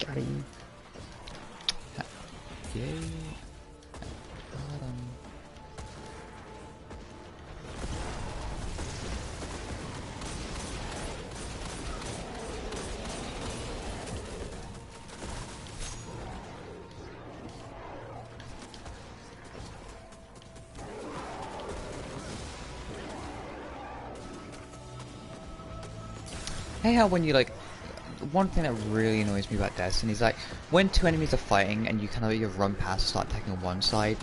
Got him. Yay. Got 'em. Hey, how when you like, one thing that really annoys me about Destiny is like, when two enemies are fighting and you kind of you run past and start attacking on one side,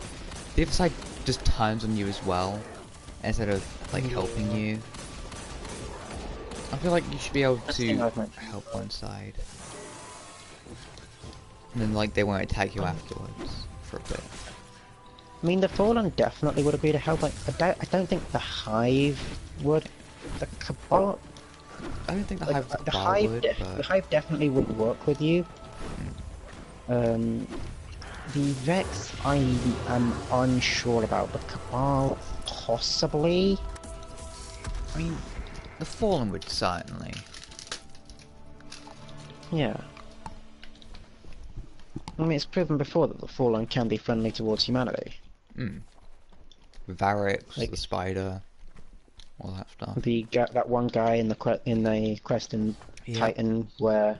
the other side just turns on you as well, instead of like helping you. I feel like you should be able to help one side, and then like they won't attack you afterwards for a bit. I mean, the Fallen definitely would have been a help. Like, I don't think the Hive would. The Cabal. I don't think the Like, Hive the would, but the Hive definitely would work with you. The Vex, I am unsure about. The Cabal, possibly. I mean, the Fallen would certainly. Yeah. I mean, it's proven before that the Fallen can be friendly towards humanity. Varix, Like- the Spider, all that stuff. That one guy in the quest in Yeah. Titan where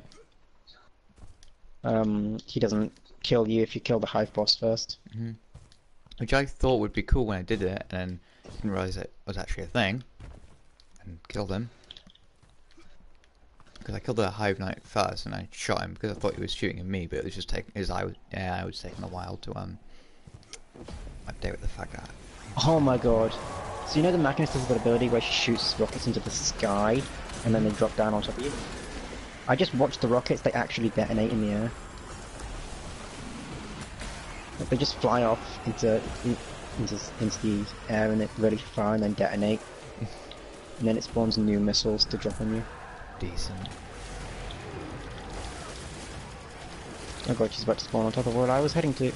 he doesn't kill you if you kill the Hive boss first. Which I thought would be cool when I did it, and then didn't realize it was actually a thing, and killed him. Because I killed the Hive Knight first, and I shot him because I thought he was shooting at me, but it was just taking his eye. I was taking a while to update with the fact that. Oh my god. So you know the Machinist has that ability where she shoots rockets into the sky and then they drop down on top of you? I just watched the rockets, they actually detonate in the air. Like, they just fly off into the air and it really far and then detonate. And then it spawns new missiles to drop on you. Decent. Oh god, she's about to spawn on top of where I was heading to.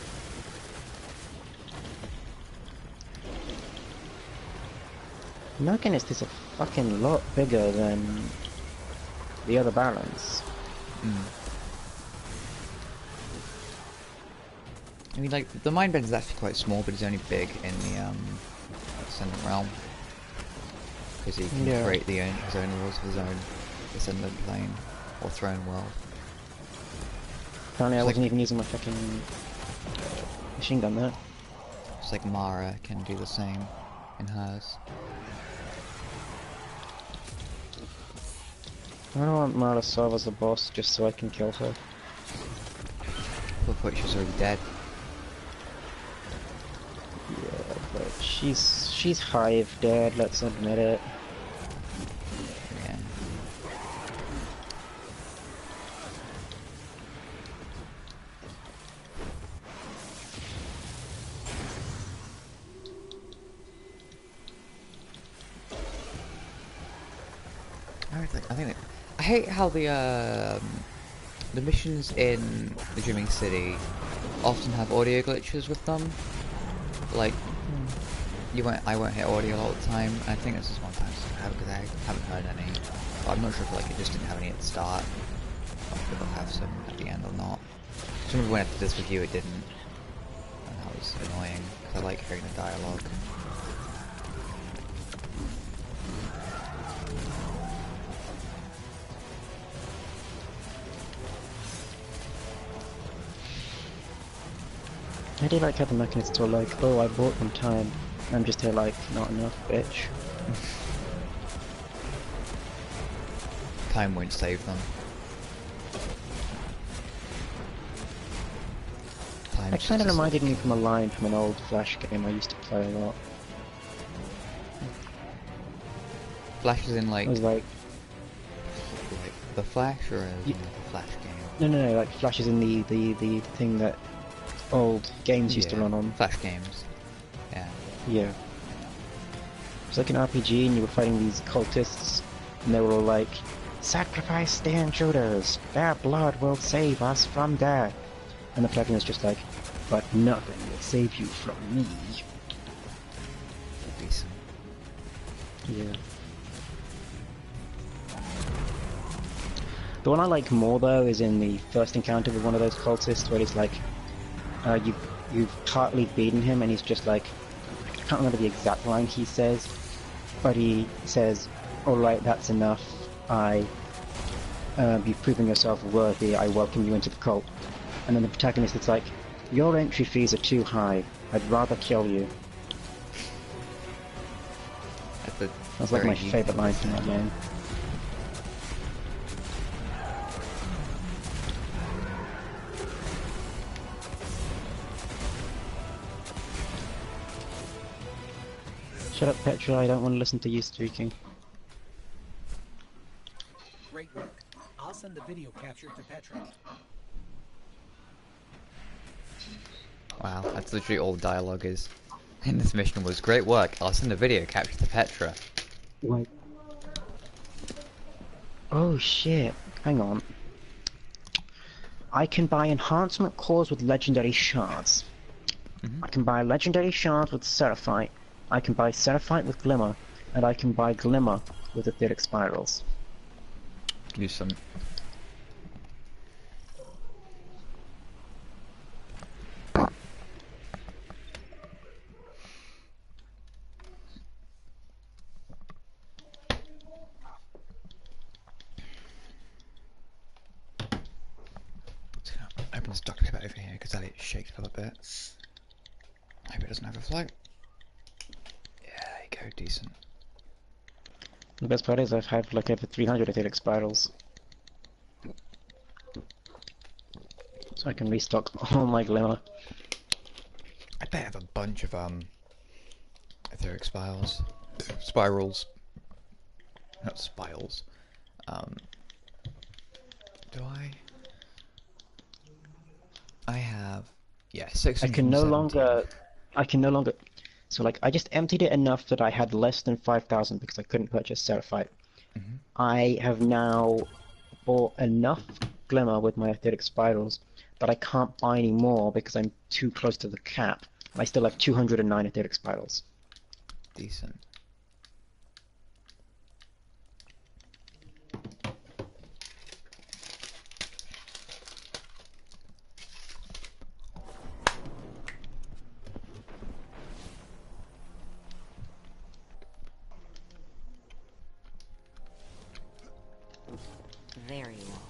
Machinist is a fucking lot bigger than the other Barons. I mean, like, the Mindbend is actually quite small, but it's only big in the Ascendant Realm. Because he can create his own rules of his own Ascendant Plane, or Throne World. Apparently I wasn't even using my fucking machine gun there. Just like Mara can do the same in hers. I don't want Mara to serve as a boss just so I can kill her. I thought she was already dead. Yeah, but she's Hive dead, let's admit it. Yeah. I hate how the missions in the Dreaming City often have audio glitches with them. Like, I won't hear audio all the time. I think this is one time because I haven't heard any. But I'm not sure if like it just didn't have any at the start, or if it'll have some at the end or not. I remember when I did this with you, it didn't, and that was annoying because I like hearing the dialogue. I do like how the Mechanists are like, oh, I bought them time. I'm just here like, not enough, bitch. Time won't save them. That kind of reminded me from a line from an old Flash game I used to play a lot. Flash is in like... It was like the Flash, or in the Flash game? No, like Flash is in the thing that old games used to run on. Flash games. Yeah. Yeah. It's like an RPG and you were fighting these cultists and they were all like, sacrifice the intruders, their blood will save us from death. And the protagonist just like, but nothing will save you from me. Decent. Yeah. The one I like more though is in the first encounter with one of those cultists, where he's like, you've partly beaten him, and he's just like, I can't remember the exact line he says, but he says, "All right, that's enough. You've proven yourself worthy. I welcome you into the cult." And then the protagonist is like, "Your entry fees are too high. I'd rather kill you." That's like my favorite line from that game. Shut up, Petra, I don't want to listen to you speaking. Great work. I'll send the video capture to Petra. Wow, that's literally all the dialogue is in this mission was great work. I'll send a video capture to Petra. Wait. Oh shit, hang on. I can buy enhancement cores with legendary shards. I can buy legendary shards with Seraphite. I can buy Seraphite with Glimmer. And I can buy Glimmer with Etheric Spirals. Do some. Open this duct tape over here because that it shakes a little bit. Hope it doesn't overflow. Yeah, there you go, decent. The best part is I've had like over 300 Etheric Spirals. So I can restock all my Glimmer. I bet I have a bunch of etheric spirals, not spirals. Do I? I have, yeah, 617. I can no longer. So like I just emptied it enough that I had less than 5,000 because I couldn't purchase Seraphite. I have now bought enough Glimmer with my Etheric Spirals that I can't buy any more because I'm too close to the cap. And I still have 209 Etheric Spirals. Decent. There you are.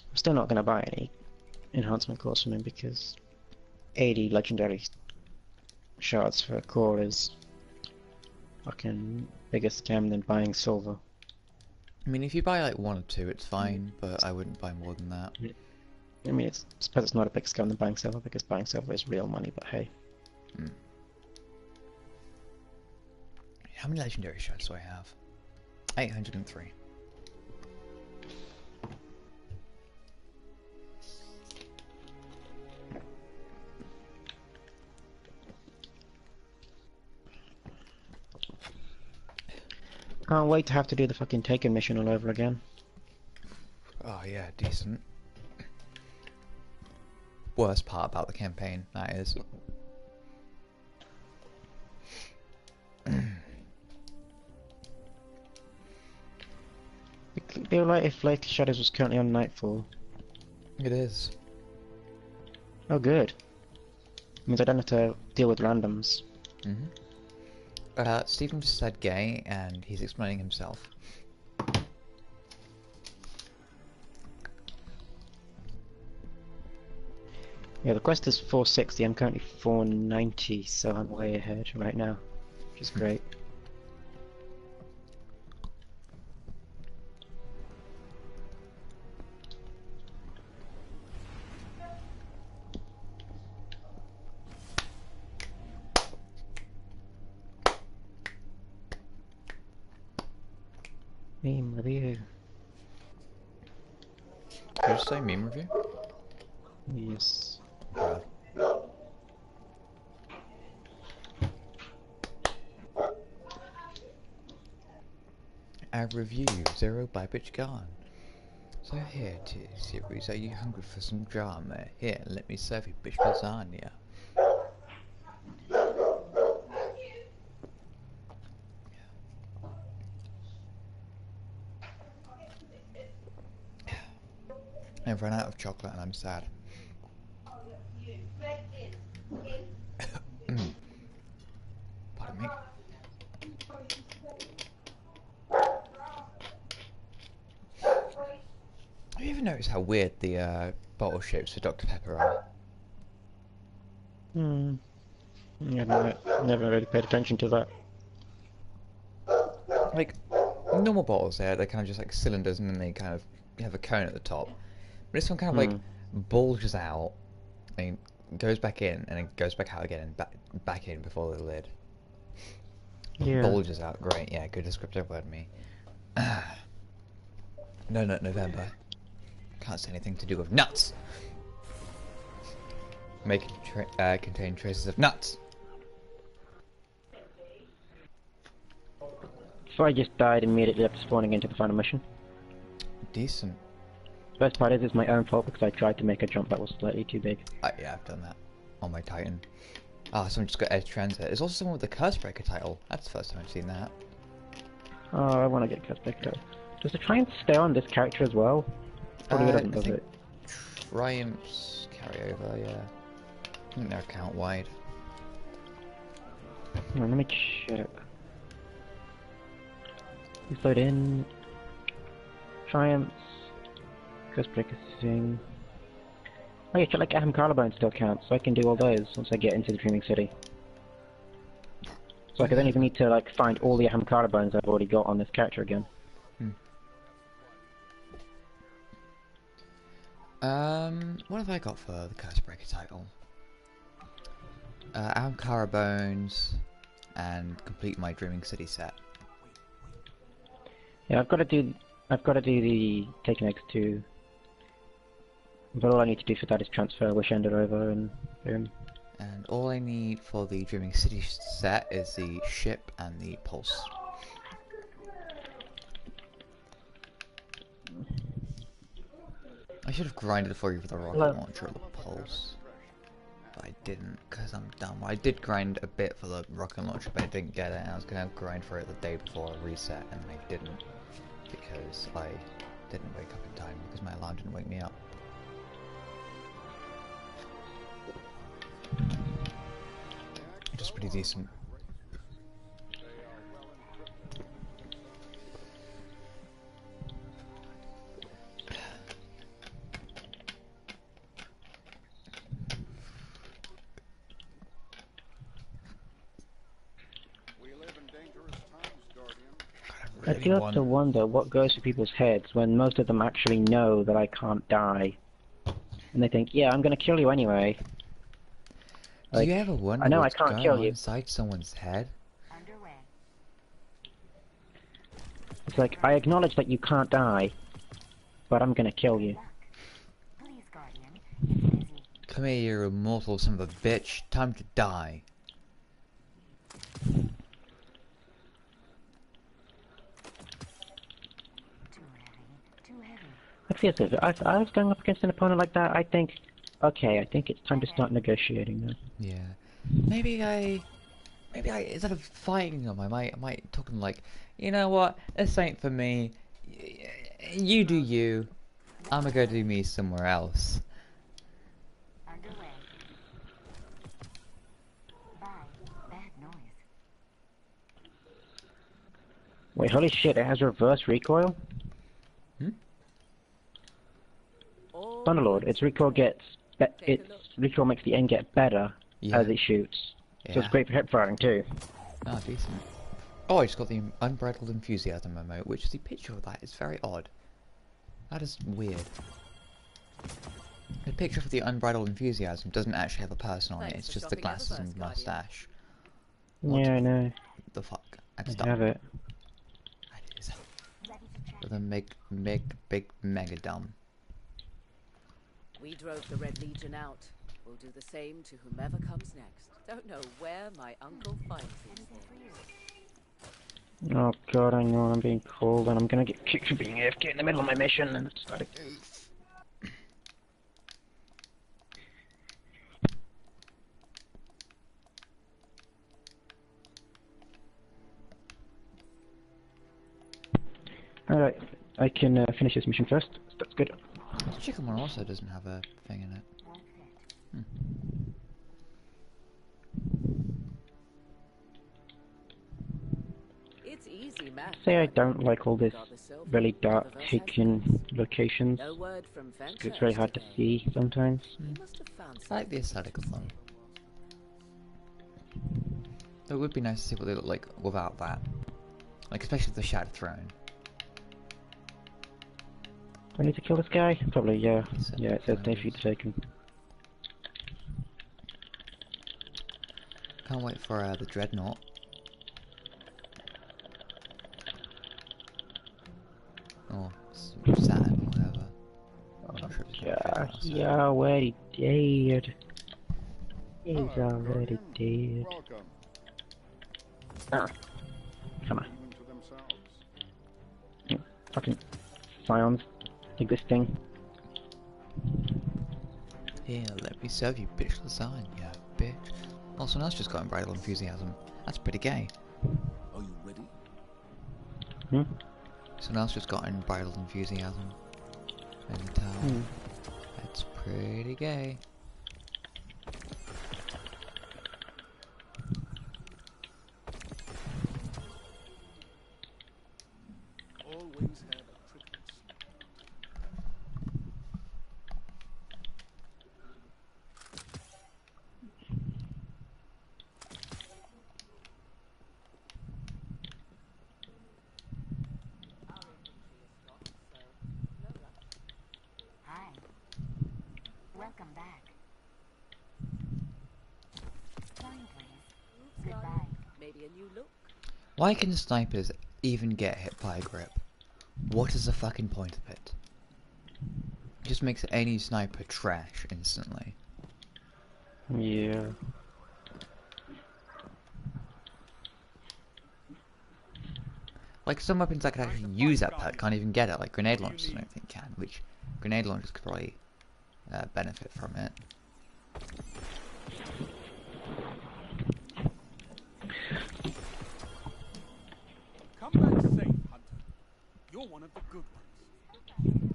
I'm still not going to buy any enhancement cores from him because 80 legendary shards for a core is fucking bigger scam than buying silver. I mean, if you buy like 1 or 2, it's fine, but I wouldn't buy more than that. I mean, I suppose it's not a big scam than buying silver because buying silver is real money, but hey. How many legendary shards do I have? 803. Can't wait to have to do the fucking Taken mission all over again. Oh yeah, decent. Worst part about the campaign, that is. It'd be alright if Lake Shadows was currently on Nightfall. It is. Oh good. Means I don't have to deal with randoms. Stephen just said gay, and he's explaining himself. Yeah, the quest is 460, I'm currently 490, so I'm way ahead right now, which is great. Meme review. Did you say meme review? Yes. A review, Zero by Bitch Gone. So here it is, series. Are you hungry for some drama? Here, let me serve you bitch lasagna. I've run out of chocolate and I'm sad. Pardon me. Have you ever noticed how weird the bottle shapes for Dr. Pepper are? Yeah, never really paid attention to that. Like, normal bottles they're kind of just like cylinders and then they kind of have a cone at the top. But this one kind of like bulges out and goes back in and then goes back out again and back in before the lid. Yeah. Bulges out, great, yeah, good descriptive word me. No Nut November. Can't say anything to do with nuts. Make it contain traces of nuts. So I just died immediately after spawning into the final mission. Decent. The best part is it's my own fault because I tried to make a jump that was slightly too big. Yeah, I've done that on my Titan. Ah, someone just got Edge Transit. There's also someone with the Curse Breaker title. That's the first time I've seen that. Oh, I want to get Curse Breaker. Does it try and stay on this character as well? Probably doesn't, does it? Triumphs carry over, yeah. I think they're account wide. Hang on, let me check. You load in. Triumphs. Curse Breaker thing. Oh yeah, like Aham Collarbone still counts, so I can do all those once I get into the Dreaming City. So I could then even need to like find all the Aham Collarbones I've already got on this character again. What have I got for the Curse Breaker title? Aham Bones and complete my Dreaming City set. Yeah, I've got to do the Taken X2. But all I need to do for that is transfer Wish Ender over and boom. And all I need for the Dreaming City set is the ship and the pulse. I should have grinded for you for the rocket launcher or the pulse. But I didn't, because I'm dumb. I did grind a bit for the rocket launcher, but I didn't get it, and I was going to grind for it the day before I reset, and I didn't. Because I didn't wake up in time, because my alarm didn't wake me up. Just pretty decent. I do have to wonder what goes through people's heads when most of them actually know that I can't die. And they think, yeah, I'm gonna kill you anyway. Do you ever wonder I know what's I can't going kill on you. inside someone's head? Underway. It's like, I acknowledge that you can't die, but I'm gonna kill you. Please, Guardian. Come here, you immortal son of a bitch. Time to die. Too heavy. Like seriously, if I was going up against an opponent like that, I think, okay, I think it's time to start negotiating now. Yeah. Maybe I instead of fighting them, I might talk to them like, you know what, this ain't for me. You do you. I'ma go do me somewhere else. Underway. Bye. Bad noise. Wait, holy shit, it has reverse recoil? Thunderlord, its recoil recoil makes the end get better as it shoots. So it's great for hip firing too. Ah, decent. Oh, I just got the Unbridled Enthusiasm emote, which is the picture of that is very odd. That is weird. The picture of the Unbridled Enthusiasm doesn't actually have a person on it, it's just the glasses and mustache. Yeah, I know. The fuck? I have it. That is. with a big mega dumb. We drove the Red Legion out. We'll do the same to whomever comes next. Don't know where my uncle finds these things. Oh god, I know I'm being called and I'm gonna get kicked for being AFK in the middle of my mission and it's started. Alright, I can finish this mission first. That's good. The chicken one also doesn't have a thing in it. It's easy math. Say I don't like all this really dark taken locations. No word from Fencer It's very hard to today. see sometimes. He must have found I like the aesthetic of them. It would be nice to see what they look like without that. Like, especially the Shattered Throne. Do I need to kill this guy? Probably, yeah. It's Yeah, it says defeat taken. Can't wait for the Dreadnought. Or Saturn, or whatever. I'm not sure if it's Yeah, gonna fit he or not. already dead. He's Hello, already Guardian. dead. Welcome. Ah, come on. Even to themselves. Fucking scions existing. Here, let me serve you, bitch lasagna, bitch. Oh, someone else just got unbridled enthusiasm. That's pretty gay. Are you ready? Hmm? Someone else just got unbridled enthusiasm. In the tower. Hmm. That's pretty gay. Always had a trick. Hi. Welcome back. Sign, please. Goodbye. maybe a new look. Why can snipers even get hit by a grip? What is the fucking point of it? It just makes any sniper trash instantly. Yeah. Like some weapons that could actually use that perk can't even get it, like grenade launchers I don't think can, which grenade launchers could probably benefit from it. Come back safe, Hunter. You're one of the good ones.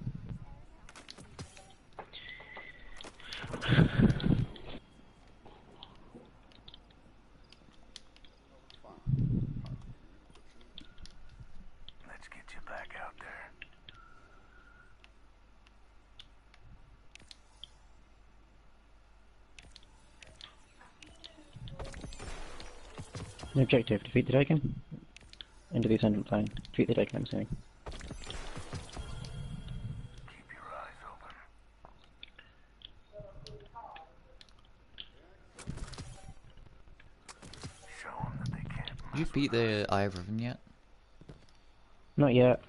Let's get you back out there. The objective, defeat the Dragon. Into the ascendant line. Defeat the Dragon, I'm saying. Keep your eyes open. Show them that they can't Did you beat the Eye of Riven yet? Not yet.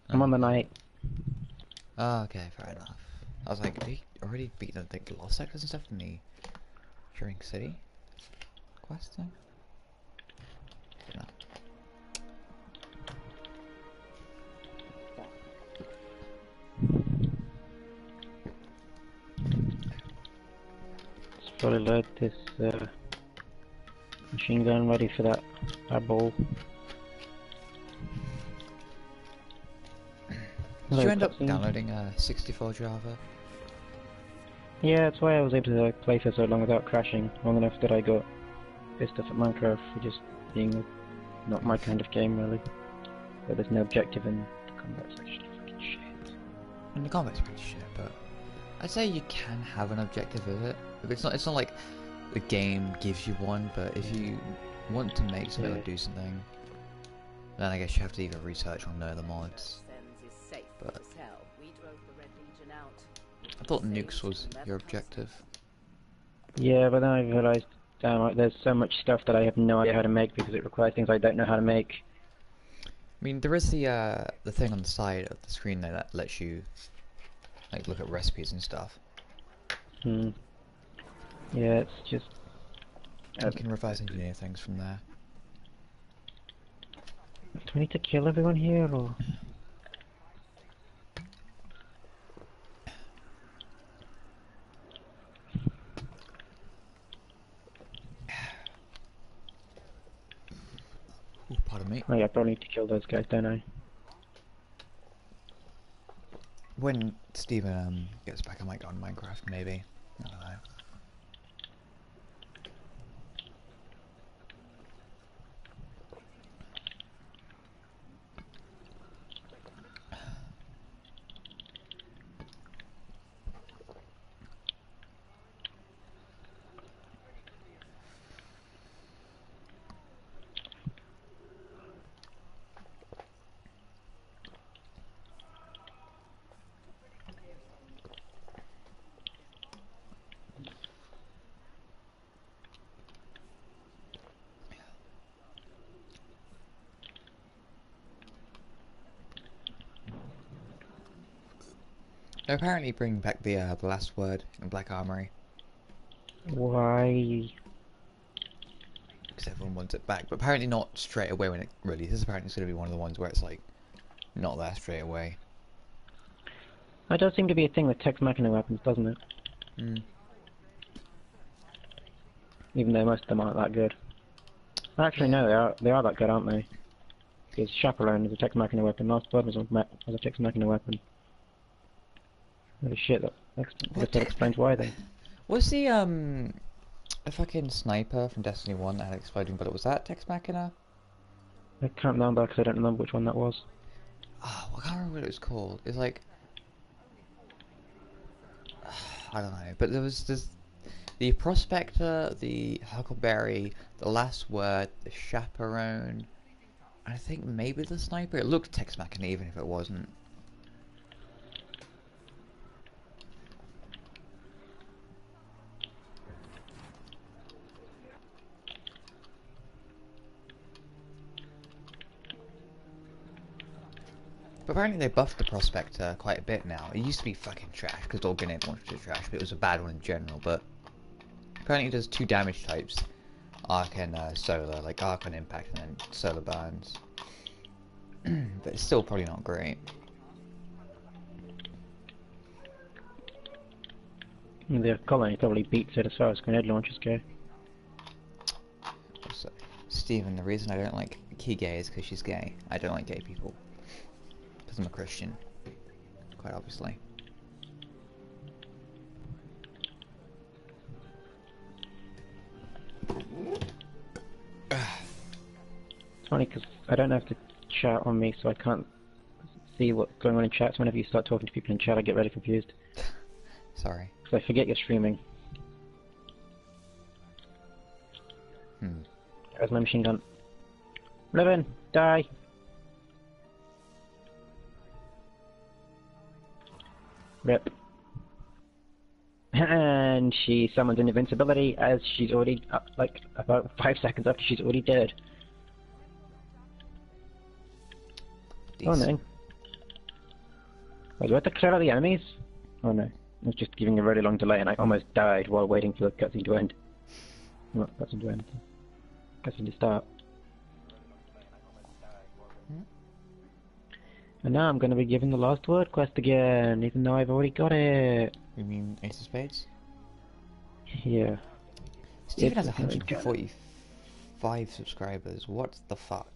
I'm on the night. Oh, okay, fair enough. I was like, did he already beat the lost sectors and stuff in the Drink City quest thing? No. Let's probably load this machine gun ready for that ball. Did you end up cutscenes. downloading 64 Java? Yeah, that's why I was able to play for so long without crashing. Long enough that I got pissed off at Minecraft for just being not my kind of game, really. But there's no objective in the combat's actually fucking shit. And the combat's pretty shit, but I'd say you can have an objective with it. If it's not like the game gives you one, but if you want to make something or Yeah. do something, then I guess you have to either research or know the mods. Sends is safe But- as hell. We drove the Red Legion out. I thought Same nukes to was whomever your comes objective. Yeah, but then I realised, damn, like, there's so much stuff that I have no idea how to make because it requires things I don't know how to make. mean, there is the thing on the side of the screen there that lets you like look at recipes and stuff. Hmm. Yeah, it's just. You can reverse engineer things from there. Do we need to kill everyone here, or? Ooh, pardon me. Oh yeah, I probably need to kill those guys, don't I? When Steven gets back, I might go on Minecraft, maybe. I don't know. They're apparently bringing back the last word in Black Armory. Why? Because everyone wants it back, but apparently not straight away when it releases. Apparently it's going to be one of the ones where it's like, not there straight away. That does seem to be a thing with Tex Machina weapons, doesn't it? Hmm. Even though most of them aren't that good. Actually, no, they are that good, aren't they? Because Chaperone is a Tex Machina weapon, Last Blood was a Tex Machina weapon. Holy shit, that explains why then. Was the fucking sniper from Destiny 1 that had exploding bullet, was that Tex Machina? I can't remember because I don't remember which one that was. Oh, I can't remember what it was called. It's like, I don't know, but there was this, the Prospector, the Huckleberry, the Last Word, the Chaperone, and I think maybe the Sniper. It looked Tex Machina even if it wasn't. But apparently they buffed the Prospector quite a bit now. It used to be fucking trash, because all grenade launchers are trash, but it was a bad one in general. But apparently it does 2 damage types. Arc and solar, like arc on impact and then solar burns. But it's still probably not great. The colony probably beats it as far as grenade launchers go. Also, Stephen, the reason I don't like Key Gay is because she's gay. I don't like gay people. Because I'm a Christian. Quite obviously. It's funny because I don't have to chat on me, so I can't see what's going on in chat. So whenever you start talking to people in chat, I get really confused. Sorry. Because I forget you're streaming. There's my machine gun. Living! Die! Rip. And she summons an invincibility as she's already, like, about 5 seconds after she's already dead. Oh no. Was I to clear out the enemies? Oh no. I was just giving a really long delay and I almost died while waiting for the cutscene to end. Not cutscene to end. Cutscene to start. And now I'm going to be given the Last Word quest again, even though I've already got it. You mean Ace of Spades? Yeah. Stephen has 145 subscribers. What the fuck?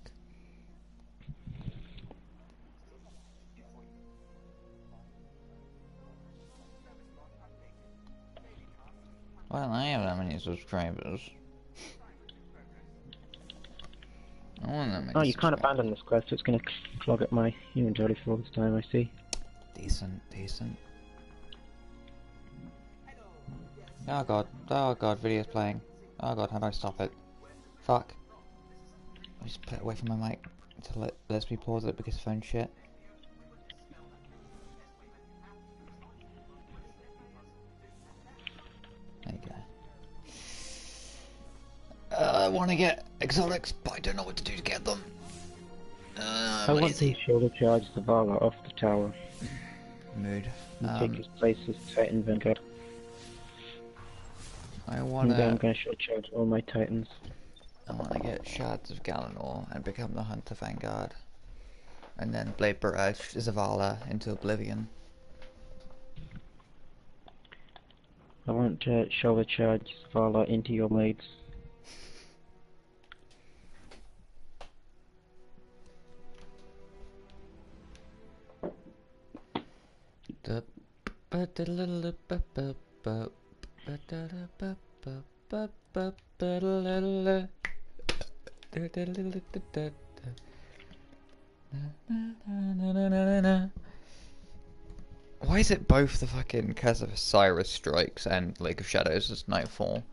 Well, I have that many subscribers. I want that many Oh, you can't subscribers. abandon this quest, so it's going to clog up my inventory for all this time, I see. Decent, decent. Oh god, video's playing. Oh god, how do I stop it? Fuck. I just put it away from my mic until it lets me pause it because phone shit. There you go. I want to get exotics, but I don't know what to do to get them. I want to shoulder charge Zavala off the tower Mood. and take his place as Titan Vanguard. I And then I'm wanna going to shoulder charge all my Titans. get Shards of Galanor and become the Hunter Vanguard. And then Blade Barrage Zavala into Oblivion. I want to shoulder charge Zavala into your blades. Why is it both the fucking Curse of Osiris strikes and Lake of Shadows as Nightfall?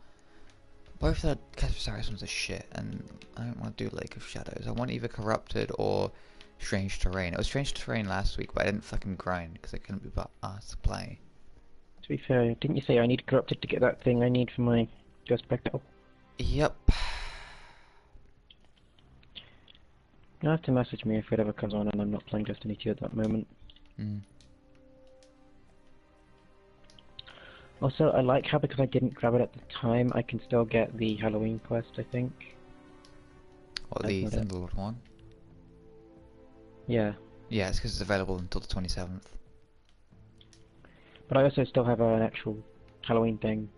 Both the Curse of Osiris ones are shit, and I don't want to do Lake of Shadows. I want either Corrupted or Strange Terrain. It was Strange Terrain last week, but I didn't fucking grind because I couldn't be asked to play. To be fair, didn't you say I need Corrupted to get that thing I need for my Ghost Spectacle? Yep. You'll have to message me if it ever comes on and I'm not playing Destiny 2 at that moment. Also, I like how because I didn't grab it at the time, I can still get the Halloween quest, I think. What, the Thunderlord one? Yeah. Yeah, it's because it's available until the 27th. But I also still have an actual Halloween thing.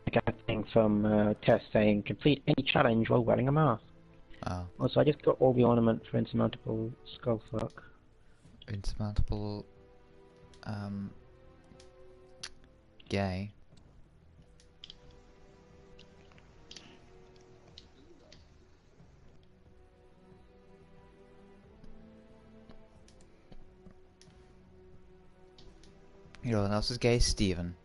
I got a thing from Tess saying, complete any challenge while wearing a mask. Oh. Also, I just got all the ornament for Insurmountable Skullfuck. Insurmountable... gay. You know what else is gay? Steven.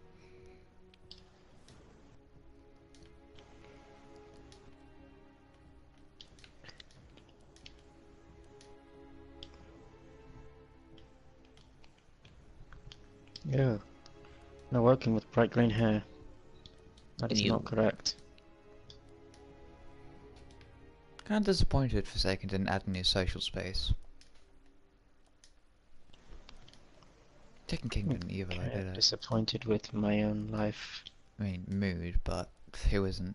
Yeah. No working with bright green hair. That is Ew. not correct. Kind of disappointed Forsaken didn't add a new social space. Taken King didn't either, I did it. Disappointed with my own life. I mean, mood, but who isn't?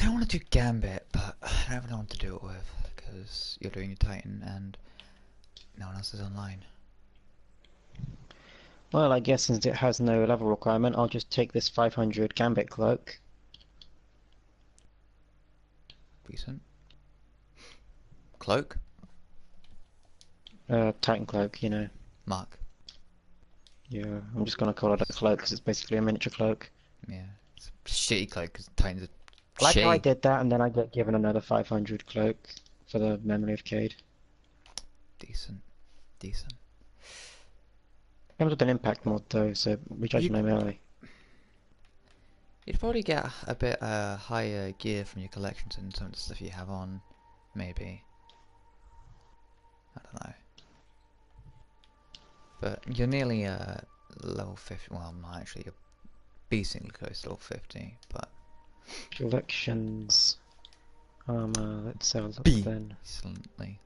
I want to do Gambit, but I don't have no one to do it with, because you're doing your Titan and no one else is online. Well, I guess since it has no level requirement, I'll just take this 500 Gambit Cloak. Decent. Cloak? Titan Cloak, you know. Mark. Yeah, I'm just gonna call it a cloak because it's basically a miniature cloak. Yeah. It's a shitty cloak, because Titans are I like how I shitty. did that and then I get given another 500 cloak for the Memory of Cade. Decent. Decent. Comes with an impact mod though, so recharge my melee. You'd probably get a bit higher gear from your collections and some of the stuff you have on, maybe. I don't know. But you're nearly level 50, well not actually, you're decently close to level 50, but... Collections... armor, let's have a look then. Excellently.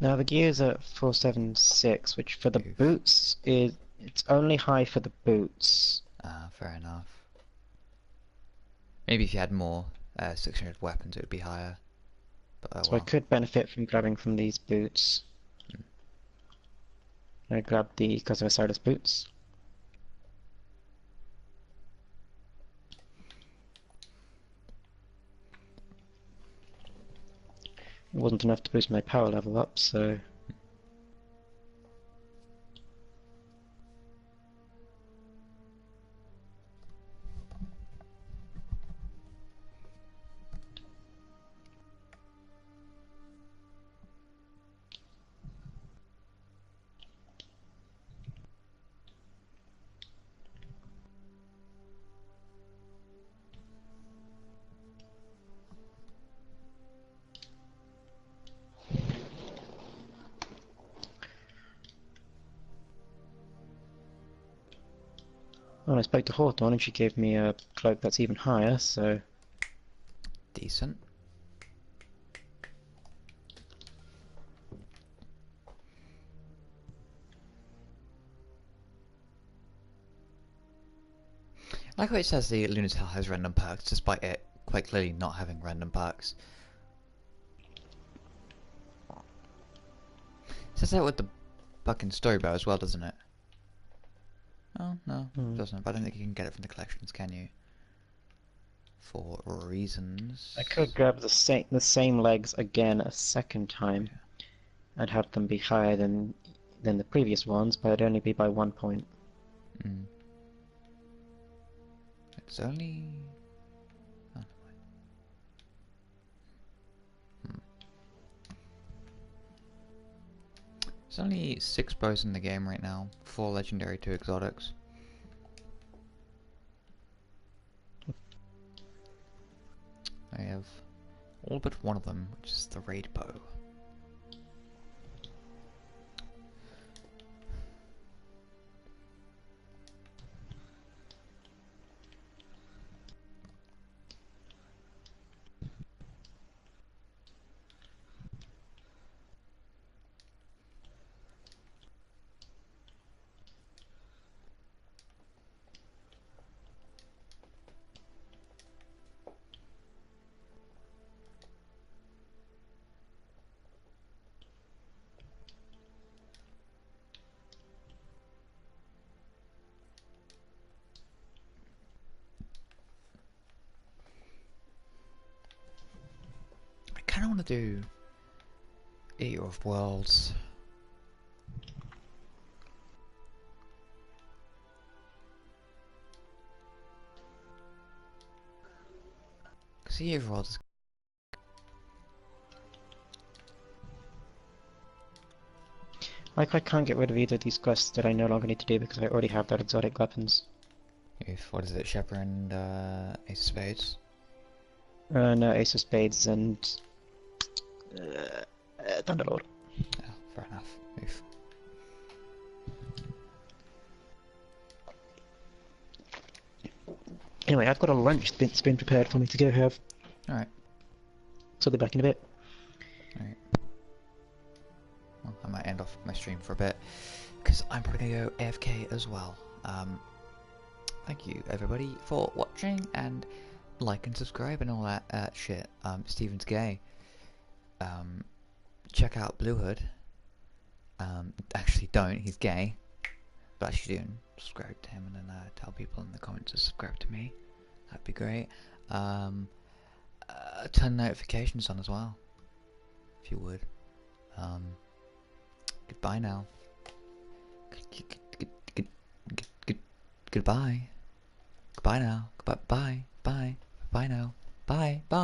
Now the gear's at 476, which for the boots is... it's only high for the boots. Ah, fair enough. Maybe if you had more 600 weapons it would be higher. But So I could benefit from grabbing from these boots. I grabbed the Curse of Osiris boots. It wasn't enough to boost my power level up, so... Well, I spoke to Hawthorne and she gave me a cloak that's even higher, so... Decent. I like how it says the Lunatel has random perks, despite it quite clearly not having random perks. It says that with the fucking storybow as well, doesn't it? Oh, no, it doesn't. But I don't think you can get it from the collections, can you? For reasons. I could grab the same legs again a second time. I'd have them be higher than the previous ones, but it'd only be by 1 point. Mm. It's only... Oh, There's only 6 bows in the game right now. 4 legendary, 2 exotics. I have all but one of them, which is the raid bow. I kind of want to do Eater of Worlds. Because Eater of Worlds is... Like, I can't get rid of either of these quests that I no longer need to do because I already have their exotic weapons. If, what is it, Shepherd and Ace of Spades? No, Ace of Spades and... Thunderlord. Oh, fair enough. Oof. Anyway, I've got a lunch that's been prepared for me to go have. Alright. So I'll be back in a bit. Alright. Well, I might end off my stream for a bit, because I'm probably going to go AFK as well. Thank you everybody for watching, and like and subscribe and all that shit. Steven's gay. Check out Blue Hood. Actually don't, he's gay. But actually do, subscribe to him, and then tell people in the comments to subscribe to me. That'd be great. Turn notifications on as well, if you would. Goodbye now. Goodbye. Goodbye now. Goodbye. Bye. Bye now. Bye. Bye.